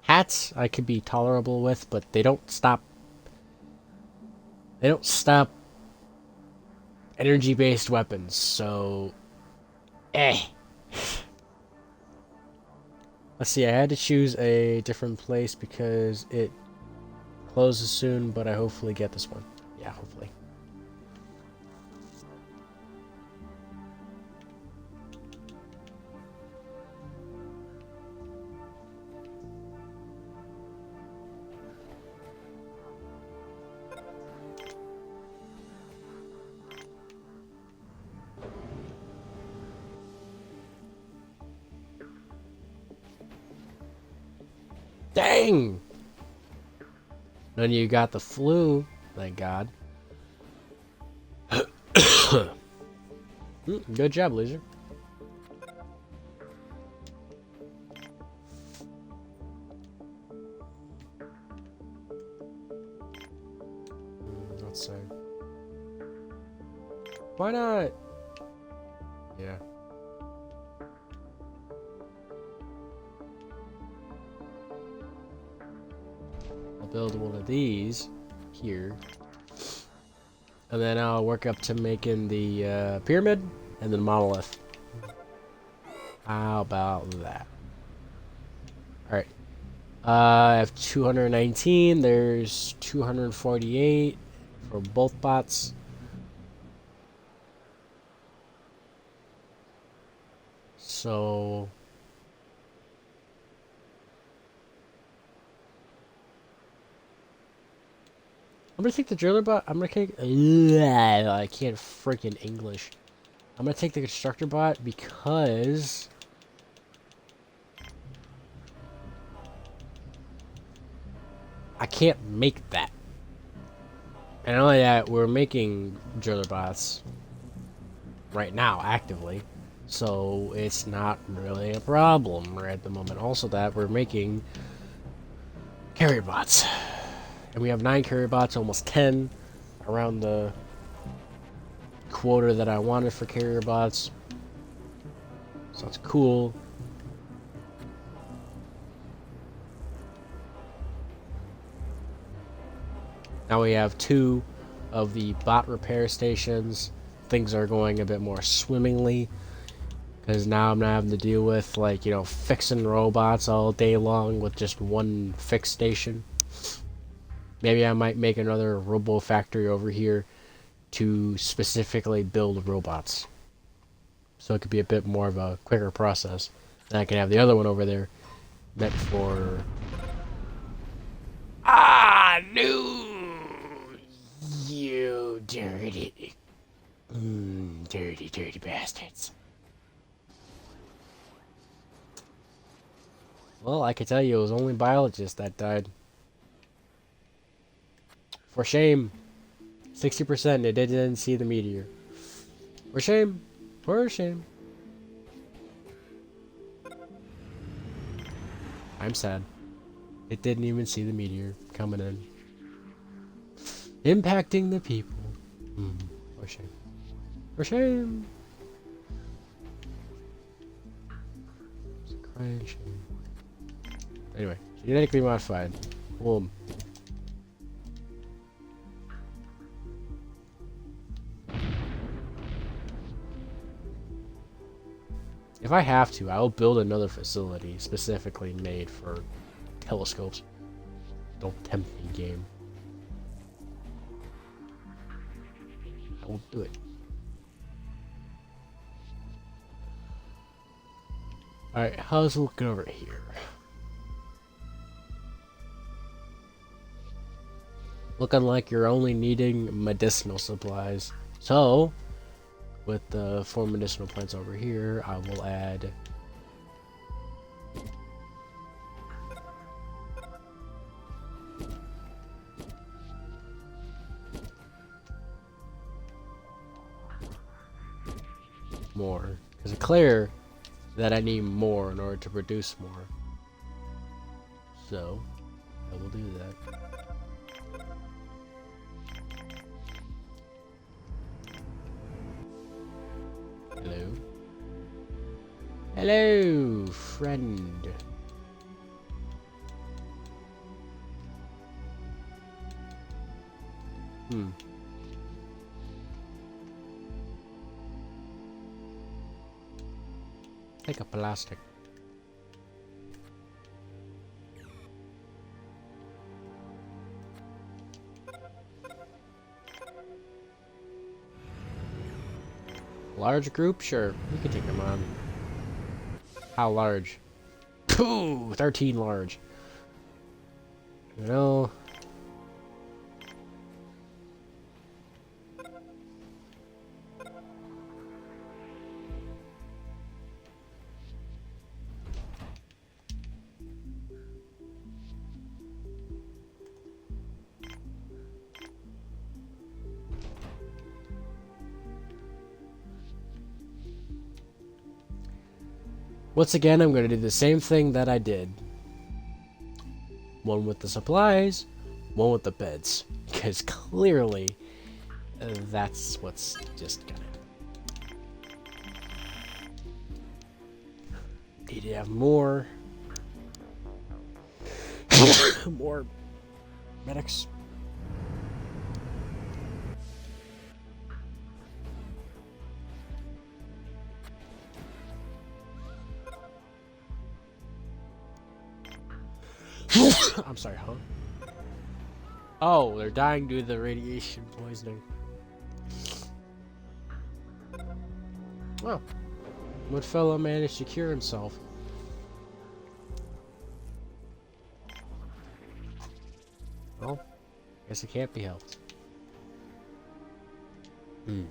Hats I could be tolerable with, but they don't stop energy-based weapons, so Let's see, I had to choose a different place because it closes soon, but I hopefully get this one. Yeah, hopefully. Dang! Then you got the flu, thank God. Good job, loser. Let's see. Why not? Yeah. I'll build one of these here. And then I'll work up to making the pyramid and then monolith. How about that? Alright. I have 219. There's 248 for both bots. So I'm gonna take the driller bot. I'm gonna take. I can't freaking English. I'm gonna take the constructor bot because I can't make that. And not only that, we're making driller bots right now actively, so it's not really a problem right at the moment. Also, that we're making carrier bots. And we have 9 carrier bots, almost 10, around the quota that I wanted for carrier bots. So that's cool. Now we have 2 of the bot repair stations. Things are going a bit more swimmingly, because now I'm not having to deal with, like, you know, fixing robots all day long with just one fix station. Maybe I might make another robo factory over here to specifically build robots. So it could be a bit more of a quicker process. Then I can have the other one over there meant for... Ah, no! You dirty... dirty bastards. Well, I can tell you it was only biologists that died. For shame. 60% they didn't see the meteor. For shame. For shame. I'm sad. It didn't even see the meteor coming in. Impacting the people. For shame. For shame. It's a crying shame. Anyway, genetically modified. Boom. If I have to, I will build another facility specifically made for telescopes. Don't tempt me, game. I will do it. Alright, how's it looking over here? Looking like you're only needing medicinal supplies. So, with the 4 medicinal plants over here, I will add more. Because it's clear that I need more in order to produce more. So, I will do that. Hello? Hello, friend. Take a plastic. Large group? Sure. We can take them on. How large? Pooh! 13 large. You know... Once again, I'm going to do the same thing that I did. One with the supplies, one with the beds. Because clearly, that's what's just gonna... Need to have more... more medics. I'm sorry, huh? Oh, they're dying due to the radiation poisoning. Well, what fellow managed to cure himself? Well, guess it can't be helped. Hmm.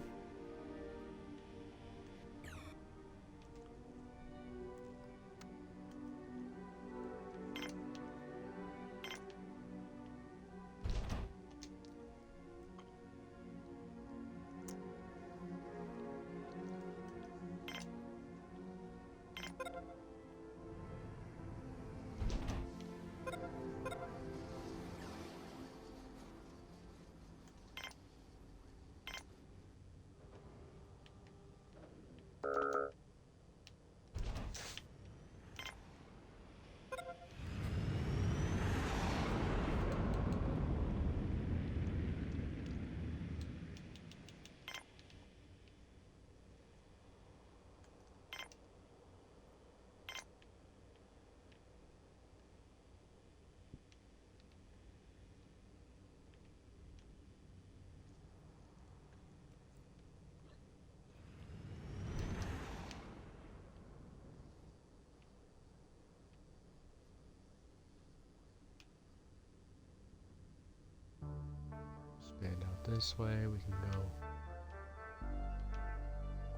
Expand out this way, we can go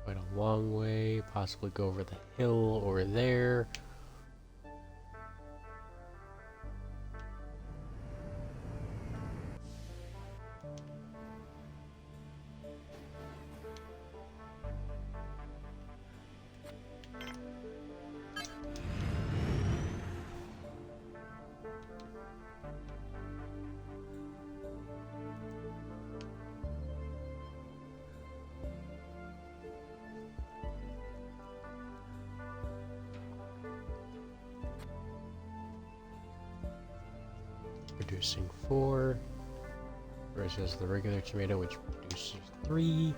quite a long way, possibly go over the hill over there. Producing 4 versus the regular tomato, which produces 3.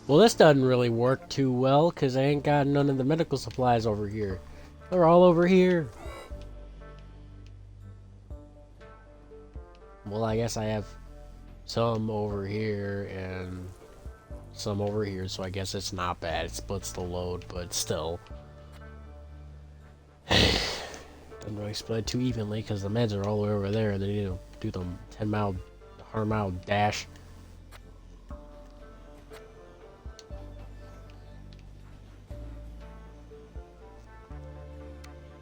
Well, this doesn't really work too well, because I ain't got none of the medical supplies over here. They're all over here. Well, I guess I have some over here and some over here, so I guess it's not bad. It splits the load, but still. Doesn't really split too evenly, because the meds are all the way over there, and they need to do the 10-mile, 100-mile dash.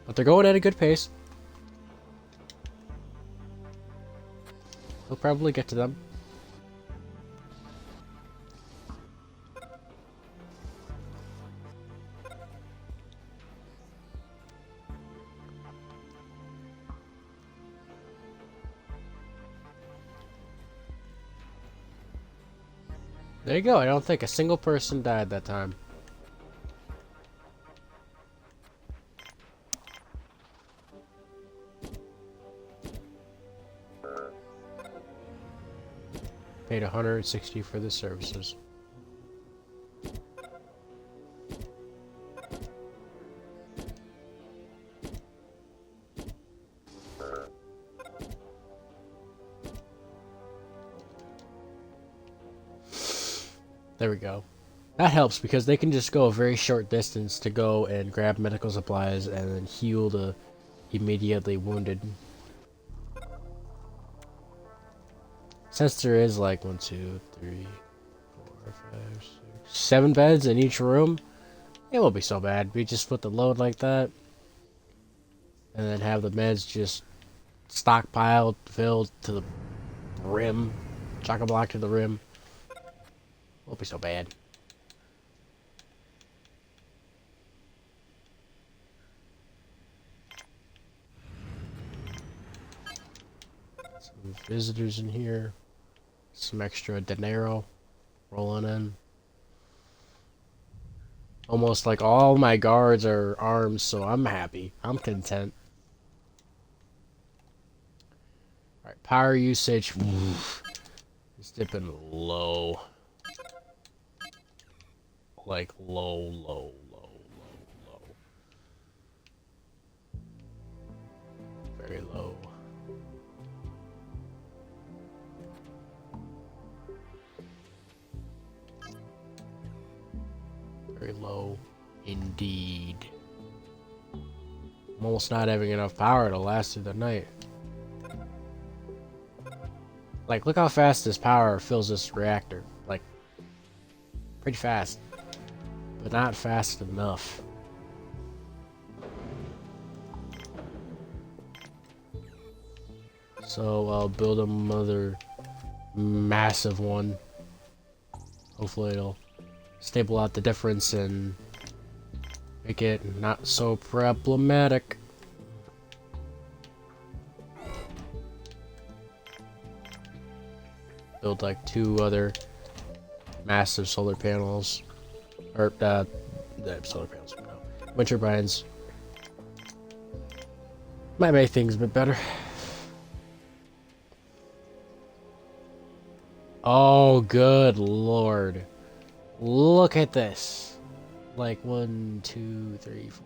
But they're going at a good pace. We'll probably get to them. There you go. I don't think a single person died that time. Paid $160 for the services. There we go. That helps because they can just go a very short distance to go and grab medical supplies and then heal the immediately wounded. Since there is like 1, 2, 3, 4, 5, 6, 7 beds in each room, it won't be so bad. We just put the load like that and then have the meds just stockpiled, filled to the rim, chock-a-block to the rim. Won't be so bad. Some visitors in here. Some extra dinero rolling in. Almost like all my guards are armed, so I'm happy. I'm content. Alright, power usage. Oof, it's dipping low. Like low. Very low. Very low indeed. I'm almost not having enough power to last through the night. Like, look how fast this power fills this reactor. Like, pretty fast. But not fast enough. So I'll build another massive one. Hopefully it'll stable out the difference and make it not so problematic. Build like 2 other massive solar panels. Or, solar panels, no. Wind turbines. Might make things a bit better. Oh, good lord. Look at this. Like 1, 2, 3, 4,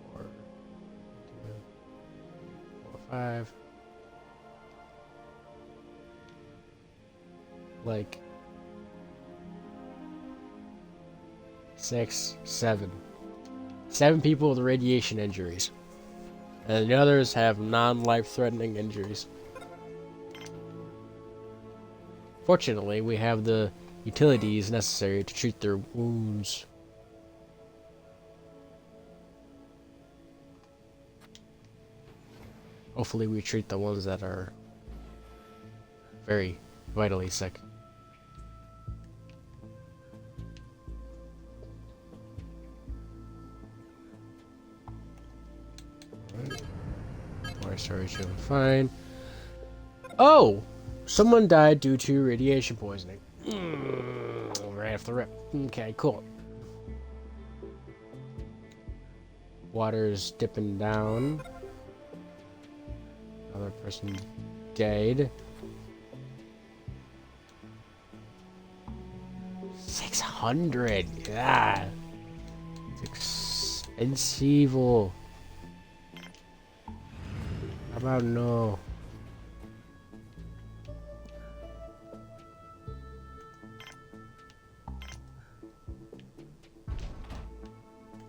4, 5. Like 6, 7. 7 people with radiation injuries. And the others have non-life-threatening injuries. Fortunately, we have the utilities necessary to treat their wounds. Hopefully we treat the ones that are very vitally sick. Alright. Water storage doing fine. Oh! Someone died due to radiation poisoning. Right off the rip. Okay, cool. Water's dipping down. Another person died. 600. Yeah. It's expensive. How about no?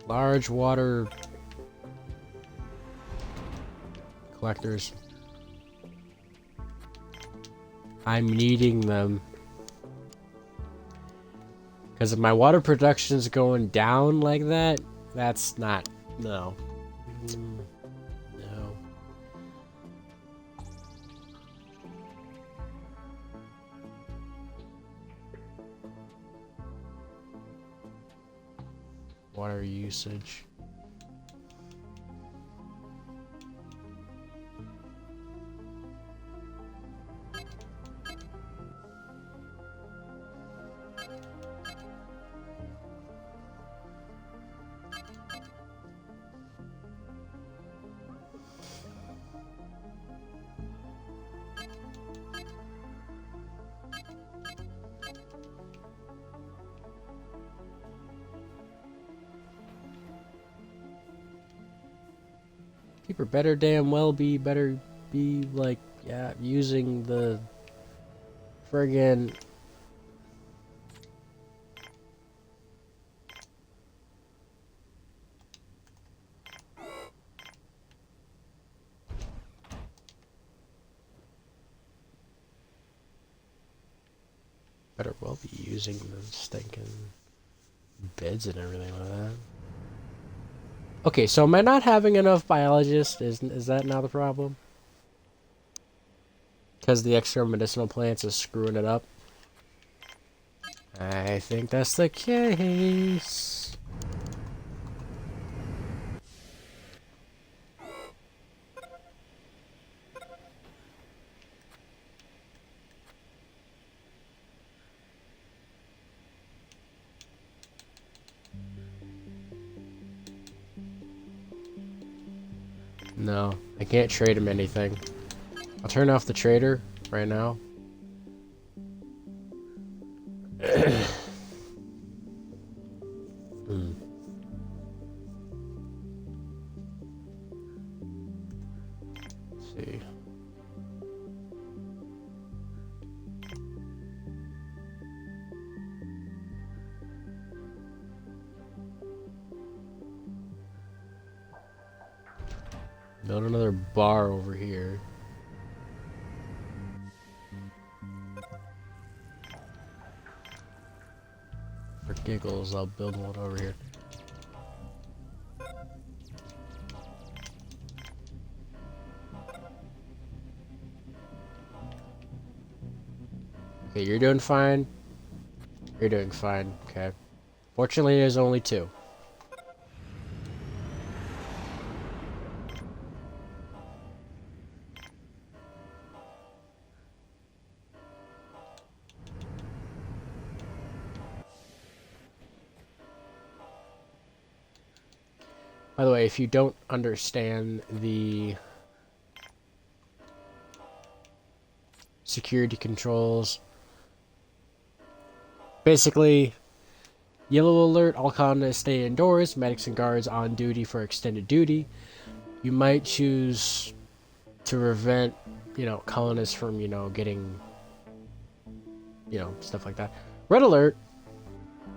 Large water collectors. I'm needing them. Because if my water production is going down like that, that's not... No. No. Water usage. People better damn well be like, yeah, using the friggin' Better well be using the stinking beds and everything like that. Okay, so am I not having enough biologists? Is that now the problem? Because the extra medicinal plants is screwing it up? I think that's the case. No, I can't trade him anything. I'll turn off the trader right now. Hmm. Let's see. Build another bar over here. For giggles, I'll build one over here. Okay, you're doing fine. You're doing fine. Okay. Fortunately, there's only 2. By the way, if you don't understand the security controls, basically, yellow alert, all colonists stay indoors, medics and guards on duty for extended duty. You might choose to prevent, colonists from, getting, stuff like that. Red alert,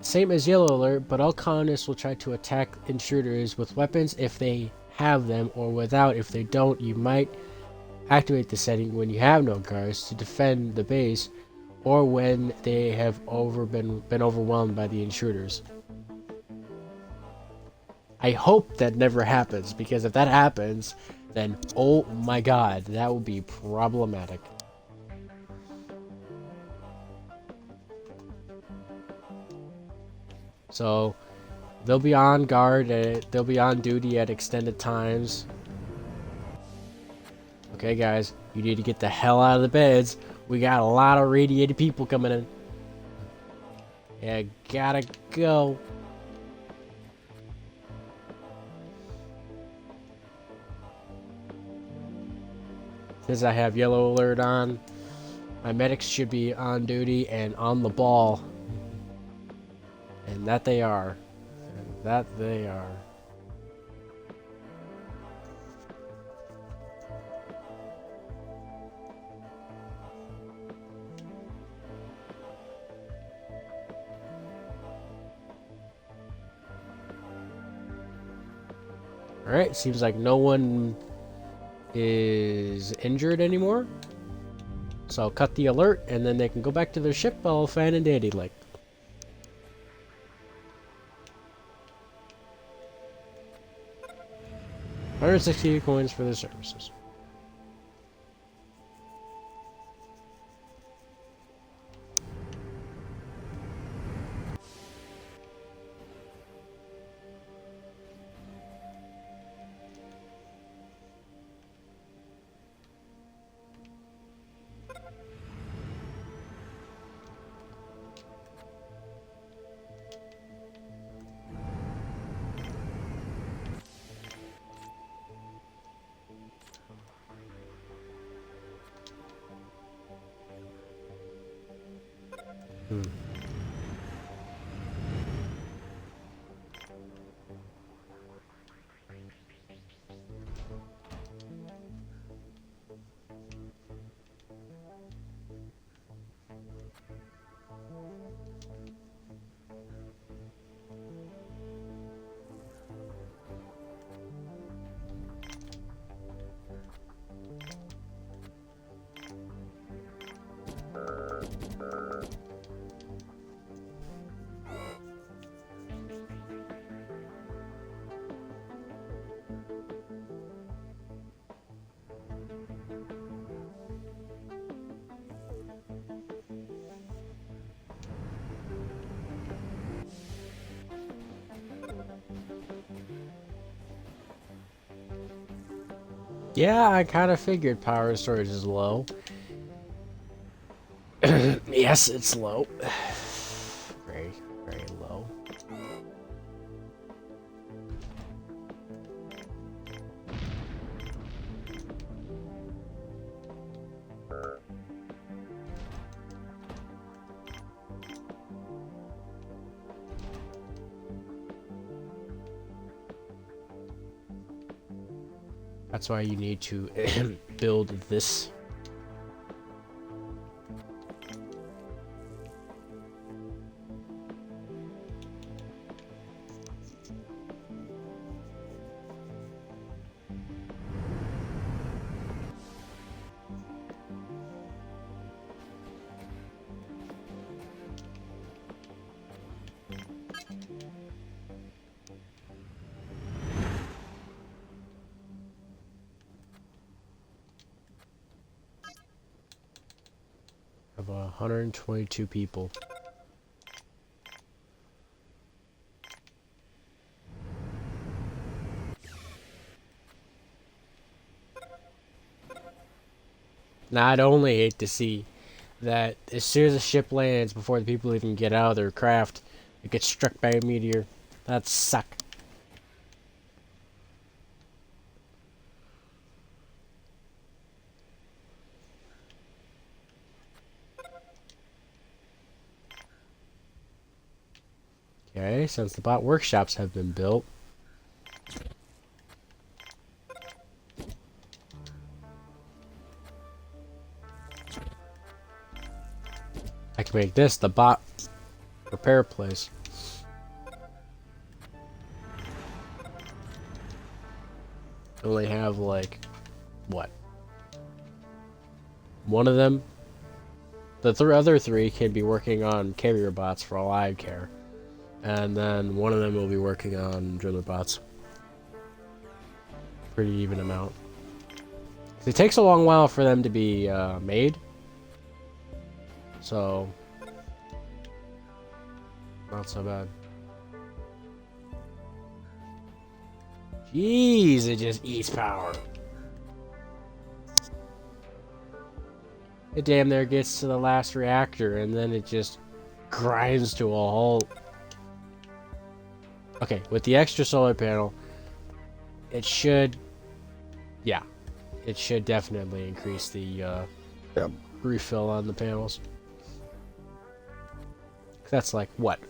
same as yellow alert, but all colonists will try to attack intruders with weapons if they have them, or without. If they don't, you might activate the setting when you have no guards to defend the base, or when they have been overwhelmed by the intruders. I hope that never happens, because if that happens, then oh my god, that would be problematic. So they'll be on guard, they'll be on duty at extended times. Okay guys, you need to get the hell out of the beds. We got a lot of radiated people coming in. Yeah, gotta go. Since I have yellow alert on, my medics should be on duty and on the ball. And that they are. And that they are. Alright, seems like no one is injured anymore. So I'll cut the alert, and then they can go back to their ship all fine and dandy like. 160 coins for their services. Yeah, I kind of figured power storage is low. Yes, it's low. Very, very low. That's why you need to build this. Of 122 people. Now, I'd only hate to see that as soon as the ship lands, before the people even get out of their craft, it gets struck by a meteor. That'd suck. Okay, since the bot workshops have been built, I can make this the bot repair place. Only have like what? One of them. The other three can be working on carrier bots for all I care, and then one of them will be working on driller bots. Pretty even amount. It takes a long while for them to be made, so not so bad. Jeez, it just eats power. It damn near gets to the last reactor, and then it just grinds to a halt. Okay, with the extra solar panel, it should, yeah, it should definitely increase the refill on the panels. That's like, what?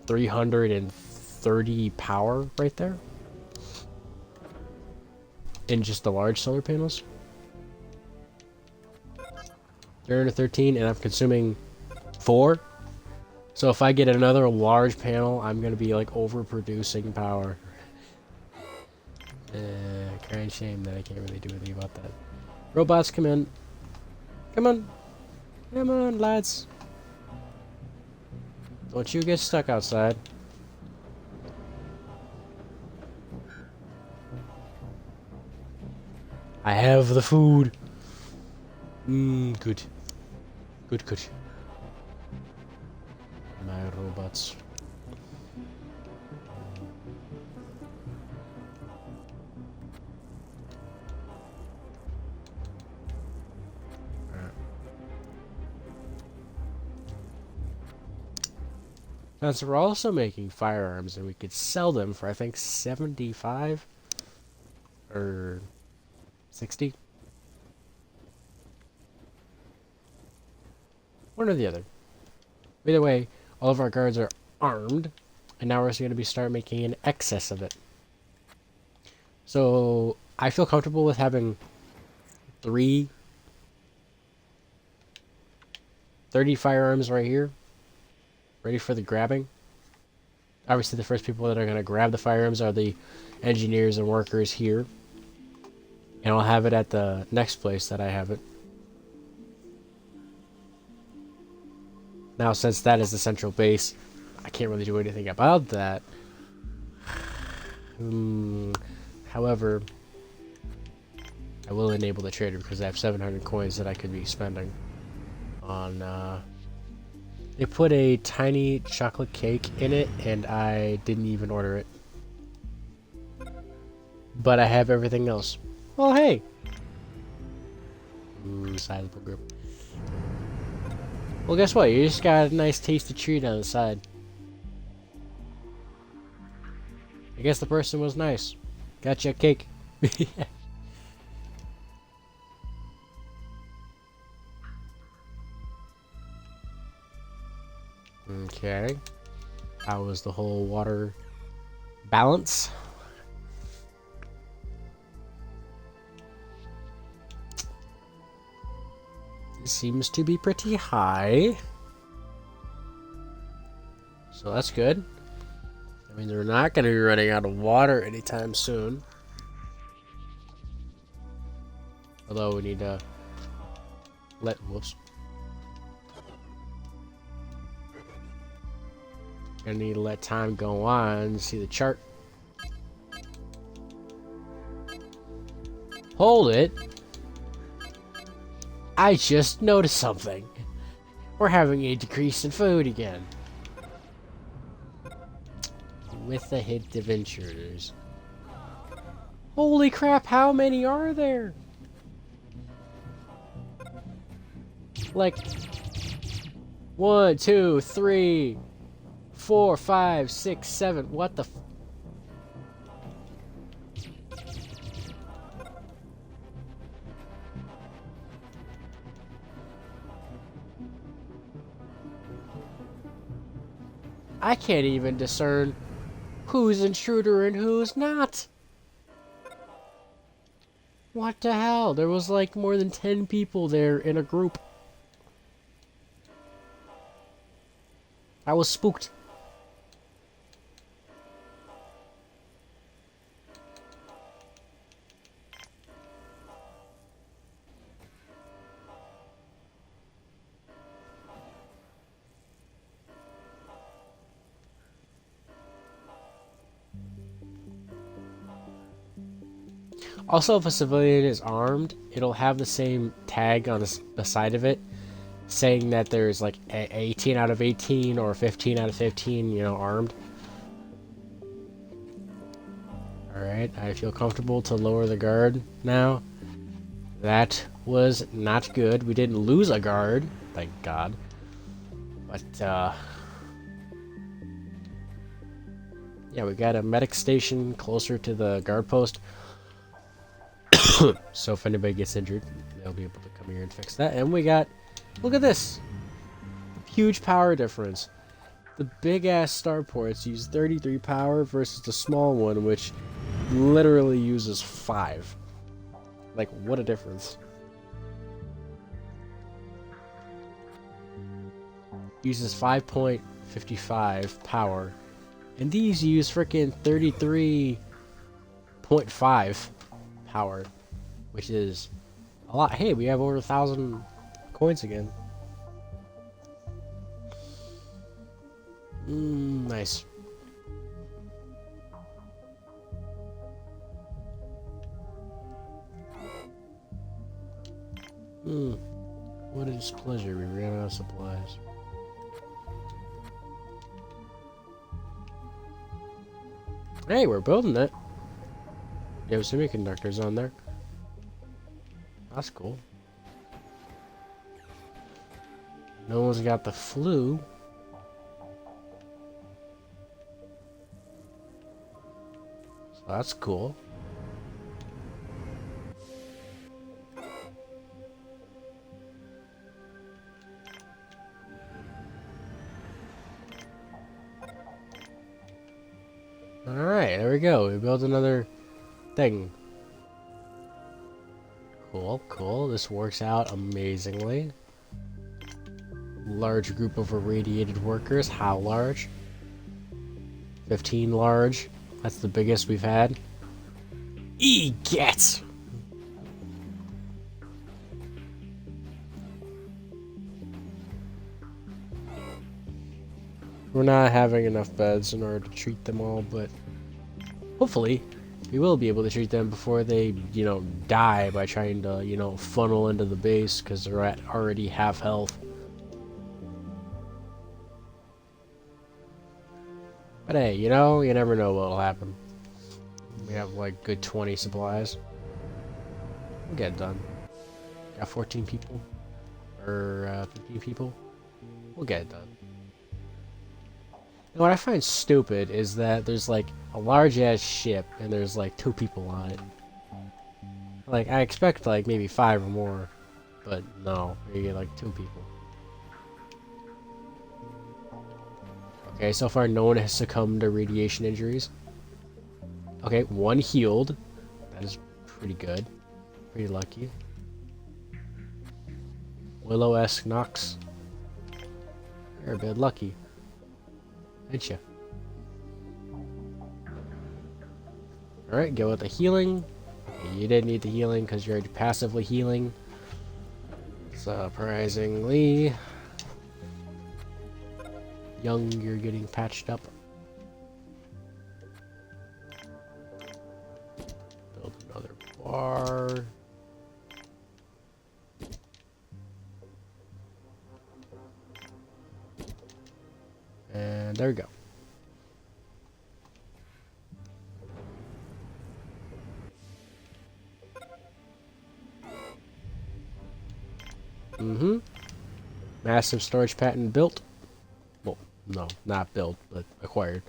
330 power right there? In just the large solar panels? 313, and I'm consuming 4. So if I get another large panel, I'm gonna be like overproducing power. Crying shame that I can't really do anything about that. Robots, come in. Come on. Come on, lads. Don't you get stuck outside. I have the food. Good. Good, good. My robots. Now, so we're also making firearms, and we could sell them for, I think, 75 or 60. One or the other. Either way, all of our guards are armed, and now we're going to start making an excess of it. So I feel comfortable with having 30 firearms right here, ready for the grabbing. Obviously, the first people that are going to grab the firearms are the engineers and workers here. And I'll have it at the next place that I have it. Now, since that is the central base, I can't really do anything about that. However, I will enable the trader because I have 700 coins that I could be spending on... They put a tiny chocolate cake in it, and I didn't even order it. but I have everything else. Well, hey. Sizable group. Well, guess what? You just got a nice tasty treat on the side. I guess the person was nice. Got you a cake. Okay. How was the whole water balance? It seems to be pretty high. So that's good. I mean, they're not going to be running out of water anytime soon. Although we need to whoops. Gonna need to let time go on. See the chart. Hold it. I just noticed something. We're having a decrease in food again. With a hint of intruders. Holy crap, how many are there? Like 1, 2, 3, 4, 5, 6, 7. What the I can't even discern who's intruder and who's not. What the hell? There was like more than 10 people there in a group. I was spooked. Also, if a civilian is armed, it'll have the same tag on the side of it, saying that there's like 18 out of 18 or 15 out of 15, you know, armed. Alright, I feel comfortable to lower the guard now. That was not good. We didn't lose a guard, thank God. But, yeah, we got a medic station closer to the guard post. So if anybody gets injured, they'll be able to come here and fix that. And we got, look at this, huge power difference. The big ass starports use 33 power versus the small one, which literally uses 5. Like, what a difference. Uses 5.55 power, and these use freaking 33.5 power, which is a lot. Hey, we have over 1,000 coins again. Nice. What a displeasure. We ran out of supplies. Hey, we're building it. You have semiconductors on there. That's cool. No one's got the flu. So that's cool. Alright, there we go. We built another thing. Cool, cool. This works out amazingly. Large group of irradiated workers. How large? 15 large. That's the biggest we've had. Get! We're not having enough beds in order to treat them all, but hopefully we will be able to treat them before they, you know, die by trying to, you know, funnel into the base because they're at already half health. But hey, you know, you never know what'll happen. We have like good 20 supplies. We'll get it done. Got 14 people. Or 15 people. We'll get it done. And what I find stupid is that there's like a large ass ship and there's like 2 people on it. Like I expect like maybe 5 or more. But no, you get like 2 people. Okay, so far no one has succumbed to radiation injuries. Okay, 1 healed. That is pretty good. Pretty lucky. Willow-esque knocks. You're a bit lucky. Ain't you? Alright, go with the healing. Okay, you didn't need the healing because you're already passively healing. Surprisingly. Young, you're getting patched up. Build another bar. And there we go. Massive storage patent built. Well, no, not built, but acquired.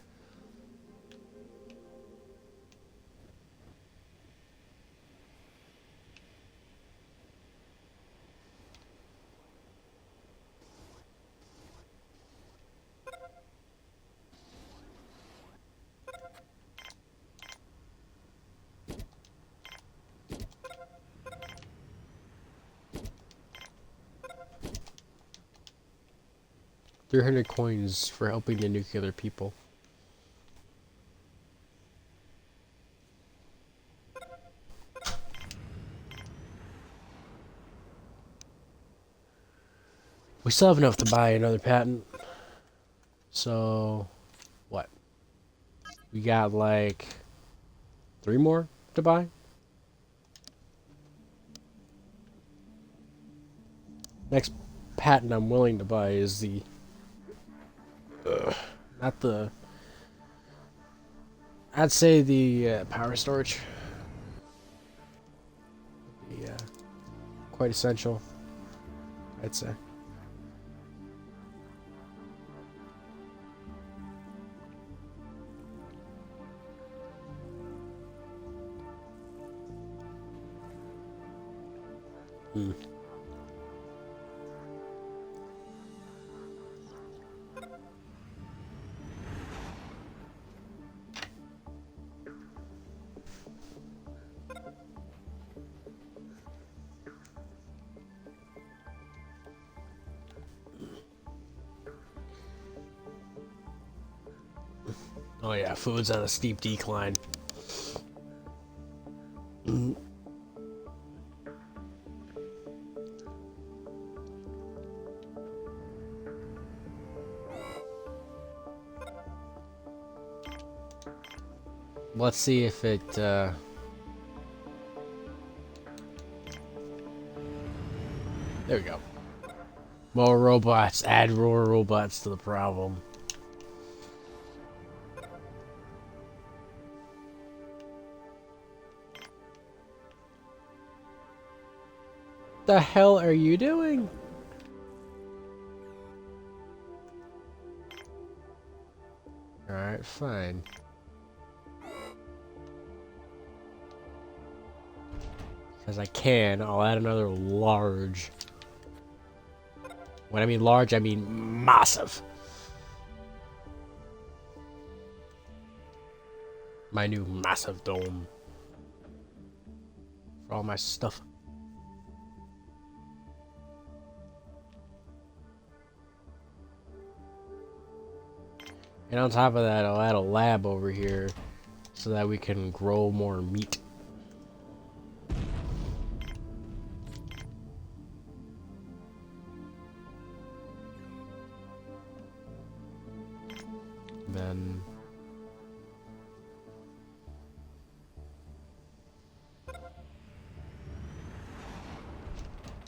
$300 coins for helping the nuclear people. We still have enough to buy another patent. So, what? We got like 3 more to buy? Next patent I'm willing to buy is the not the, I'd say the power storage. Yeah, quite essential, I'd say. Oh yeah, food's on a steep decline. Let's see if it, there we go. More robots, add more robots to the problem. The hell are you doing? Alright, fine. Because I can, I'll add another large. When I mean large, I mean massive. My new massive dome. For all my stuff. And on top of that, I'll add a lab over here so that we can grow more meat. Then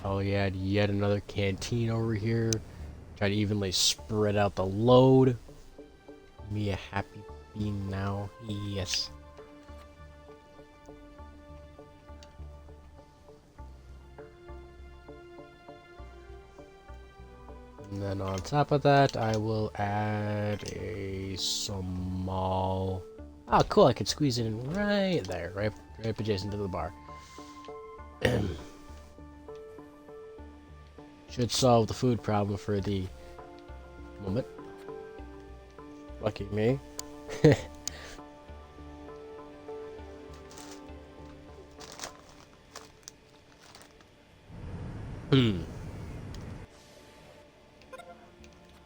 oh yeah, yet another canteen over here. Try to evenly spread out the load. Me a happy bean now. Yes. And then on top of that, I will add a small... Oh, cool, I could squeeze it in right there, right adjacent to the bar. Should solve the food problem for the moment. Lucky me.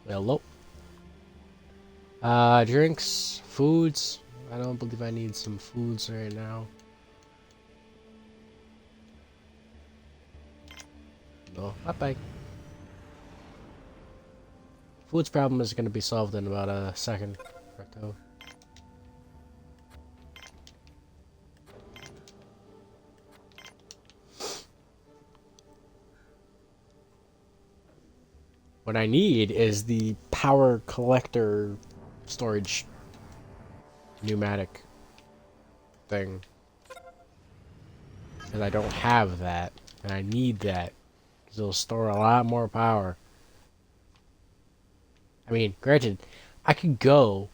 Hello. Drinks, foods. I don't believe I need some foods right now. No, bye-bye. Food's problem is going to be solved in about a second or two. What I need is the power collector storage pneumatic thing. Because I don't have that, and I need that. Because it'll store a lot more power. I mean, granted, I could go,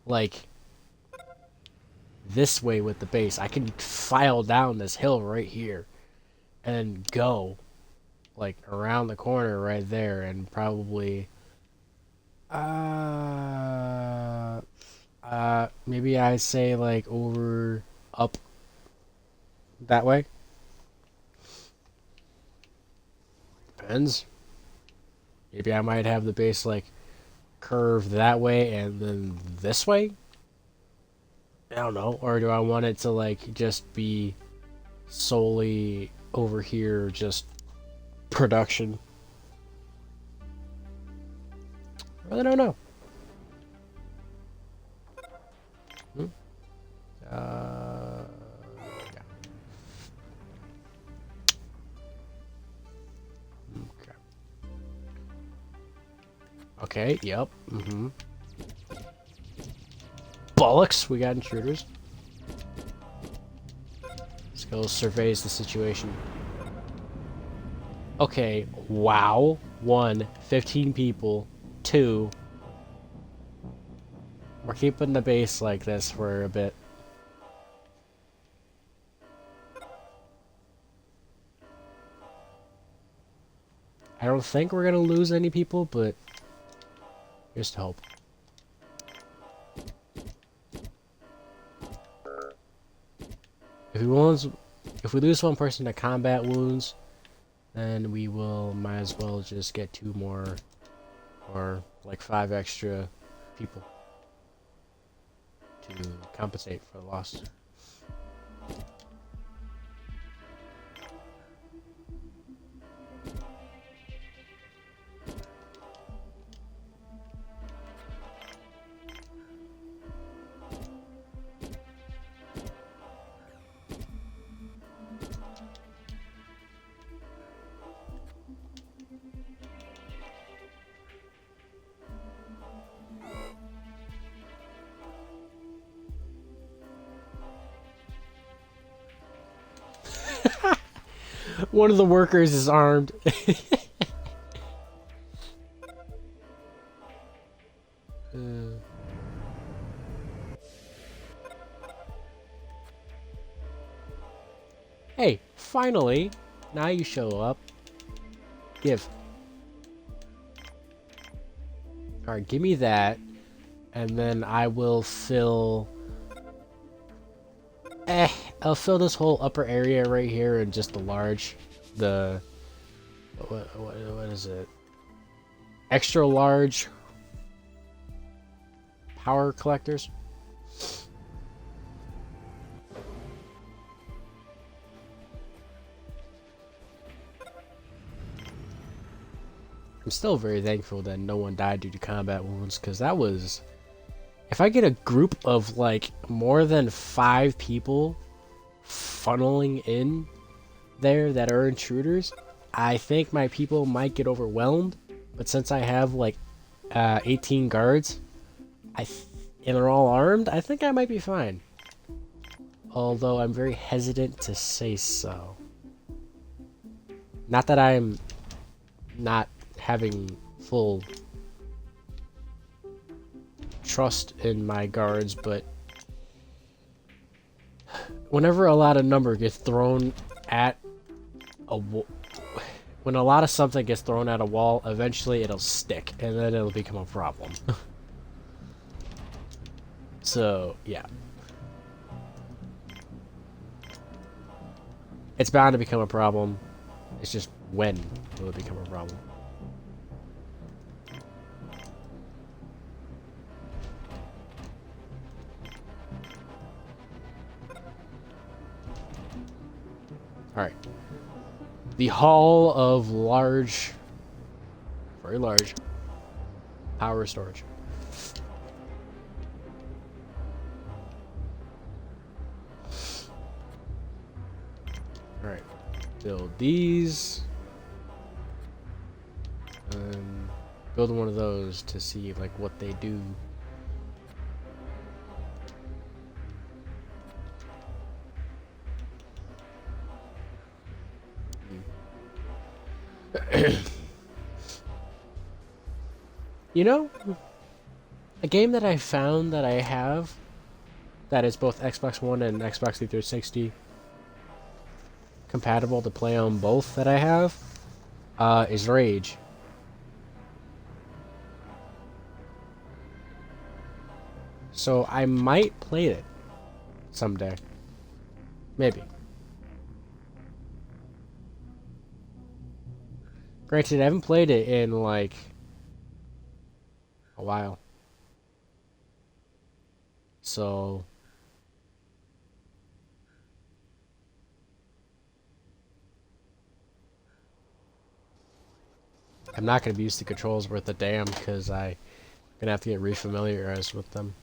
like, this way with the base. I can file down this hill right here, and go, like, around the corner right there, and probably, maybe I say, like, over, up, that way. Depends. Maybe I might have the base, like, curve that way and then this way? I don't know. Or do I want it to, like, just be solely over here, just production? I really don't know. Yeah. Okay, yep. Bollocks, we got intruders. Let's go surveys the situation. Okay, wow. 1, 15 people. 2, we're keeping the base like this for a bit. I don't think we're gonna lose any people, but here's to hope. If we lose one person to combat wounds, then we will might as well just get 2 more, or like 5 extra people to compensate for the loss. One of the workers is armed. Hey, finally! Now you show up. Give. Alright, give me that. And then I will fill... I'll fill this whole upper area right here in just the large... What is it? Extra large... power collectors. I'm still very thankful that no one died due to combat wounds, because that was... If I get a group of, like, more than 5 people funneling in there that are intruders, I think my people might get overwhelmed. But since I have, like, 18 guards, and they're all armed, I think I might be fine. Although I'm very hesitant to say so. Not that I'm not having full trust in my guards, but whenever a lot of number gets thrown at when a lot of something gets thrown at a wall, eventually it'll stick, and then it'll become a problem. So, yeah. It's bound to become a problem. It's just when will it become a problem. Alright. The Hall of Large... Very large. Power storage. Alright. Build these. Build one of those to see like what they do. You know, a game that I found that I have that is both Xbox One and Xbox 360 compatible to play on both that I have is Rage. So I might play it someday. Maybe. Granted, I haven't played it in like a while. So I'm not going to be used to controls worth a damn because I'm going to have to get refamiliarized with them.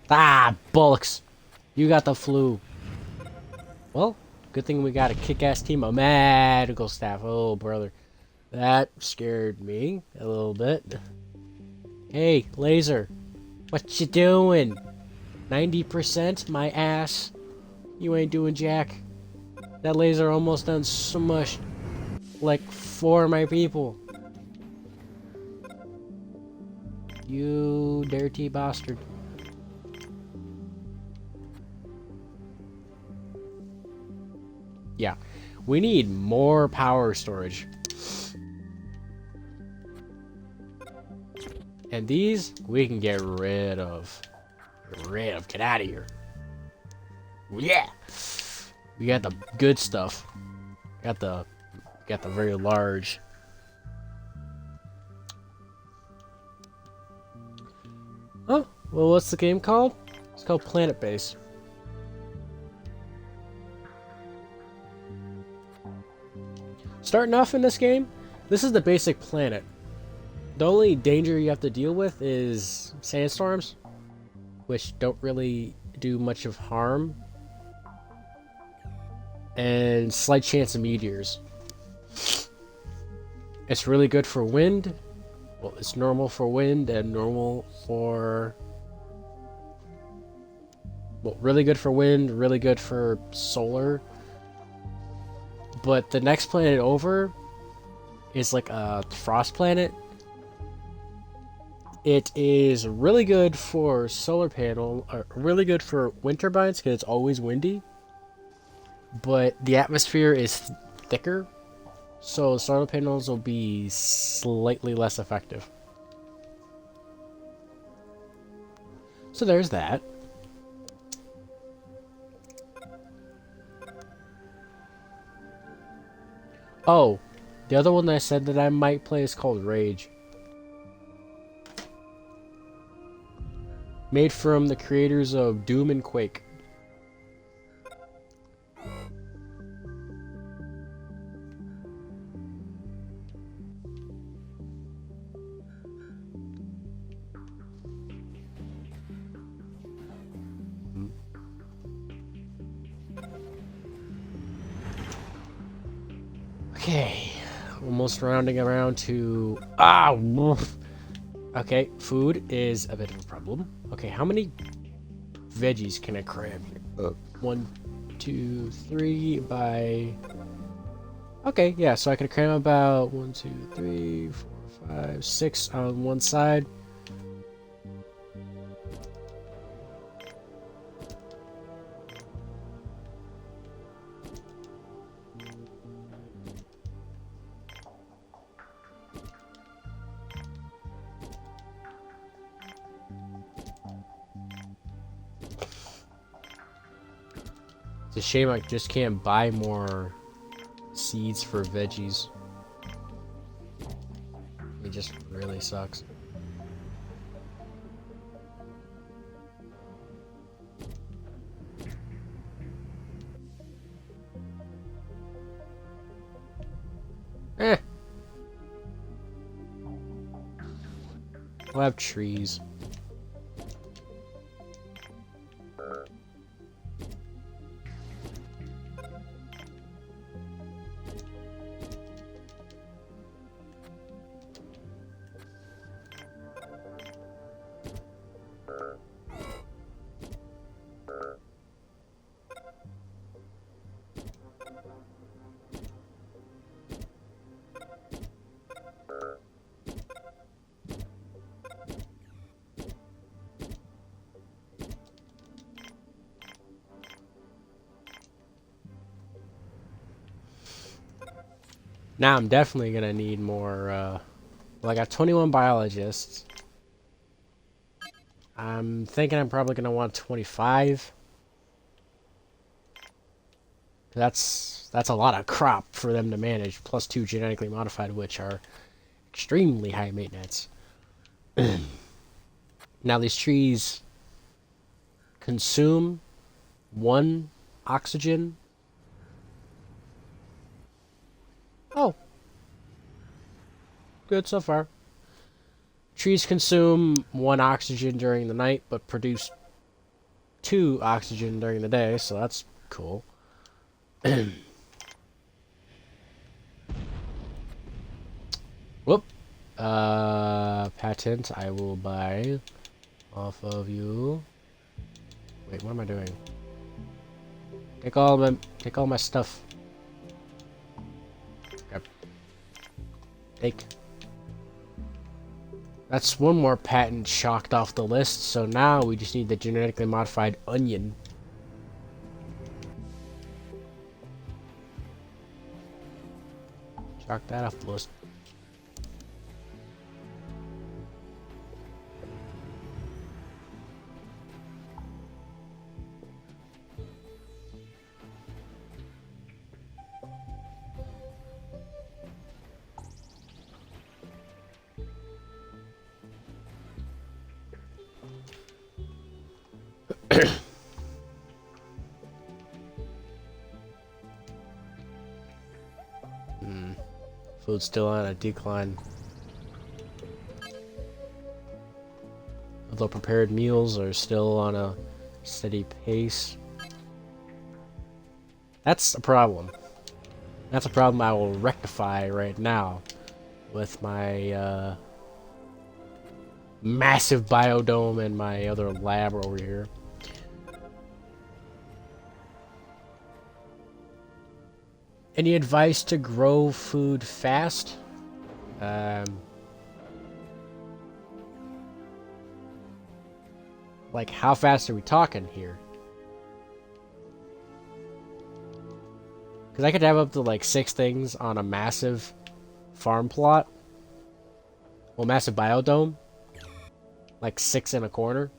Ah, bollocks! You got the flu. Well, good thing we got a kick-ass team of medical staff. Oh, brother. That scared me a little bit. Hey, Laser. What you doing? 90% my ass. You ain't doing jack. That laser almost done smushed like 4 of my people. You dirty bastard. Yeah, we need more power storage. And these, we can get rid of. Get out of here. Yeah! We got the good stuff. Got the very large. Oh, well, what's the game called? It's called Planet Base. Starting off in this game, this is the basic planet. The only danger you have to deal with is sandstorms, which don't really do much of harm, and slight chance of meteors. It's really good for wind. Well, it's normal for wind and normal for... Well, really good for wind, really good for solar. But the next planet over is like a frost planet. It is really good for solar panel, or really good for wind turbines because it's always windy. But the atmosphere is thicker, so solar panels will be slightly less effective. So there's that. Oh, the other one that I said that I might play is called Rage. Made from the creators of Doom and Quake. Okay, almost rounding around to... Ah! Okay, food is a bit of a problem. Okay, how many veggies can I crab here? 1, 2, 3 by Okay, yeah, so I can cram about 1, 2, 3, 4, 5, 6 on one side. It's a shame I just can't buy more seeds for veggies. It just really sucks. Eh, we'll have trees. Now I'm definitely gonna need more, well, I got 21 biologists. I'm thinking I'm probably gonna want 25. That's a lot of crop for them to manage, plus 2 genetically modified, which are extremely high maintenance. Now these trees consume 1 oxygen. Oh, good so far. Trees consume 1 oxygen during the night, but produce 2 oxygen during the day, so that's cool. Whoop. Patent I will buy off of you. Wait, what am I doing? Take all my stuff. Yep. Take. That's 1 more patent shocked off the list, so now we just need the genetically modified onion. Shock that off the list. Food's still on a decline. Although prepared meals are still on a steady pace. That's a problem. That's a problem I will rectify right now with my massive biodome and my other lab over here. Any advice to grow food fast? Like, how fast are we talking here? Because I could have up to like 6 things on a massive farm plot. Well, massive biodome. Like 6 in a corner.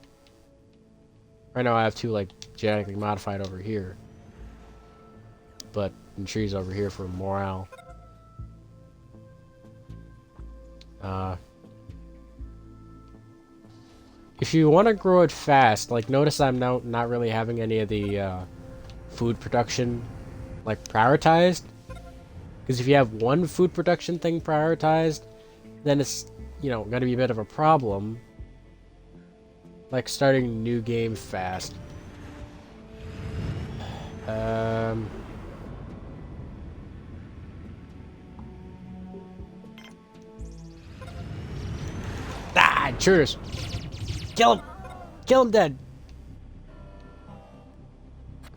Right now I have 2 like genetically modified over here. But and trees over here for morale. If you want to grow it fast, like notice I'm now not really having any of the food production like prioritized. Because if you have 1 food production thing prioritized, then it's, you know, gonna be a bit of a problem. Like starting new game fast. Ah, intruders! Kill him! Kill him dead!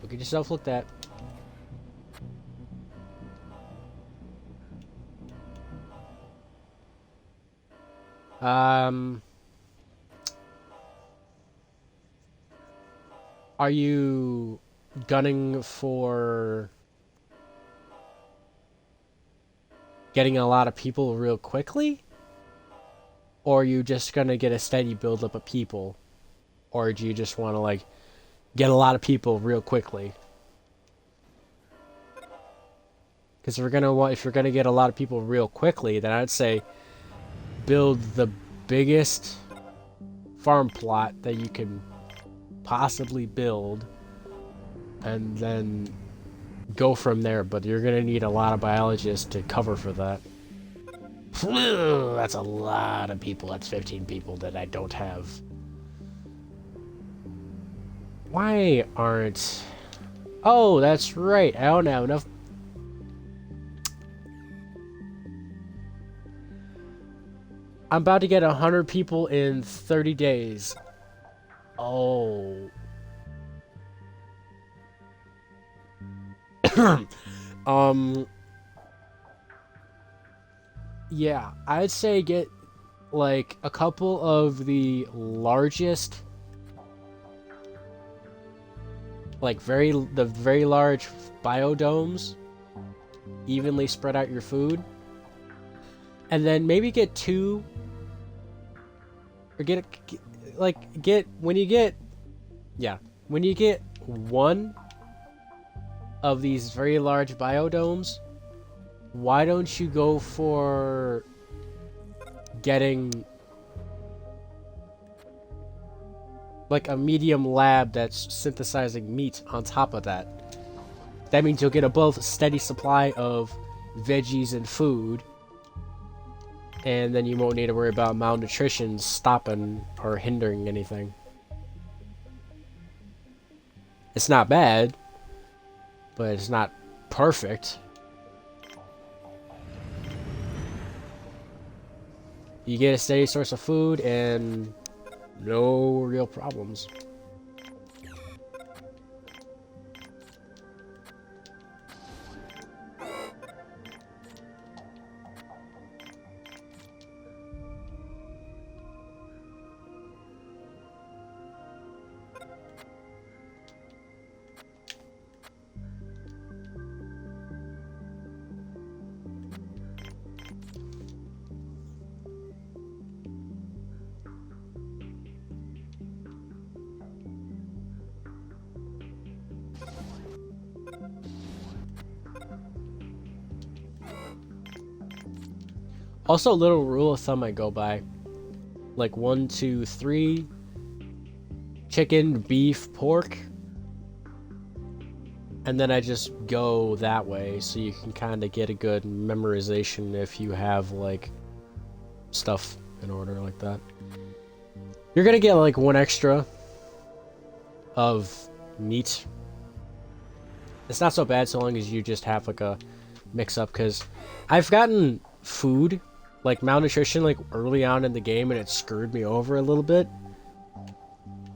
Go get yourself looked at. Um, are you gunning for getting a lot of people real quickly? Or are you just gonna get a steady buildup of people? Or do you just want to, like, get a lot of people real quickly? Because if you're gonna get a lot of people real quickly, then I'd say build the biggest farm plot that you can possibly build, and then go from there. But you're gonna need a lot of biologists to cover for that. That's a lot of people. That's 15 people that I don't have. Why aren't... Oh, that's right. I don't have enough. I'm about to get 100 people in 30 days. Oh. um. Yeah, I'd say get like a couple of the largest, like the very large biodomes. Evenly spread out your food, and then maybe get two, or get when you get, yeah, when you get one of these very large biodomes, why don't you go for getting like a medium lab that's synthesizing meat on top of that? That means you'll get a both steady supply of veggies and food, and then you won't need to worry about malnutrition stopping or hindering anything. It's not bad, but it's not perfect. You get a steady source of food and no real problems. Also, a little rule of thumb I go by. Like 1, 2, 3. Chicken, beef, pork. And then I just go that way, so you can kind of get a good memorization if you have, like, stuff in order like that. You're gonna get, like, one extra of meat. It's not so bad so long as you just have, like, a mix-up, because I've gotten food, like, malnutrition, like, early on in the game, and it screwed me over a little bit.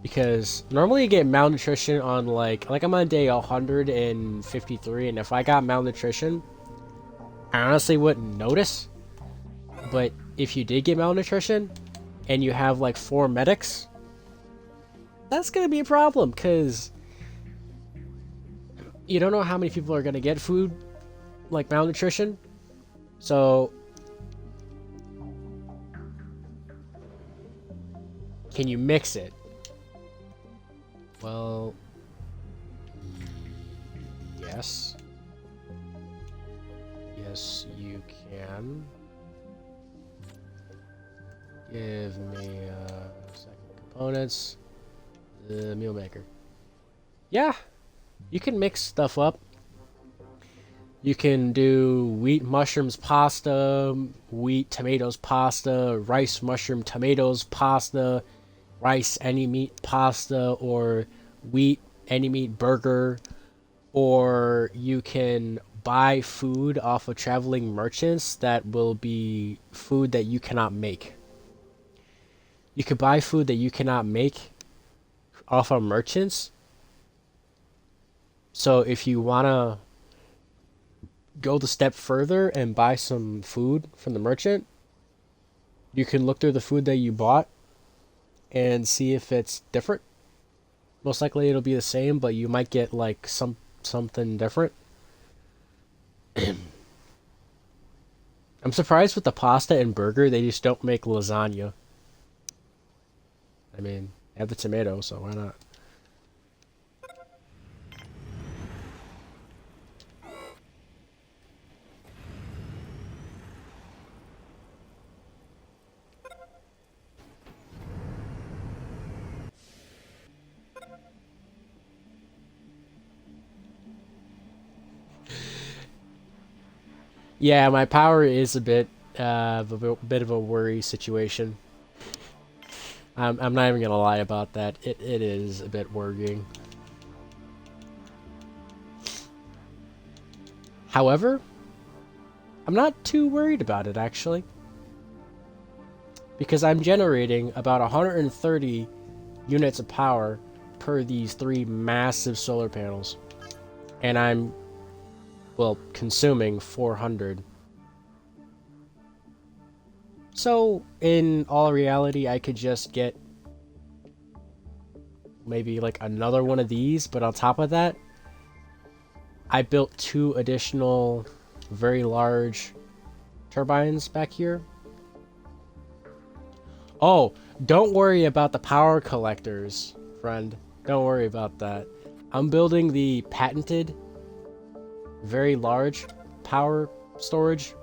Because normally you get malnutrition on like I'm on day 153, and if I got malnutrition, I honestly wouldn't notice. But if you did get malnutrition and you have like 4 medics, that's gonna be a problem, because you don't know how many people are gonna get food like malnutrition. So can you mix it? Well, yes. Yes, you can. Give me second components. The meal maker. Yeah, you can mix stuff up. You can do wheat, mushrooms, pasta, wheat, tomatoes, pasta, rice, mushroom, tomatoes, pasta, rice, any meat, pasta, or wheat, any meat, burger. Or you can buy food off of traveling merchants that will be food that you cannot make. You could buy food that you cannot make off of merchants. So if you want to go the step further and buy some food from the merchant, You can look through the food that you bought and see if it's different. Most likely it'll be the same, but you might get like something different. I'm surprised with the pasta and burger they just don't make lasagna. I mean, they have the tomato, so why not? Yeah, my power is a bit bit of a worry situation. I'm not even gonna lie about that. It is a bit worrying. However, I'm not too worried about it actually, because I'm generating about 130 units of power per these three massive solar panels, and I'm, well, consuming 400. So, in all reality, I could just get maybe like another one of these, but on top of that, I built two additional very large turbines back here. Oh, don't worry about the power collectors, friend. Don't worry about that. I'm building the patented, very large power storage.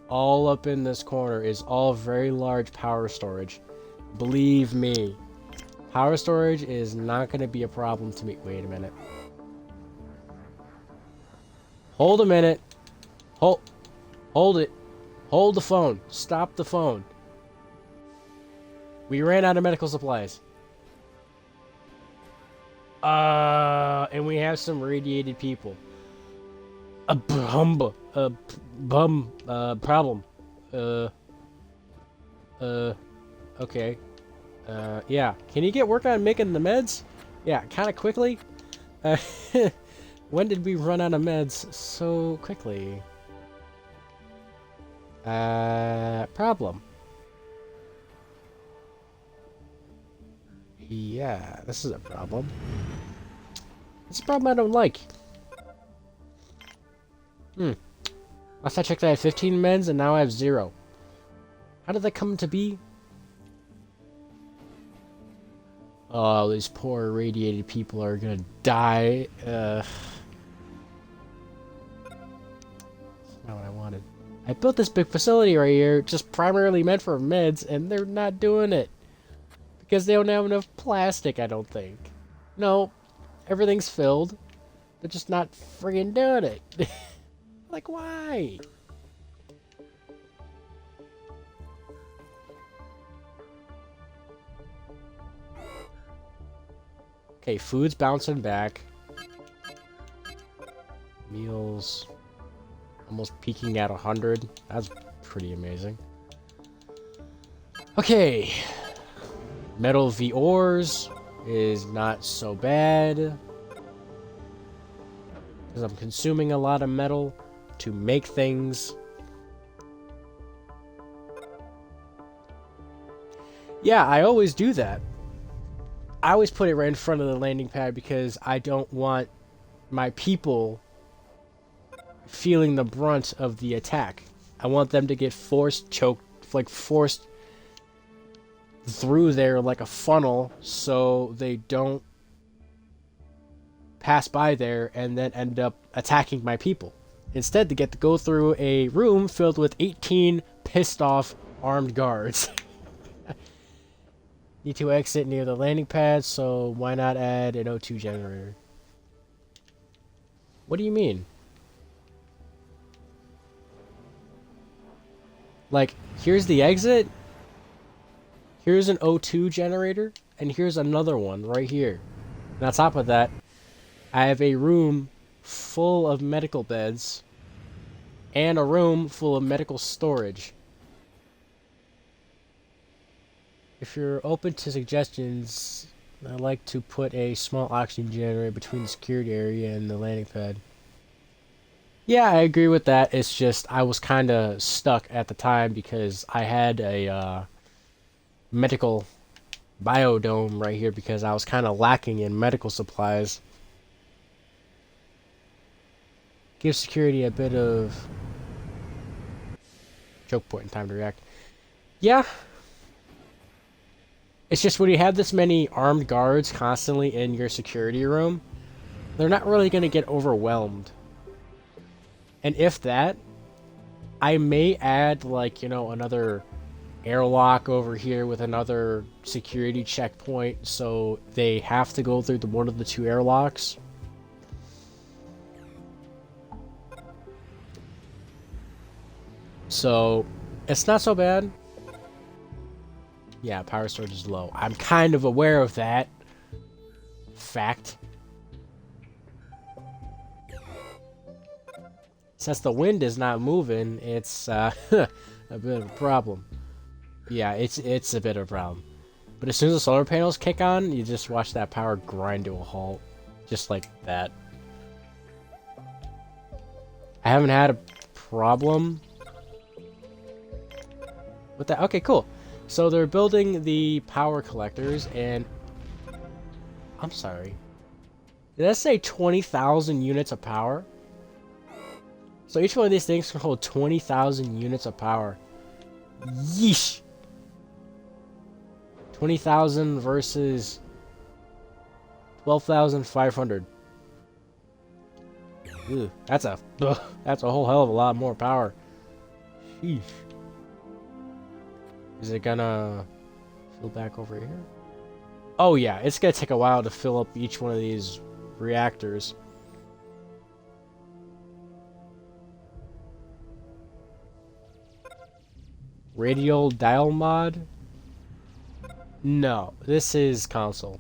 All up in this corner is all very large power storage. Believe me, power storage is not going to be a problem to me. Wait a minute. Hold a minute. Hold it. Hold the phone. Stop the phone. We ran out of medical supplies. And we have some radiated people. Problem. Okay. Yeah. Can you get work on making the meds? Yeah, kind of quickly. Uh, when did we run out of meds so quickly? Problem. Yeah, this is a problem. It's a problem I don't like. Last I checked I had 15 meds and now I have 0. How did that come to be? Oh, these poor irradiated people are gonna die. That's not what I wanted. I built this big facility right here, just primarily meant for meds, and they're not doing it. Because they don't have enough plastic, I don't think. No, everything's filled. They're just not friggin' doing it. Like, why? Okay, food's bouncing back. Meals almost peaking at 100. That's pretty amazing. Okay. Metal v ores is not so bad. Because I'm consuming a lot of metal to make things. Yeah, I always do that. I always put it right in front of the landing pad because I don't want my people feeling the brunt of the attack. I want them to get forced through there like a funnel so they don't pass by there and then end up attacking my people. Instead, they get to go through a room filled with 18 pissed off armed guards. Need to exit near the landing pad, so why not add an O2 generator? What do you mean? Like, here's the exit, here's an O2 generator, and here's another one right here. And on top of that, I have a room full of medical beds and a room full of medical storage. If you're open to suggestions, I'd like to put a small oxygen generator between the security area and the landing pad. Yeah, I agree with that. It's just I was kind of stuck at the time because I had a medical biodome right here because I was kind of lacking in medical supplies. Give security a bit of choke point and time to react. Yeah. It's just when you have this many armed guards constantly in your security room, they're not really going to get overwhelmed. And if that, I may add, like, you know, another airlock over here with another security checkpoint, so they have to go through one of the two airlocks. So, it's not so bad. Yeah, power storage is low. I'm kind of aware of that fact. Since the wind is not moving, it's a bit of a problem. Yeah, it's a bit of a problem. But as soon as the solar panels kick on, you just watch that power grind to a halt. Just like that. I haven't had a problem with that. Okay, cool. So they're building the power collectors, and... I'm sorry. Did that say 20,000 units of power? So each one of these things can hold 20,000 units of power. Yeesh! 20,000 versus 12,500. That's a whole hell of a lot more power. Sheesh. Is it gonna fill back over here? Oh yeah, it's gonna take a while to fill up each one of these reactors. Radial dial mod? No, this is console.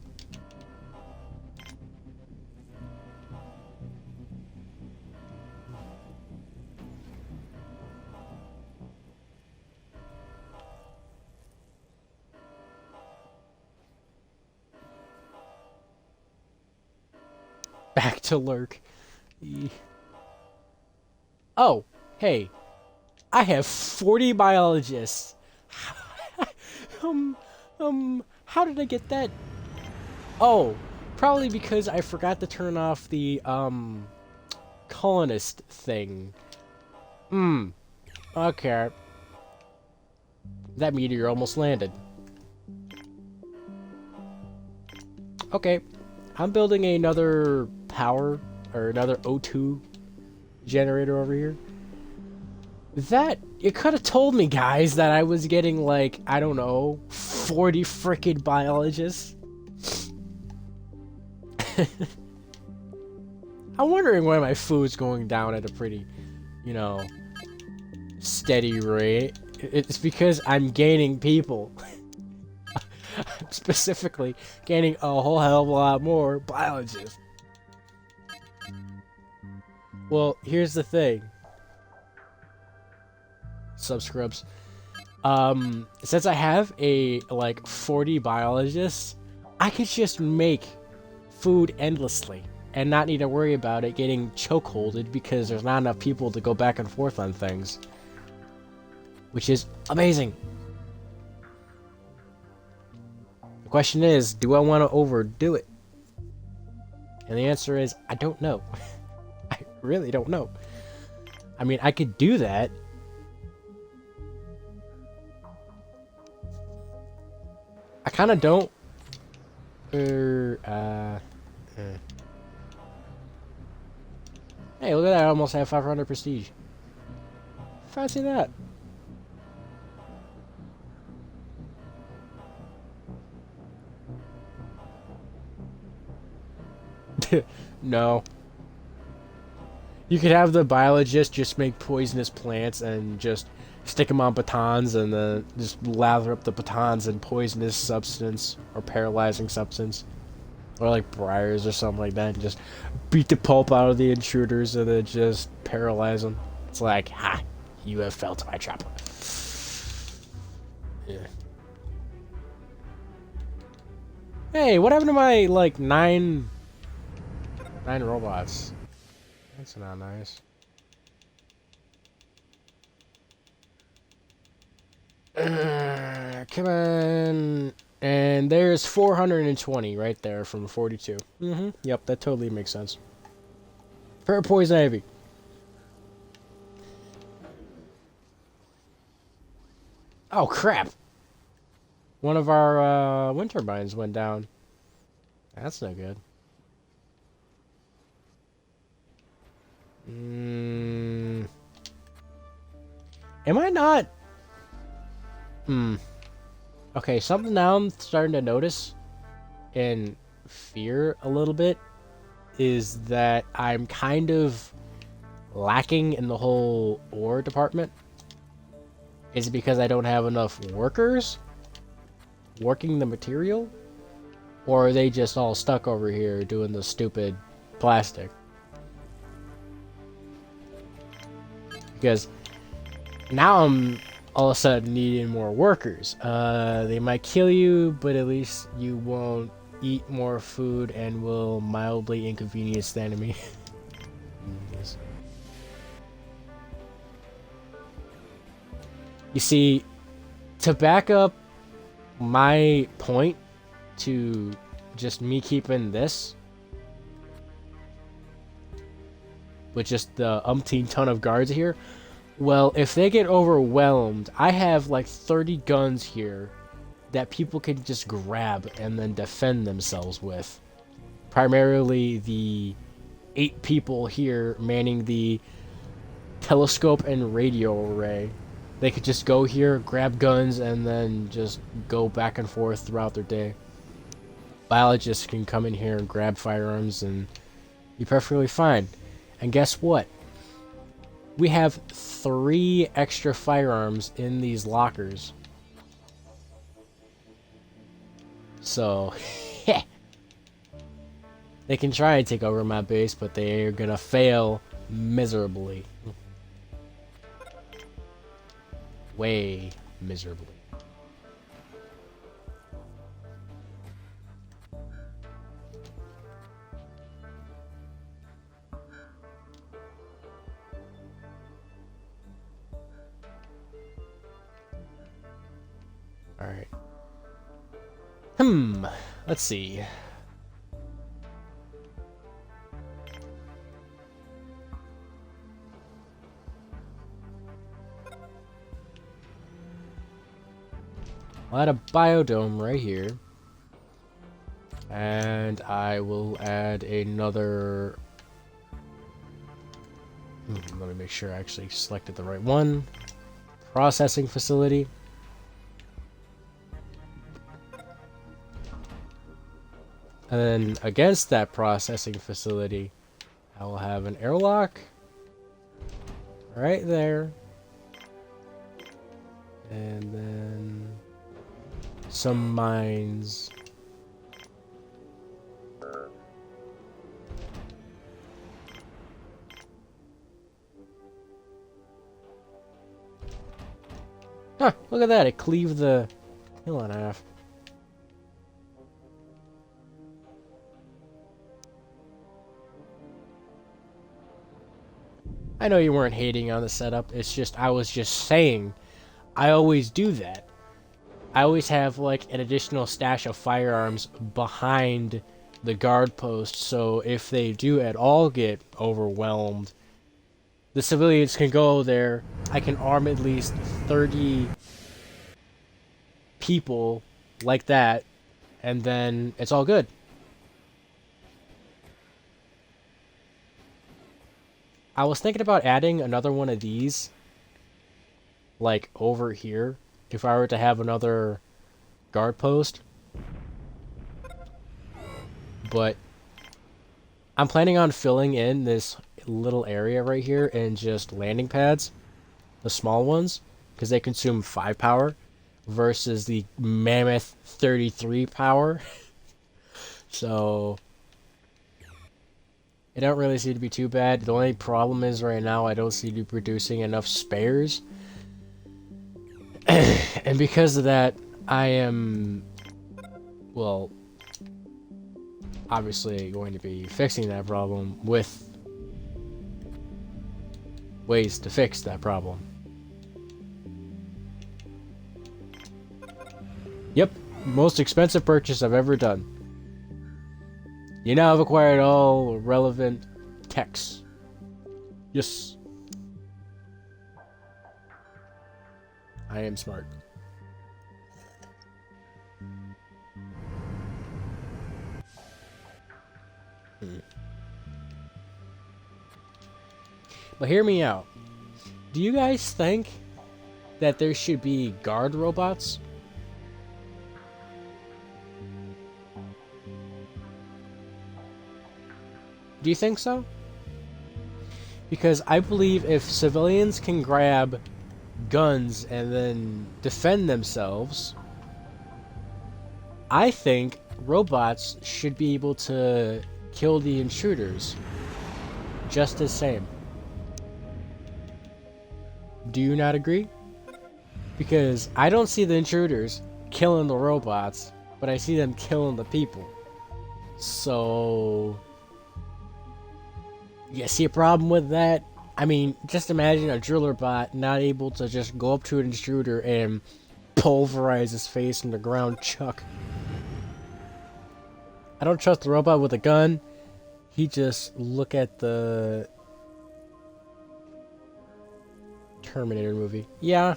Back to lurk. Oh, hey. I have 40 biologists. How did I get that? Oh, probably because I forgot to turn off the, colonist thing. Okay. That meteor almost landed. Okay. I'm building another power, or another O2 generator over here. That, you could have told me, guys, that I was getting, like, I don't know, 40 frickin' biologists. I'm wondering why my food's going down at a pretty, you know, steady rate. It's because I'm gaining people. Specifically, gaining a whole hell of a lot more biologists. Well, here's the thing. Subscribes. Since I have like 40 biologists, I could just make food endlessly and not need to worry about it getting chokeholded because there's not enough people to go back and forth on things. Which is amazing. The question is, do I want to overdo it? And the answer is, I don't know. I really don't know. I mean, I could do that. I kind of don't. Hey, look at that. I almost have 500 prestige. Fancy that. No. You could have the biologist just make poisonous plants and just stick them on batons and then just lather up the batons in poisonous substance or paralyzing substance. Or like briars or something like that and just beat the pulp out of the intruders and then just paralyze them. It's like, ha, you have fell to my trap. Yeah. Hey, what happened to my, like, nine robots? That's not nice. Come on. And there's 420 right there from 42. Yep, that totally makes sense. Per poison ivy. Oh, crap. One of our wind turbines went down. That's no good. Am I not? Okay, something now I'm starting to notice and fear a little bit is that I'm kind of lacking in the whole ore department. Is it because I don't have enough workers working the material? Or are they just all stuck over here doing the stupid plastic? Because now I'm all of a sudden needing more workers. They might kill you, but at least you won't eat more food and will mildly inconvenience the enemy. Yes. You see, to back up my point to just me keeping this with just the umpteen ton of guards here, well, if they get overwhelmed, I have like 30 guns here that people can just grab and then defend themselves with. Primarily the 8 people here manning the telescope and radio array. They could just go here, grab guns, and then just go back and forth throughout their day. Biologists can come in here and grab firearms and be perfectly fine. And guess what? We have 3 extra firearms in these lockers. So, they can try and take over my base, but they're gonna fail miserably. Way miserably. Alright. Let's see. I'll add a biodome right here. And I will add another... let me make sure I actually selected the right one. Processing facility. And then against that processing facility, I will have an airlock right there. And then some mines. Huh, look at that, it cleaved the hill in half. I know you weren't hating on the setup, it's just, I was just saying, I always do that. I always have, like, an additional stash of firearms behind the guard post, so if they do at all get overwhelmed, the civilians can go there, I can arm at least 30 people like that, and then it's all good. I was thinking about adding another one of these, like, over here, if I were to have another guard post. But I'm planning on filling in this little area right here and just landing pads, the small ones, because they consume 5 power versus the mammoth 33 power. So it don't really seem to be too bad. The only problem is right now I don't seem to be producing enough spares. And because of that, I am, well, obviously going to be fixing that problem with ways to fix that problem. Yep, most expensive purchase I've ever done. You now have acquired all relevant techs. Yes. I am smart. But hear me out. Do you guys think that there should be guard robots? Do you think so? Because I believe if civilians can grab guns and then defend themselves, I think robots should be able to kill the intruders just the same. Do you not agree? Because I don't see the intruders killing the robots, but I see them killing the people. So, you see a problem with that? I mean, just imagine a driller bot not able to just go up to an intruder and pulverize his face in the ground chuck. I don't trust the robot with a gun. He just look at the Terminator movie. Yeah.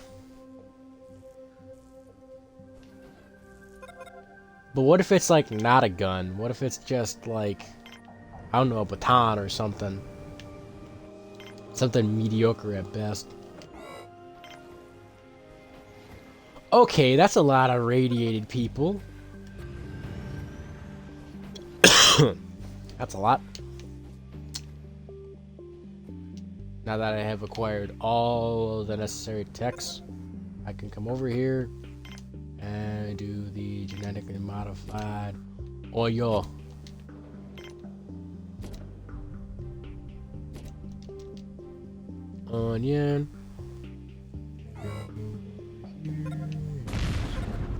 But what if it's like not a gun? What if it's just like, I don't know, a baton or something? Something mediocre at best. Okay, that's a lot of radiated people. That's a lot. Now that I have acquired all the necessary techs, I can come over here and do the genetically modified oil. Onion.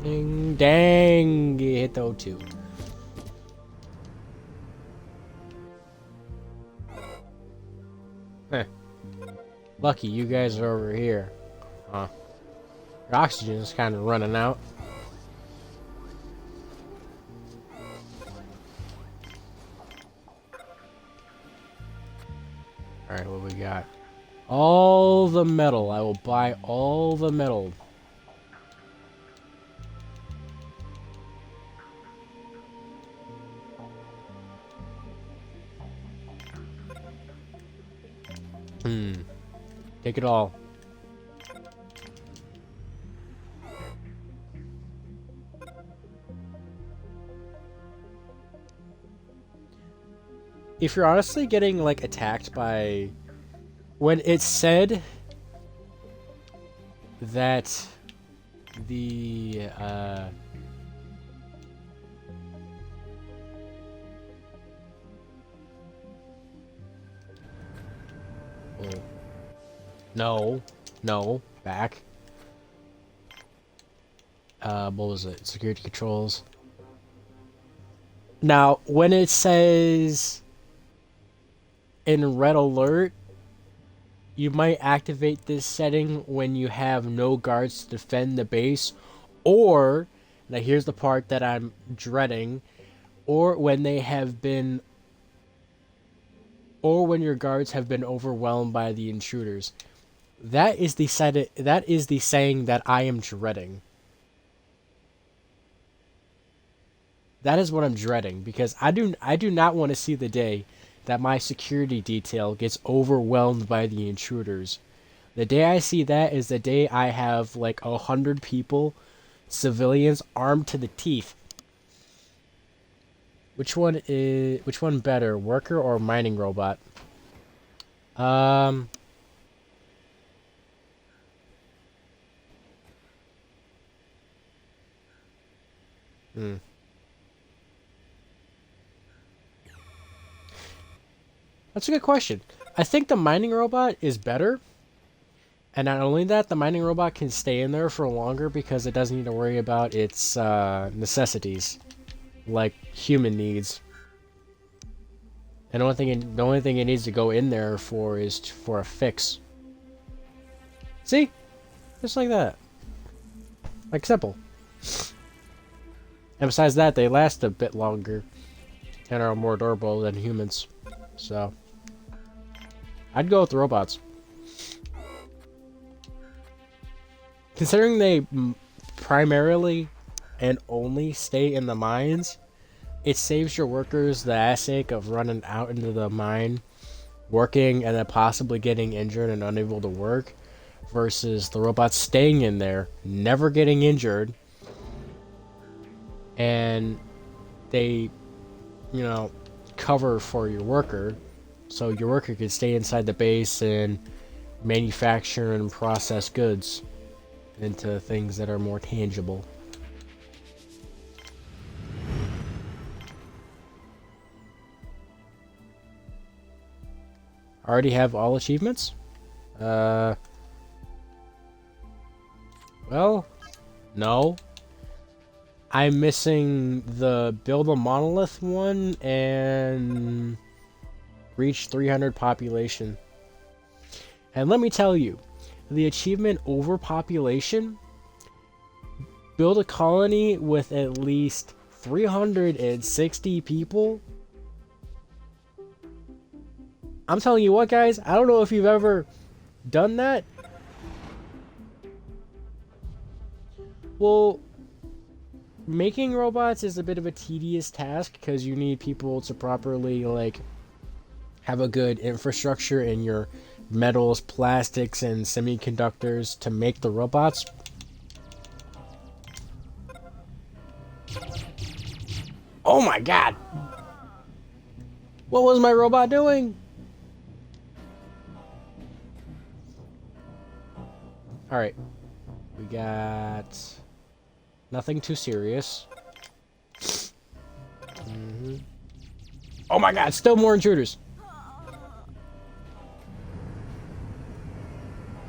Ding dang, you hit the O2. Heh. Lucky you guys are over here. Huh. Your oxygen is kind of running out. Alright, what we got? All the metal. I will buy all the metal. Take it all. If you're honestly getting like attacked by, when it's said that the no, back. What was it? Security controls. Now, when it says in red alert, you might activate this setting when you have no guards to defend the base, or, now here's the part that I'm dreading, or when they have been, or when your guards have been overwhelmed by the intruders. That is the saying that I am dreading. That is what I'm dreading, because I do not want to see the day that my security detail gets overwhelmed by the intruders. The day I see that is the day I have like 100 people, civilians, armed to the teeth. Which one better, worker or mining robot? That's a good question. I think the mining robot is better. And not only that, the mining robot can stay in there for longer because it doesn't need to worry about its necessities, like human needs. And the only thing it needs to go in there for is for a fix. See? Just like that. Like simple. And besides that, they last a bit longer and are more durable than humans. So, I'd go with the robots. Considering they primarily and only stay in the mines, it saves your workers the ache of running out into the mine, working, and then possibly getting injured and unable to work, versus the robots staying in there, never getting injured, and they, you know, cover for your worker, so your worker can stay inside the base and manufacture and process goods into things that are more tangible. Already have all achievements? Well, no. I'm missing the build a monolith one and reach 300 population. And let me tell you, the achievement overpopulation, build a colony with at least 360 people. I'm telling you what, guys, I don't know if you've ever done that. Well, making robots is a bit of a tedious task because you need people to properly, like, have a good infrastructure in your metals, plastics, and semiconductors to make the robots. Oh my god! What was my robot doing? Alright. We got nothing too serious. Oh my god, still more intruders!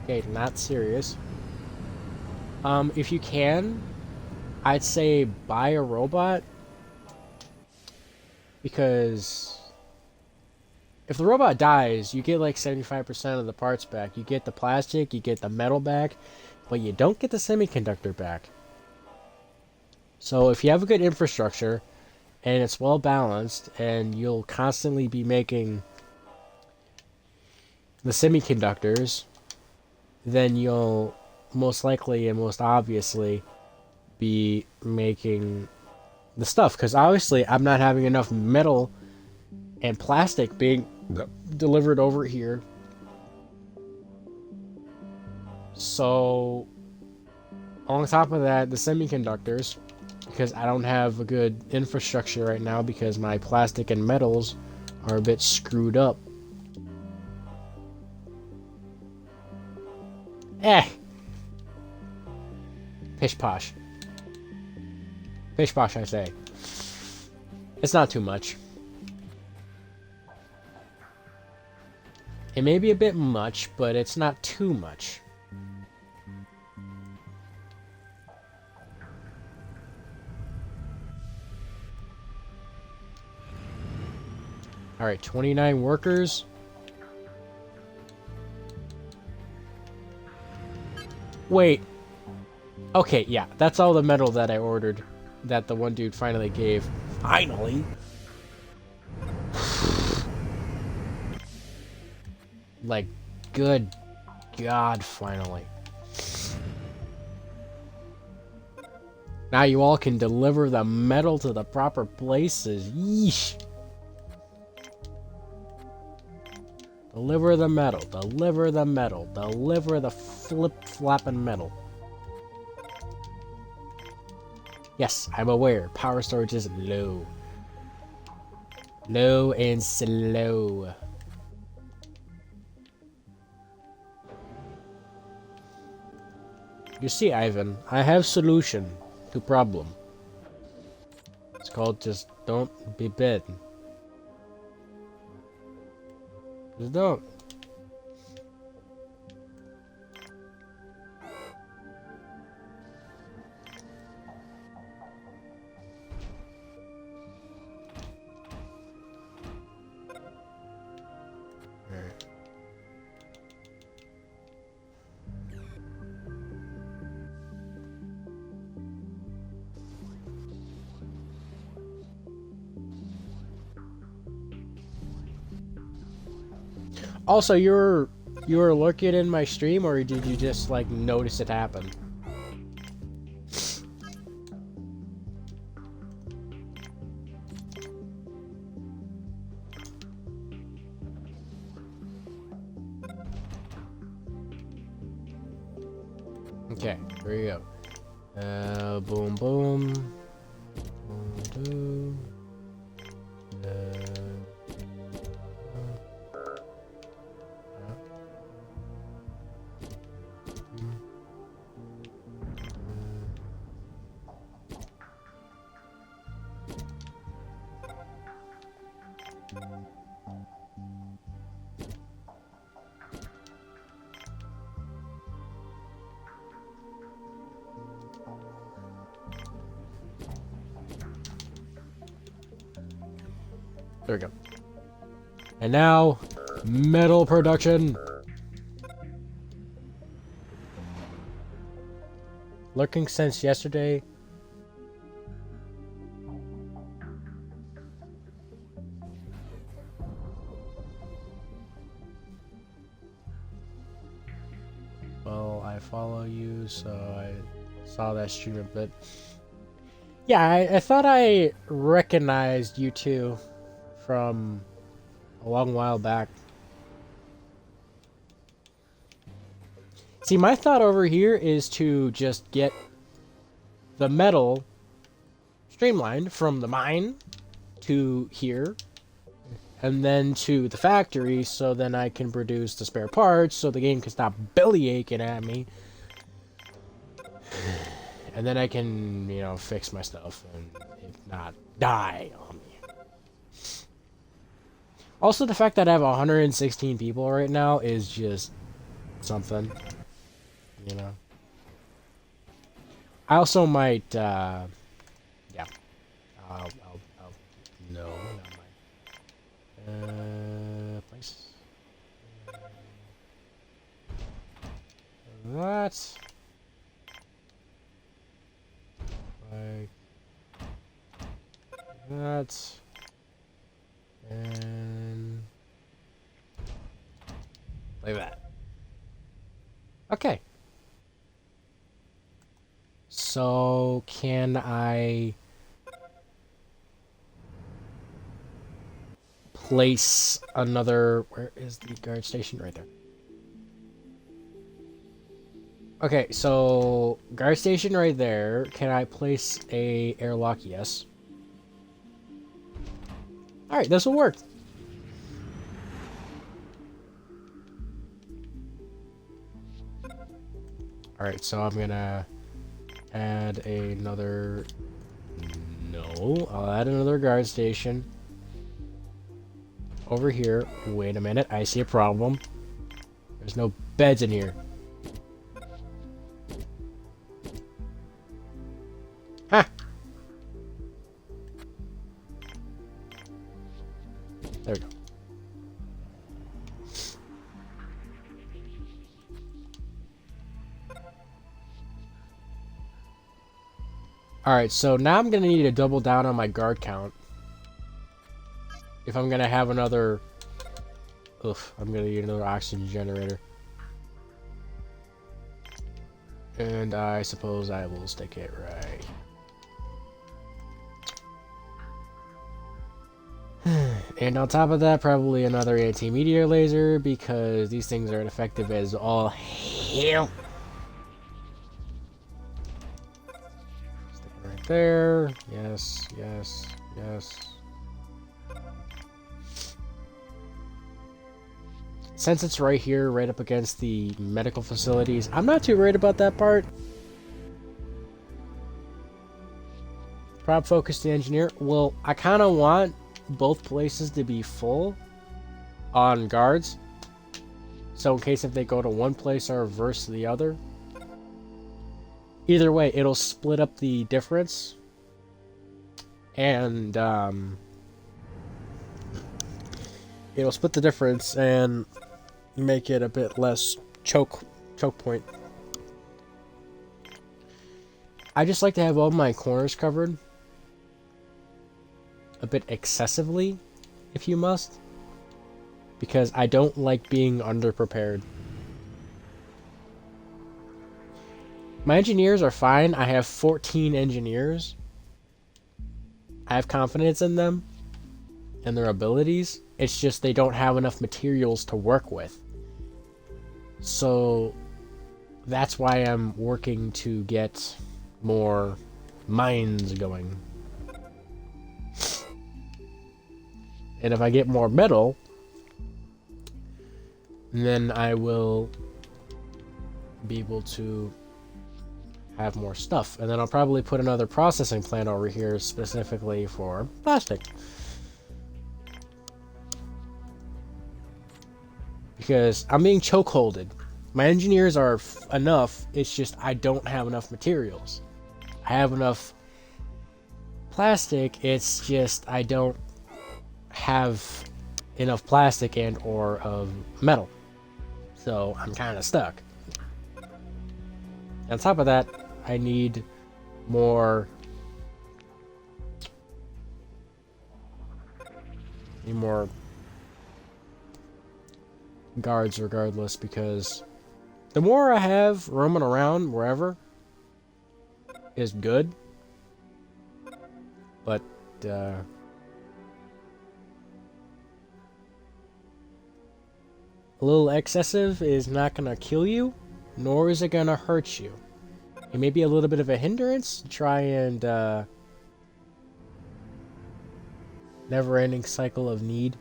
Okay, not serious. If you can, I'd say buy a robot. Because if the robot dies, you get like 75% of the parts back. You get the plastic, you get the metal back, but you don't get the semiconductor back. So if you have a good infrastructure, and it's well balanced, and you'll constantly be making the semiconductors, then you'll most likely and most obviously be making the stuff. Because obviously I'm not having enough metal and plastic being delivered over here. So on top of that, the semiconductors, because I don't have a good infrastructure right now because my plastic and metals are a bit screwed up. Pish posh. Pish posh, I say. It's not too much. It may be a bit much, but it's not too much. Alright, 29 workers. Wait. Okay, yeah, that's all the metal that I ordered. That the one dude finally gave. Finally! Like, good God, finally. Now you all can deliver the metal to the proper places. Yeesh! Deliver the metal, deliver the metal, deliver the flip-flapping metal. Yes, I'm aware. Power storage is low. Low and slow. You see, Ivan, I have solution to problem. It's called just don't be bad. Just don't. Also, you were looking in my stream, or did you just like notice it happen? Okay, here we go. Boom, boom. Boom, boom. There we go. And now, metal production. Lurking since yesterday. Well, I follow you, so I saw that stream a bit. Yeah, I thought I recognized you two from a long while back. See, my thought over here is to just get the metal streamlined from the mine to here and then to the factory, so then I can produce the spare parts so the game can stop belly aching at me. And then I can, you know, fix my stuff and if not die on me. Also, the fact that I have 116 people right now is just something, you know. I also might, yeah. No, not mine. Place. That. Like that. And like that. Okay. So can I place another, where is the guard station? Right there. Okay, so guard station right there. Can I place a airlock? Yes. Alright, this will work. Alright, so I'm gonna add another... No, I'll add another guard station. Over here. Wait a minute, I see a problem. There's no beds in here. Ha! There we go. Alright, so now I'm gonna need to double down on my guard count. If I'm gonna have another... Oof, I'm gonna need another oxygen generator. And I suppose I will stick it right. And on top of that, probably another anti-meteor laser, because these things are ineffective as all hell. Stick it right there. Yes, yes, yes. Since it's right here, right up against the medical facilities, I'm not too worried about that part. Prop focus the engineer. Well, I kind of want both places to be full on guards. So in case if they go to one place or reverse to the other. Either way, it'll split up the difference. And, it'll split the difference and make it a bit less choke point. I just like to have all my corners covered a bit excessively, if you must. because I don't like being underprepared. My engineers are fine. I have 14 engineers. I have confidence in them and their abilities. It's just they don't have enough materials to work with. So that's why I'm working to get more mines going. And if I get more metal, then I will be able to have more stuff. And then I'll probably put another processing plant over here specifically for plastic. Because I'm being chokeholded. My engineers are enough, it's just I don't have enough materials. I have enough plastic, it's just I don't have enough plastic and or of metal. So I'm kind of stuck. On top of that, I need more guards regardless, because the more I have roaming around wherever is good, but a little excessive is not gonna kill you, nor is it gonna hurt you. It may be a little bit of a hindrance to try and never-ending cycle of need.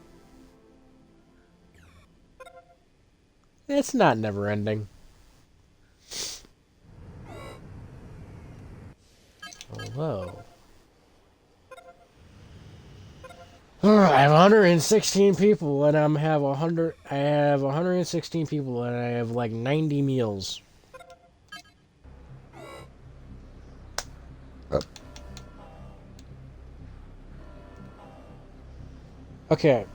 It's not never-ending. Although I have 116 people and I have 116 people and I have like 90 meals. Okay.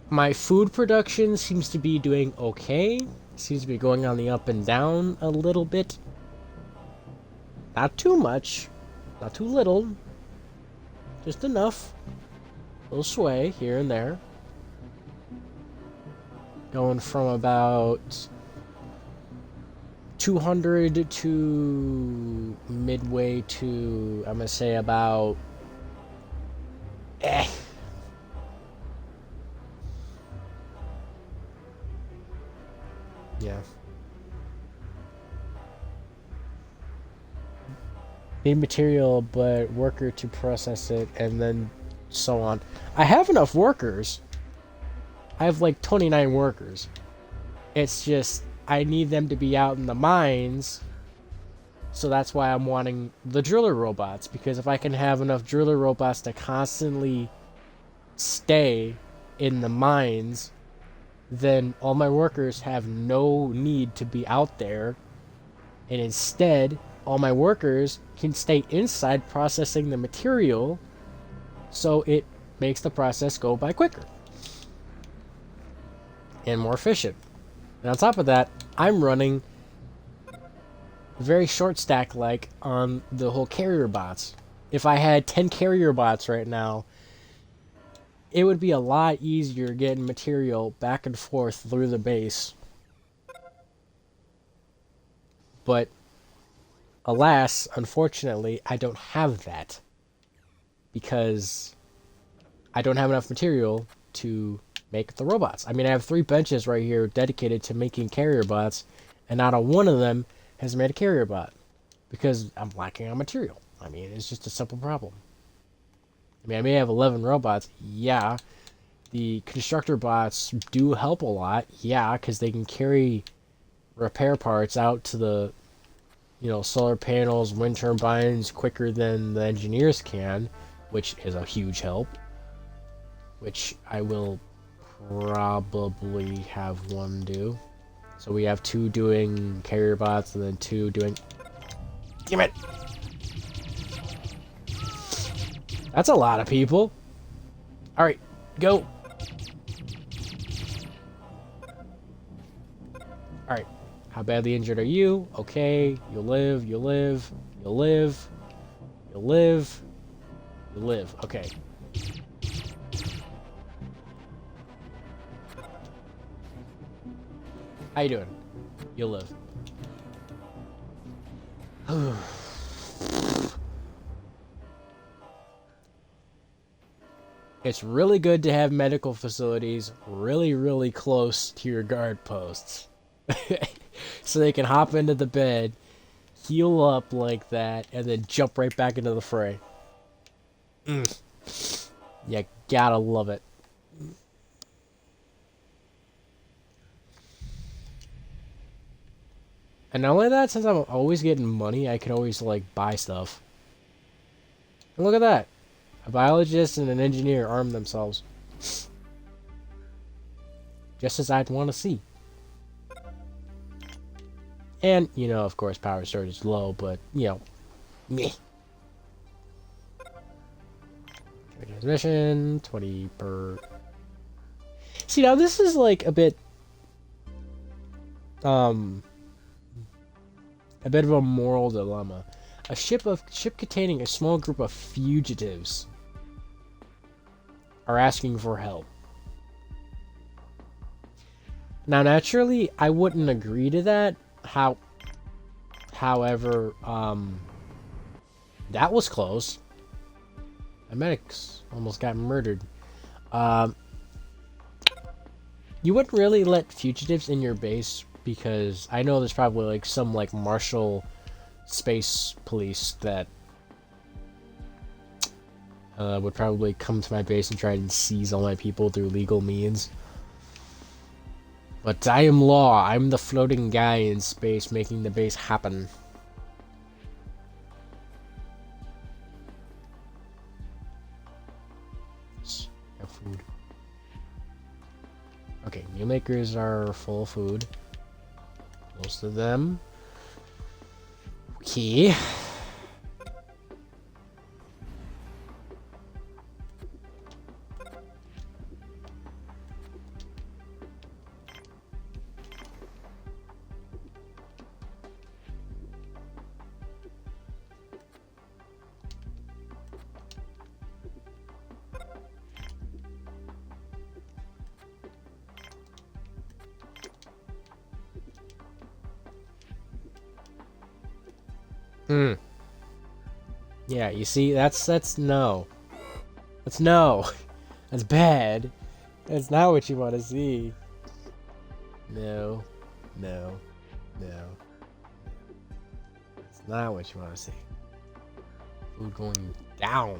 My food production seems to be doing okay. Seems to be going on the up and down a little bit. Not too much. Not too little. Just enough. A little sway here and there. Going from about 200 to midway to, I'm gonna say about yeah. Need material, but worker to process it, and then so on. I have enough workers. I have like 29 workers. It's just, I need them to be out in the mines. So that's why I'm wanting the driller robots, because if I can have enough driller robots to constantly stay in the mines, then all my workers have no need to be out there, and instead all my workers can stay inside processing the material, so it makes the process go by quicker and more efficient. And on top of that, I'm running very short stack like on the whole carrier bots. If I had 10 carrier bots right now, it would be a lot easier getting material back and forth through the base. But alas, unfortunately, I don't have that, because I don't have enough material to make the robots. I mean, I have 3 benches right here dedicated to making carrier bots, and not a one of them has made a carrier bot, because I'm lacking on material. I mean, it's just a simple problem. I mean, I may have 11 robots, yeah. The constructor bots do help a lot, yeah, because they can carry repair parts out to the, solar panels, wind turbines quicker than the engineers can, which is a huge help. Which I will probably have one do. So we have 2 doing carrier bots and then 2 doing... Damn it! That's a lot of people. Alright, go! Alright, how badly injured are you? Okay, you'll live, you'll live, you'll live, you'll live, you'll live. Okay. How you doing? You'll live. It's really good to have medical facilities really, really close to your guard posts. So they can hop into the bed, heal up like that, and then jump right back into the fray. You gotta love it. And not only that, since I'm always getting money, I can always, like, buy stuff. And look at that. A biologist and an engineer arm themselves. Just as I'd want to see. And, you know, of course, power storage is low, but, you know, meh. Transmission, 20 per... See, now this is, like, a bit of a moral dilemma. A ship containing a small group of fugitives are asking for help. Now, naturally, I wouldn't agree to that. However, that was close. The medics almost got murdered. You wouldn't really let fugitives in your base because I know there's probably like some like martial space police that would probably come to my base and try and seize all my people through legal means. But I am law. I'm the floating guy in space making the base happen. Have food. Okay, meal makers are full of food. Most of them. Okay. Yeah, you see, that's no. That's no. That's bad. That's not what you want to see. No. No. No. It's not what you want to see. Food going down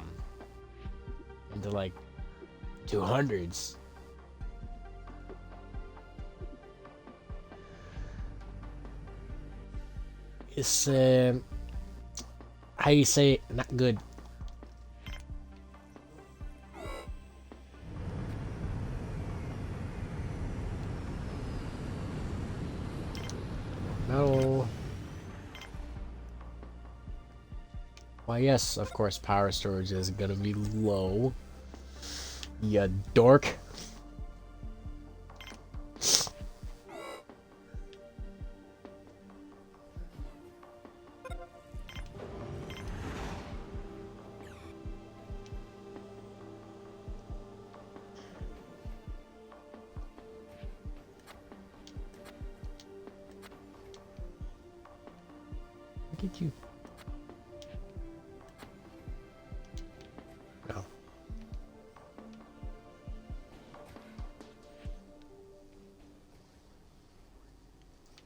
into like 200s. It's how you say it? Not good. Metal. Why, yes, of course, power storage is gonna be low. You dork. Look at you. No.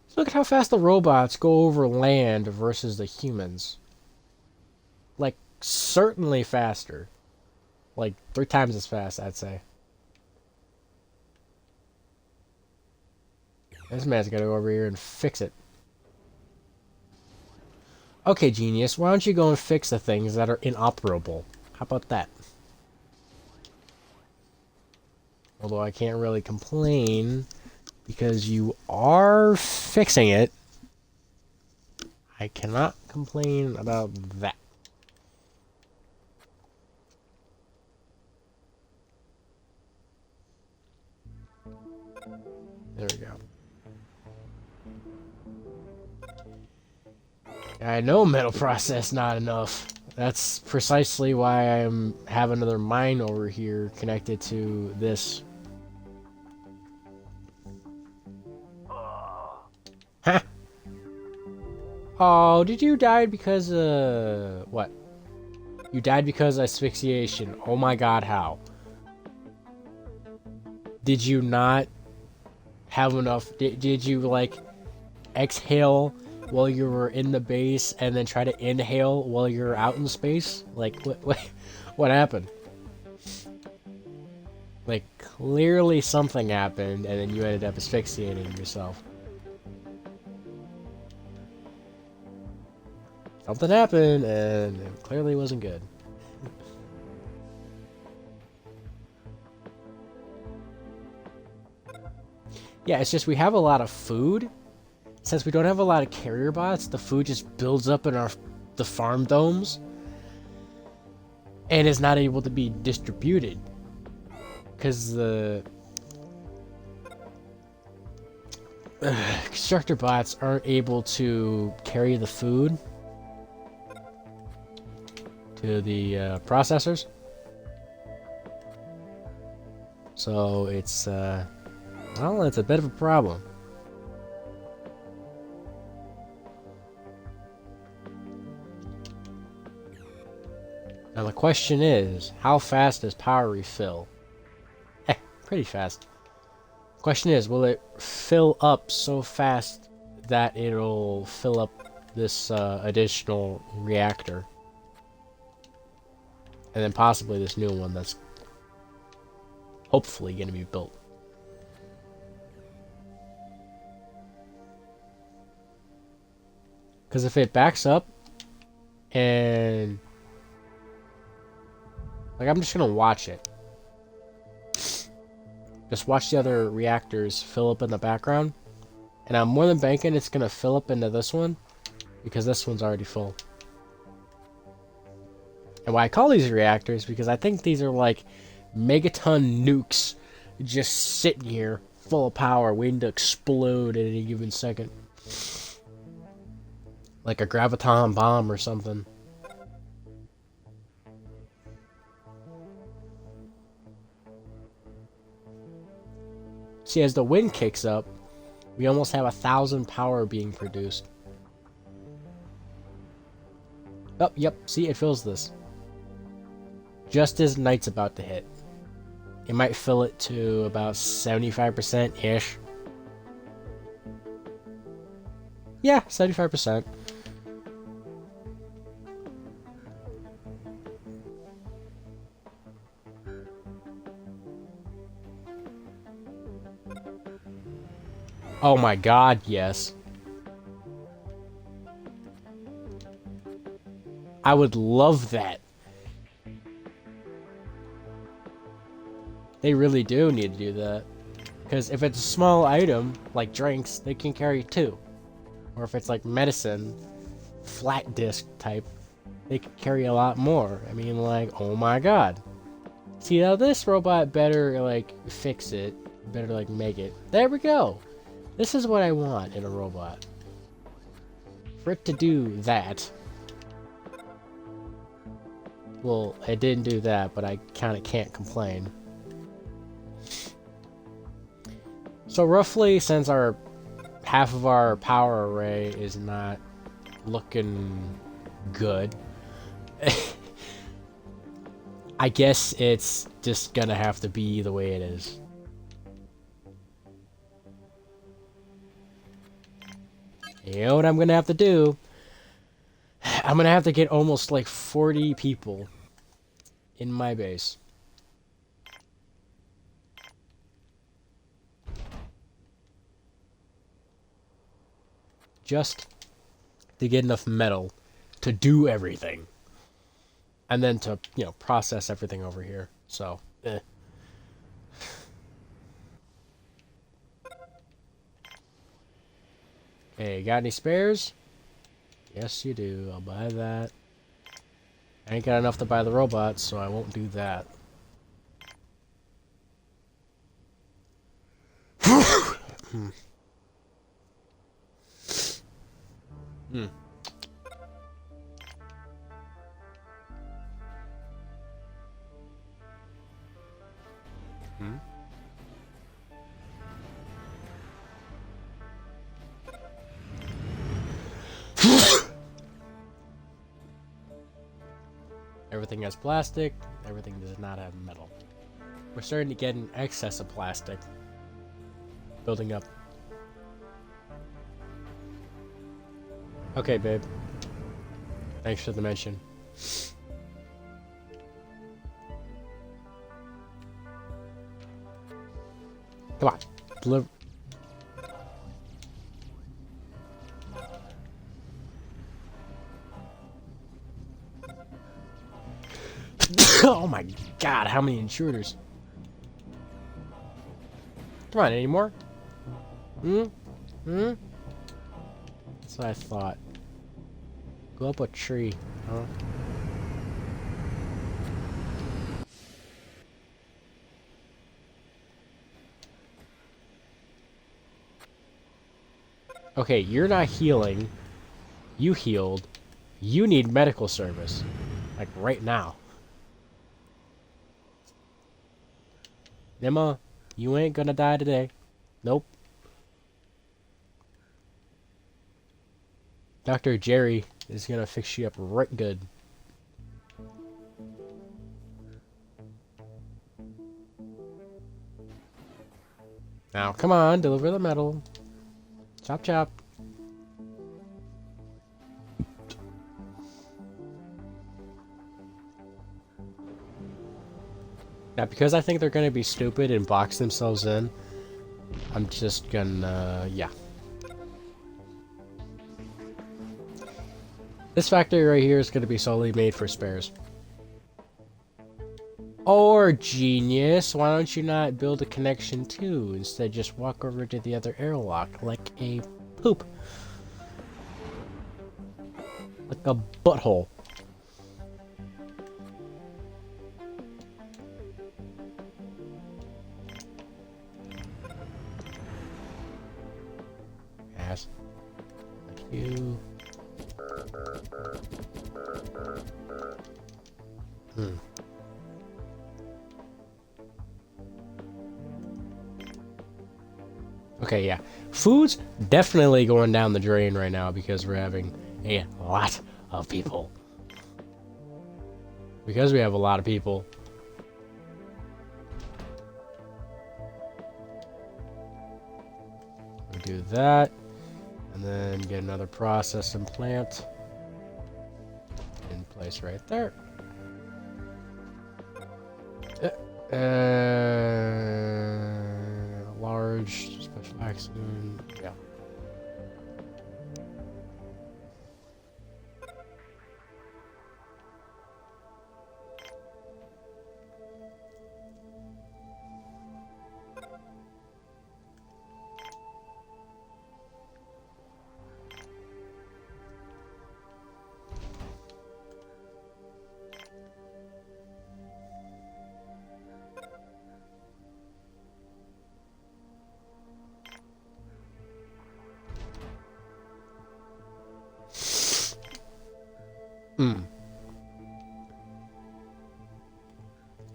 So look at how fast the robots go over land versus the humans. Like, certainly faster. Like, 3 times as fast, I'd say. This man's gotta go over here and fix it. Okay, genius, why don't you go and fix the things that are inoperable? How about that? Although I can't really complain because you are fixing it. I cannot complain about that. There we go. I know metal process not enough. That's precisely why I have another mine over here connected to this. Oh, did you die because, what? You died because of asphyxiation. Oh my god, how? Did you not have enough? Did you, like, exhale while you were in the base and then try to inhale while you're out in space? Like, what happened? Like, clearly something happened and then you ended up asphyxiating yourself. Something happened and it clearly wasn't good. Yeah, it's just we have a lot of food. Since we don't have a lot of carrier bots, the food just builds up in the farm domes and is not able to be distributed because the constructor bots aren't able to carry the food to the processors. So it's well, it's a bit of a problem. Now the question is, how fast does power refill? Pretty fast. Question is, will it fill up so fast that it'll fill up this additional reactor? And then possibly this new one that's hopefully going to be built. Because if it backs up and... like, I'm just going to watch it. Just watch the other reactors fill up in the background. And I'm more than banking it's going to fill up into this one. Because this one's already full. And why I call these reactors, because I think these are like megaton nukes just sitting here full of power waiting to explode at any given second. Like a graviton bomb or something. See, as the wind kicks up, we almost have 1,000 power being produced. Oh, yep, see, it fills this. Just as night's about to hit. It might fill it to about 75%-ish. Yeah, 75%. Oh my god, yes. I would love that. They really do need to do that. Because if it's a small item, like drinks, they can carry 2. Or if it's like medicine, flat disc type, they can carry a lot more. I mean, like, oh my god. See, now this robot better, like, fix it. Better, like, make it. There we go. This is what I want in a robot. For it to do that. Well, it didn't do that, but I kind of can't complain. So roughly, since our half of our power array is not looking good, I guess it's just gonna have to be the way it is. You know what I'm gonna have to do? I'm gonna have to get almost like 40 people in my base. Just to get enough metal to do everything. And then to, you know, process everything over here. So, Hey, got any spares? Yes, you do. I'll buy that. I ain't got enough to buy the robots, so I won't do that. Hmm. Hmm. Hmm? Everything has plastic. Everything does not have metal. We're starting to get an excess of plastic building up. Okay, babe. Thanks for the mention. Come on. Deliver. Oh my god, how many intruders? Come on, any more? That's what I thought. Go up a tree, huh? Okay, you're not healing. You healed. You need medical service. Like, right now. Emma, you ain't gonna die today. Nope. Dr. Jerry is gonna fix you up right good. Now, come on, deliver the metal. Chop chop. Now, because I think they're gonna be stupid and box themselves in, I'm just gonna, yeah. This factory right here is gonna be solely made for spares. Or, genius, why don't you not build a connection too? Instead, just walk over to the other airlock like a poop. Like a butthole. Ass. Thank you. Okay, yeah. Food's definitely going down the drain right now because we're having a lot of people. Because we have a lot of people. We do that. And then get another processing plant in place right there. Large special accident. Yeah.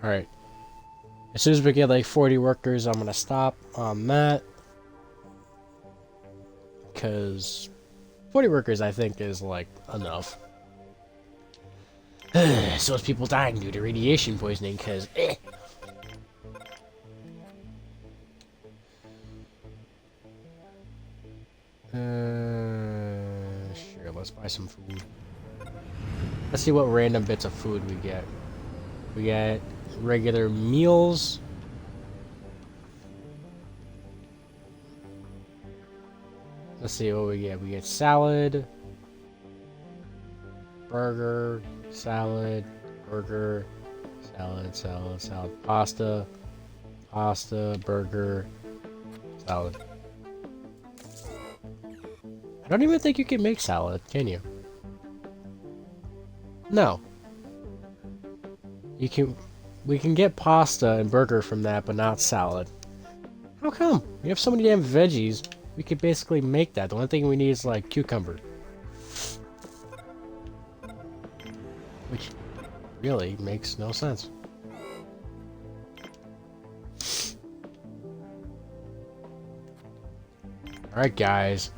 Alright. As soon as we get like 40 workers, I'm gonna stop on that. Because 40 workers, I think, is like enough. So it's people dying due to radiation poisoning, because sure, let's buy some food. Let's see what random bits of food we get. We get regular meals. Let's see what we get. We get salad, burger, salad, burger, salad, salad, salad, pasta, pasta, burger, salad. I don't even think you can make salad, can you? No. You can. We can get pasta and burger from that, but not salad. How come? We have so many damn veggies. We could basically make that. The only thing we need is like cucumber. Which really makes no sense. Alright guys.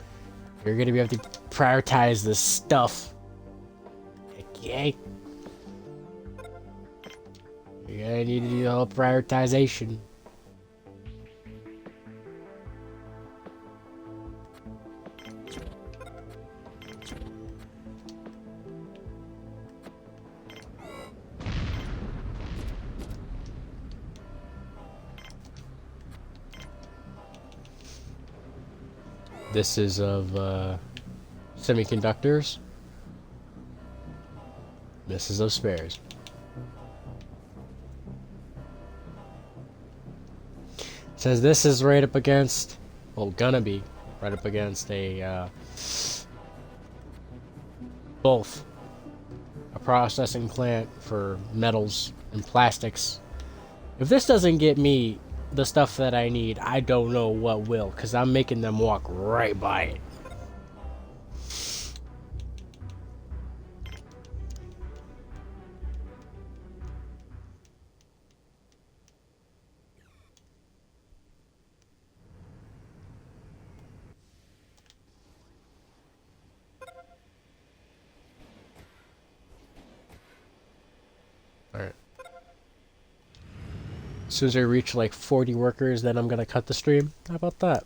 You're gonna be able to prioritize this stuff. Okay. I need to do the whole prioritization. This is of semiconductors. This is of spares. Says this is right up against, well, gonna be right up against a both a processing plant for metals and plastics. If this doesn't get me the stuff that I need, I don't know what will, because I'm making them walk right by it. Alright. As soon as I reach like 40 workers, then I'm gonna cut the stream. How about that?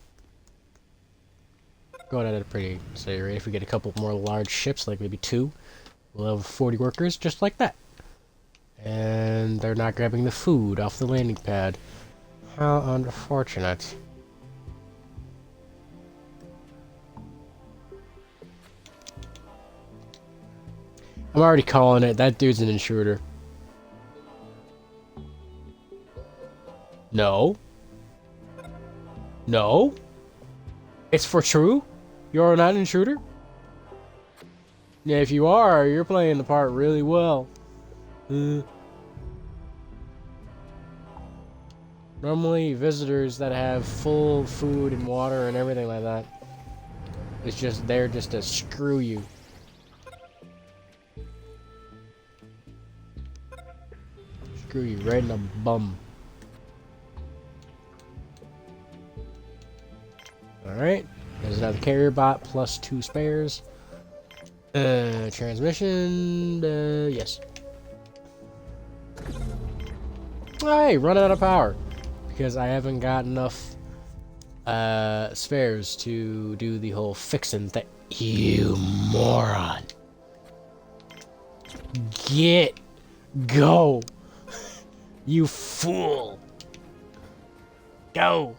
Going at a pretty steady rate. If we get a couple more large ships, like maybe 2, we'll have 40 workers just like that. And they're not grabbing the food off the landing pad. How unfortunate. I'm already calling it. That dude's an intruder. No. No. It's for true? You're not an intruder? Yeah, if you are, you're playing the part really well. Normally, visitors that have full food and water and everything like that, it's just there just to screw you. Screw you right in the bum. Alright, there's another carrier bot plus 2 spares. Transmission, yes. Hey, running out of power. Because I haven't got enough spares to do the whole fixing thing. You moron. Go. You fool. Go.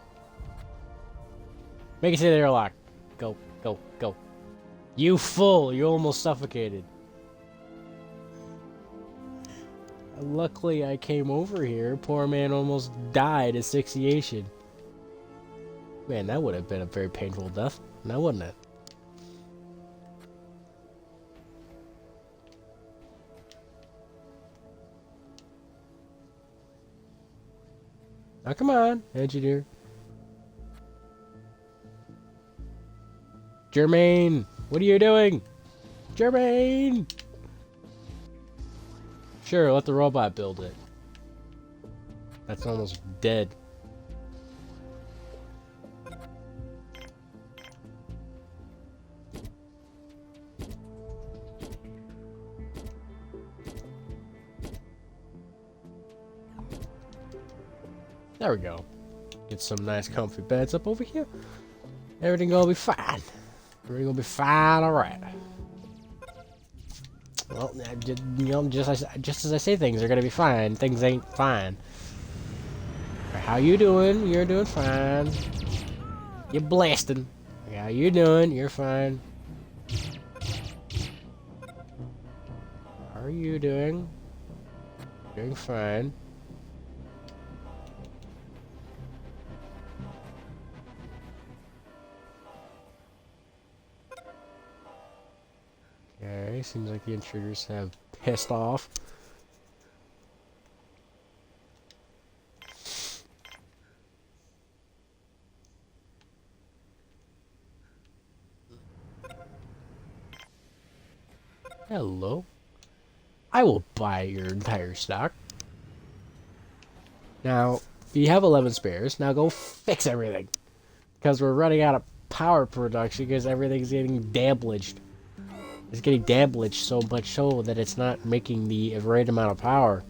Make it to the airlock. Go, go, go. You fool! You almost suffocated. Luckily, I came over here. Poor man almost died asphyxiation. Man, that would have been a very painful death. Now, wouldn't it? Now, come on, engineer. Jermaine, what are you doing? Jermaine! Sure, let the robot build it. That's almost dead. There we go. Get some nice comfy beds up over here. Everything gonna be fine. Everything gonna be fine, alright. Well, just as I say things are gonna be fine, things ain't fine. How you doing? You're doing fine. You're blasting. How you doing? You're fine. How are you doing? Doing fine. Okay, seems like the intruders have pissed off. Hello. I will buy your entire stock. Now, you have 11 spares. Now go fix everything. Because we're running out of power production because everything's getting damaged. It's getting damaged so much so that it's not making the right amount of power.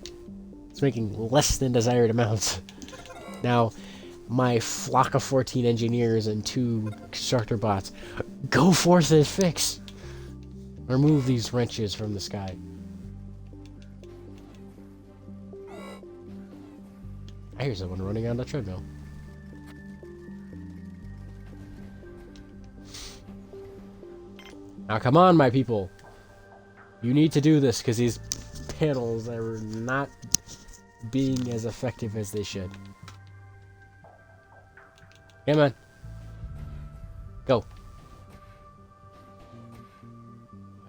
It's making less than desired amounts. Now, my flock of 14 engineers and 2 constructor bots, go forth and fix. Remove these wrenches from the sky. I hear someone running on the treadmill. Now come on, my people. You need to do this because these panels are not being as effective as they should. Come on. Go.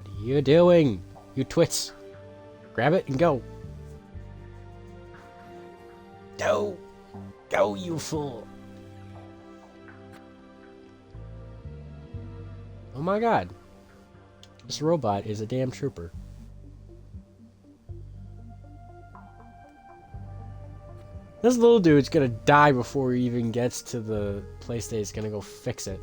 What are you doing? You twits. Grab it and go. Go. Go, you fool. Oh my god. This robot is a damn trooper. This little dude's gonna die before he even gets to the place that he's gonna go fix it.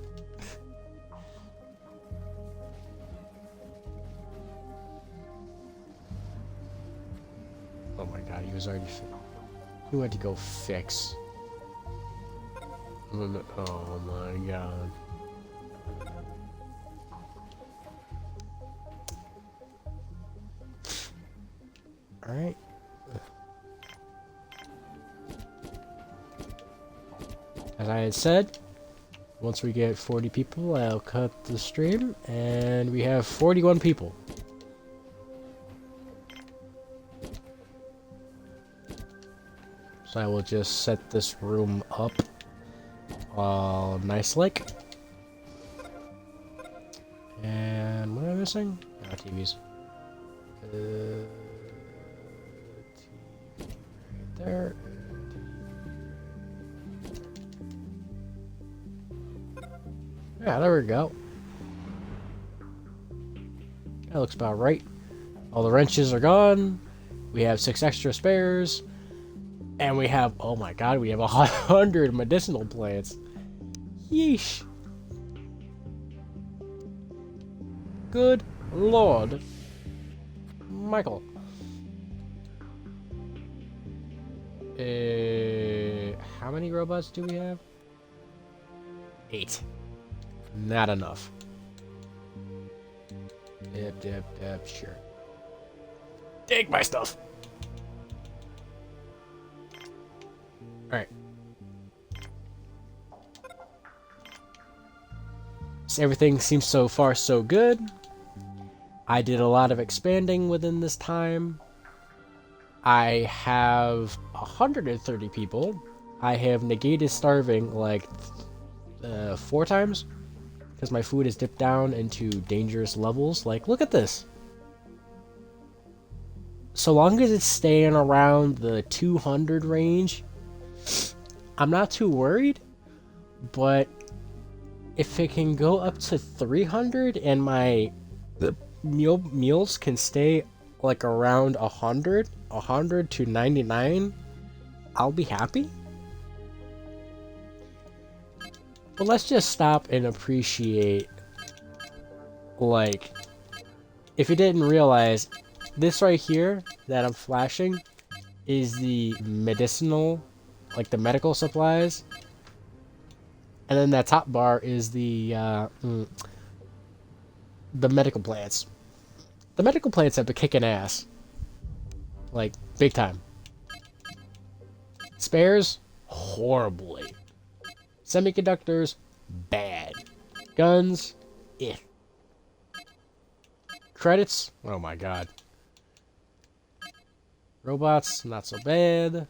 Oh my god, he was already... He went to go fix. Oh my god. Alright. As I had said, once we get 40 people, I'll cut the stream, and we have 41 people. So I will just set this room up nice like. And what am I missing? Oh, TVs. TV right there. Yeah, there we go. That looks about right. All the wrenches are gone. We have 6 extra spares. And we have, oh my god, we have 100 medicinal plants. Yeesh. Good lord. Michael. How many robots do we have? 8. Not enough. Yep, sure. Take my stuff. Alright. So everything seems so far so good. I did a lot of expanding within this time. I have 130 people. I have negated starving like 4 times. Because my food is dipped down into dangerous levels. Like, look at this. So long as it's staying around the 200 range, I'm not too worried. But if it can go up to 300 and my meals can stay like around 100 to 99, I'll be happy. But let's just stop and appreciate, like, if you didn't realize, this right here that I'm flashing is the medicinal, like the medical supplies. And then that top bar is the medical plants. The medical plants have been kicking ass. Like, big time. Spares, horribly. Semiconductors, bad. Guns, eh. Credits, oh my god. Robots, not so bad.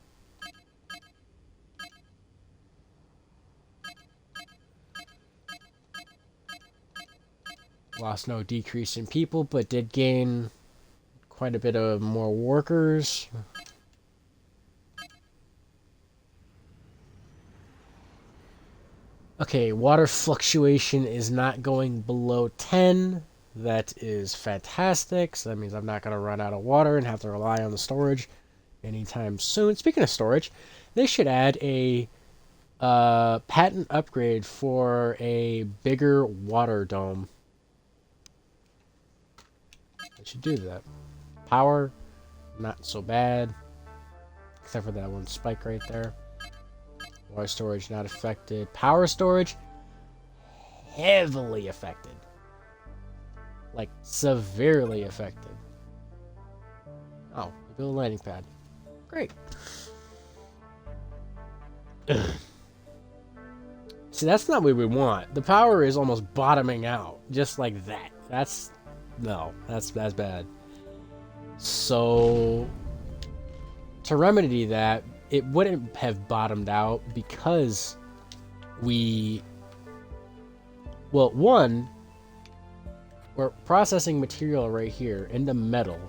Lost no decrease in people, but did gain quite a bit of more workers. Okay, water fluctuation is not going below 10. That is fantastic. So that means I'm not going to run out of water and have to rely on the storage anytime soon. Speaking of storage, they should add a patent upgrade for a bigger water dome. They should do that. Power, not so bad. except for that one spike right there. Water storage not affected. Power storage heavily affected. Like, severely affected. Oh, we built a landing pad. Great. See, that's not what we want. The power is almost bottoming out. Just like that. That's bad. So, to remedy that, it wouldn't have bottomed out because we... Well, one, we're processing material right here into metal.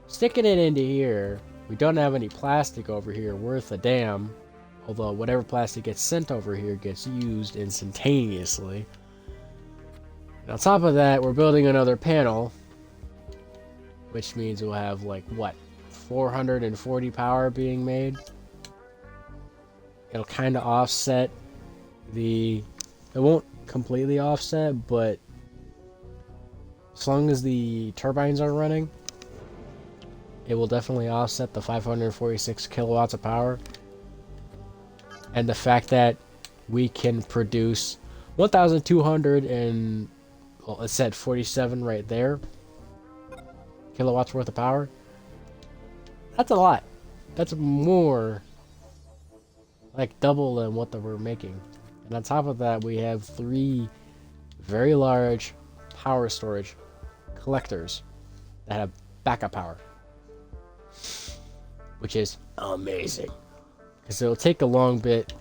Sticking it into here, we don't have any plastic over here worth a damn. Although whatever plastic gets sent over here gets used instantaneously. And on top of that, we're building another panel. Which means we'll have, like, what? 440 power being made? It'll kind of offset the... It won't completely offset, but... As long as the turbines are running, it will definitely offset the 546 kilowatts of power. And the fact that we can produce 1,200 and, well, it said 47 right there, kilowatts worth of power. That's a lot. That's more, like, double than what we're making. And on top of that, we have 3 very large power storage collectors that have backup power, which is amazing. Because it'll take a long bit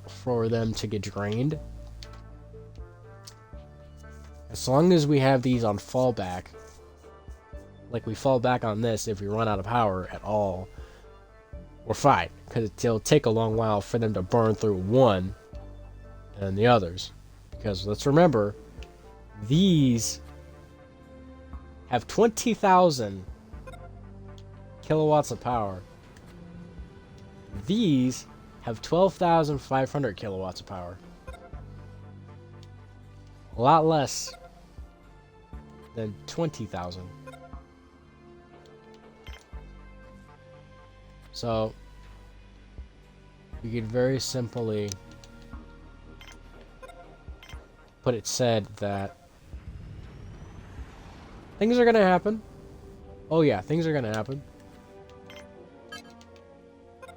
for them to get drained. As long as we have these on fallback, like we fall back on this if we run out of power at all, we're fine. Because it'll take a long while for them to burn through one and the others. Because let's remember, these have 20,000 kilowatts of power. These have 12,500 kilowatts of power. A lot less than 20,000. So, we could very simply put it said that things are gonna happen. Oh yeah, things are gonna happen.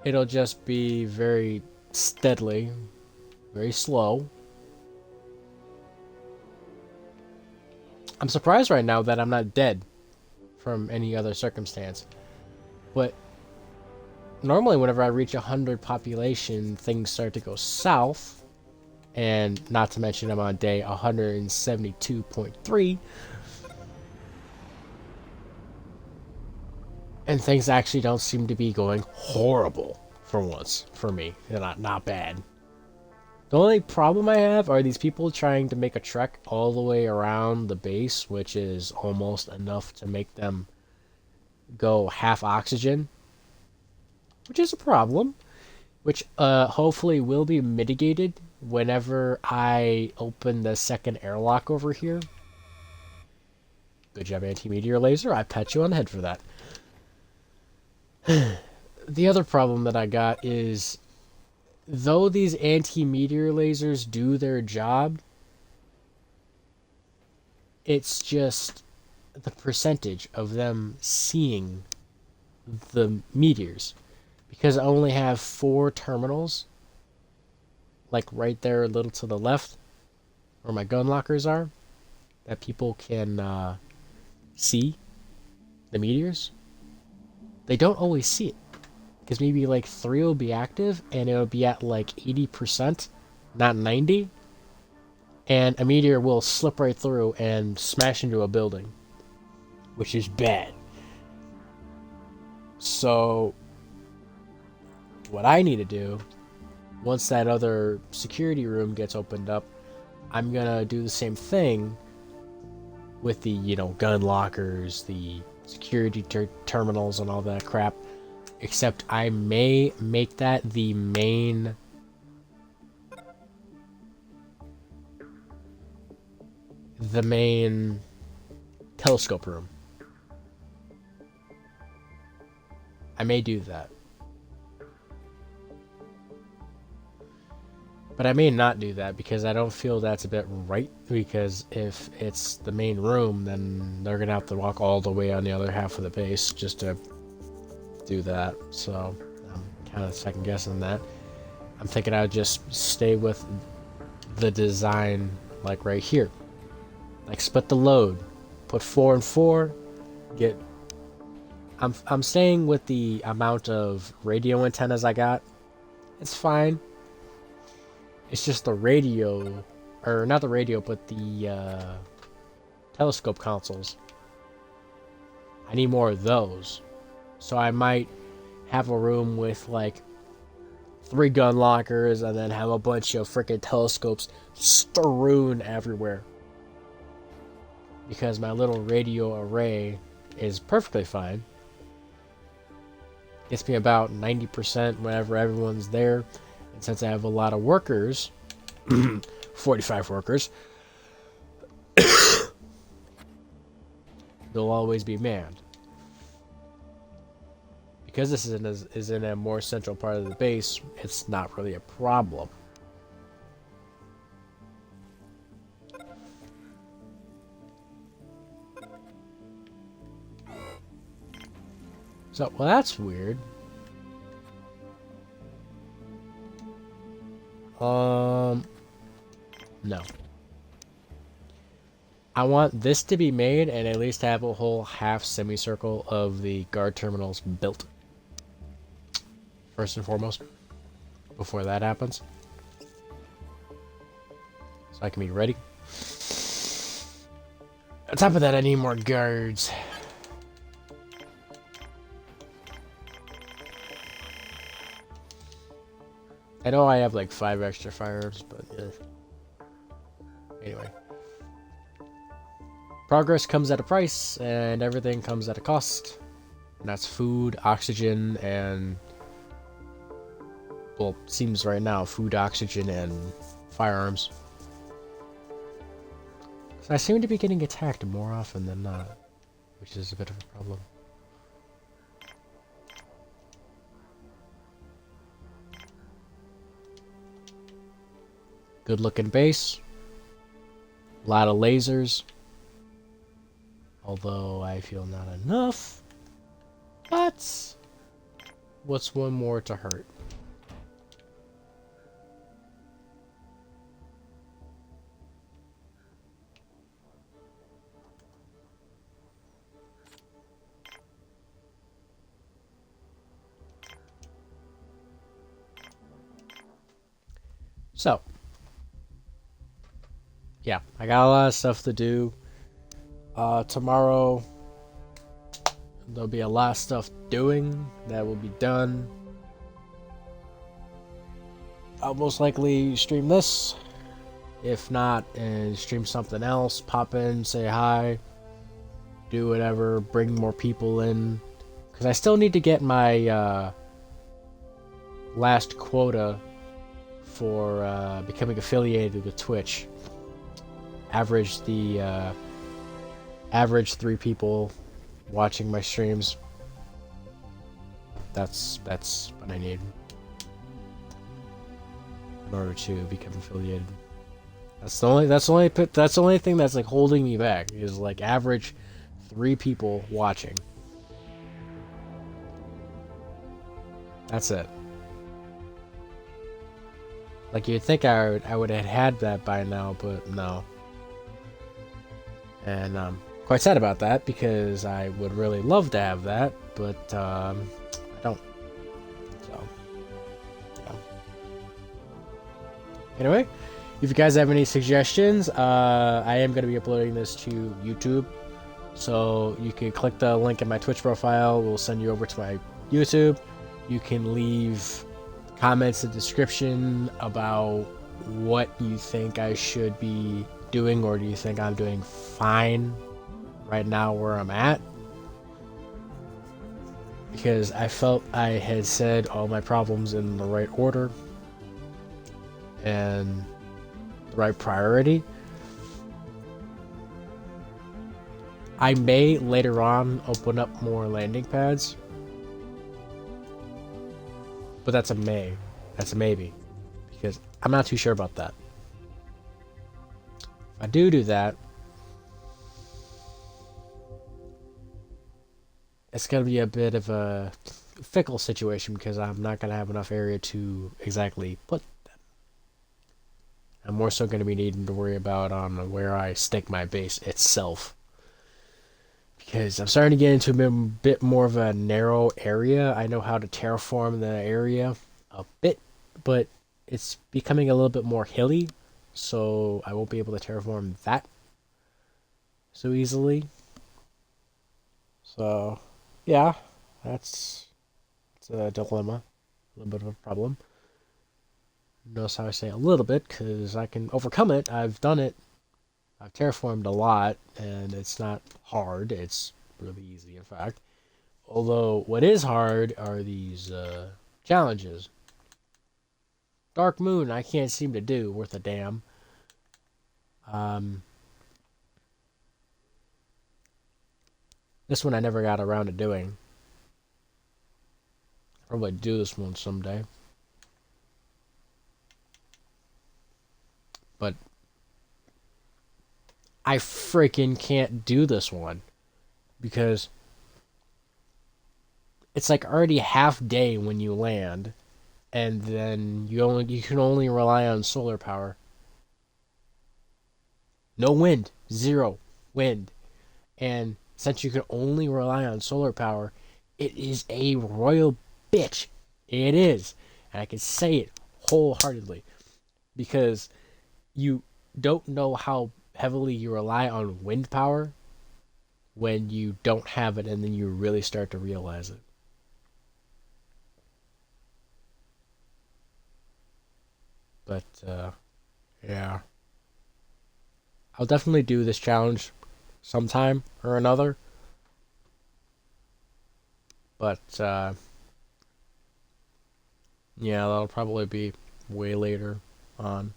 It'll just be very steadily, very slow. I'm surprised right now that I'm not dead from any other circumstance. But normally whenever I reach 100 population, things start to go south. And not to mention I'm on day 172.3. And things actually don't seem to be going horrible for once, for me. They're not bad. The only problem I have are these people trying to make a trek all the way around the base, which is almost enough to make them go half oxygen. Which is a problem. Which hopefully will be mitigated whenever I open the second airlock over here. Good job, anti-meteor laser. I pat you on the head for that. The other problem that I got is, though these anti-meteor lasers do their job, it's just the percentage of them seeing the meteors. Because I only have 4 terminals, like right there a little to the left, where my gun lockers are, that people can see the meteors. They don't always see it. Because maybe like 3 will be active and it'll be at like 80%, not 90. And a meteor will slip right through and smash into a building, which is bad. So what I need to do, once that other security room gets opened up, I'm gonna do the same thing with the, gun lockers, the security terminals and all that crap. Except I may make that the main telescope room. I may do that. But I may not do that because I don't feel that's a bit right. Because if it's the main room, then they're gonna have to walk all the way on the other half of the base just to do that. So I'm kind of second guessing that. I'm thinking I would just stay with the design like right here. Like split the load, put 4 and 4, get. I'm staying with the amount of radio antennas I got. It's fine. It's just the radio, or not the radio, but the telescope consoles. I need more of those. So I might have a room with like 3 gun lockers and then have a bunch of freaking telescopes strewn everywhere. Because my little radio array is perfectly fine. Gets me about 90% whenever everyone's there. And since I have a lot of workers, 45 workers, they'll always be manned. Because this is in a more central part of the base, it's not really a problem. So, well, that's weird. No. I want this to be made and at least have a whole half semicircle of the guard terminals built. First and foremost. Before that happens. So I can be ready. On top of that, I need more guards. I know I have like 5 extra firearms, but anyway. Progress comes at a price, and everything comes at a cost. And that's food, oxygen, and... well, seems right now, food, oxygen, and firearms. So I seem to be getting attacked more often than not, which is a bit of a problem. Good looking base. A lot of lasers. Although I feel not enough. But what's one more to hurt? So, yeah, I got a lot of stuff to do. Tomorrow, there'll be a lot of stuff doing that will be done. I'll most likely stream this. If not, and stream something else. Pop in, say hi. Do whatever, bring more people in. Because I still need to get my last quota for becoming affiliated with Twitch. Average 3 people watching my streams. That's what I need in order to become affiliated. That's the only thing that's like holding me back is like average 3 people watching. That's it. Like you'd think I would have had that by now, but no. And I'm quite sad about that because I would really love to have that, but I don't. So, yeah. Anyway, if you guys have any suggestions, I am going to be uploading this to YouTube. So you can click the link in my Twitch profile. We'll send you over to my YouTube. You can leave comments in the description about what you think I should be doing, or do you think I'm doing fine right now where I'm at? Because I felt I had said all my problems in the right order and the right priority. I may later on open up more landing pads, but that's a may. That's a maybe. because I'm not too sure about that. If I do that, it's going to be a bit of a fickle situation because I'm not going to have enough area to exactly put them. I'm more so going to be needing to worry about on where I stick my base itself. Because I'm starting to get into a bit more of a narrow area. I know how to terraform the area a bit, but it's becoming a little bit more hilly, so I won't be able to terraform that so easily. So, yeah, it's a dilemma, a little bit of a problem. Notice how I say a little bit, because I can overcome it. I've done it. I've terraformed a lot, and it's not hard. It's really easy, in fact. Although, what is hard are these challenges. Dark Moon, I can't seem to do worth a damn. This one I never got around to doing. I'll probably do this one someday. But I freaking can't do this one. Because it's like already half day when you land. And then you can only rely on solar power. No wind. Zero wind. And since you can only rely on solar power, it is a royal bitch. It is. And I can say it wholeheartedly. Because you don't know how heavily you rely on wind power when you don't have it, and then you really start to realize it. But, yeah. I'll definitely do this challenge sometime or another. But, yeah, that'll probably be way later on.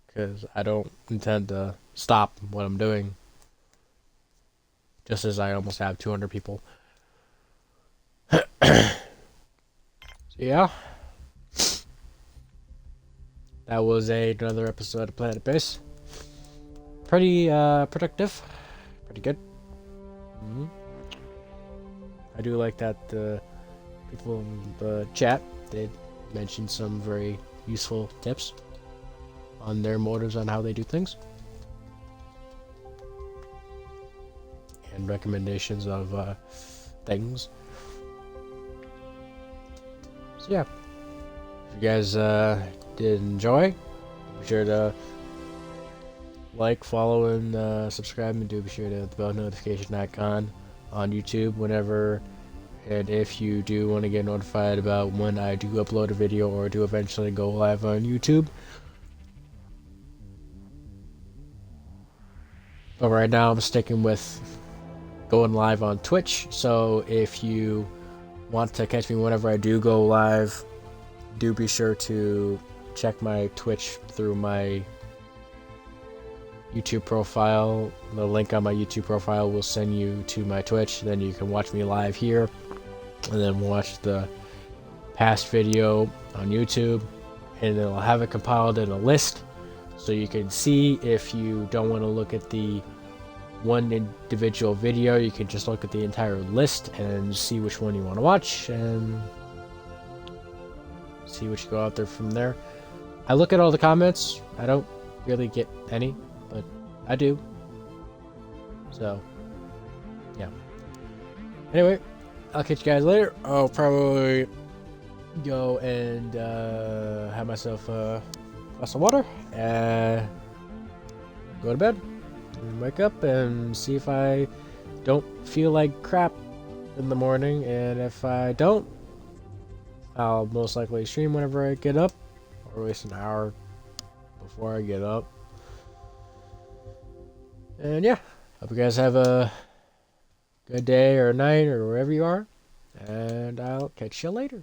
Because I don't intend to stop what I'm doing. Just as I almost have 200 people. So, yeah. That was another episode of Planet Base. Pretty productive. Pretty good. I do like that people in the chat did mention some very useful tips on their motives on how they do things. And recommendations of things. So yeah. If you guys did enjoy, be sure to like, follow, and subscribe, and do be sure to hit the bell notification icon on YouTube whenever and if you do want to get notified about when I do upload a video or do eventually go live on YouTube. But right now I'm sticking with going live on Twitch, so if you want to catch me whenever I do go live, do be sure to check my Twitch through my YouTube profile. The link on my YouTube profile will send you to my Twitch, then you can watch me live here and then watch the past video on YouTube, and it'll have it compiled in a list so you can see. If you don't want to look at the one individual video, you can just look at the entire list and see which one you want to watch and see what you go out there from there. I look at all the comments. I don't really get any, but I do. So, yeah. Anyway, I'll catch you guys later. I'll probably go and have myself a glass of water and go to bed and wake up and see if I don't feel like crap in the morning. And if I don't, I'll most likely stream whenever I get up, or at least an hour before I get up. And yeah, hope you guys have a good day or night or wherever you are, and I'll catch you later.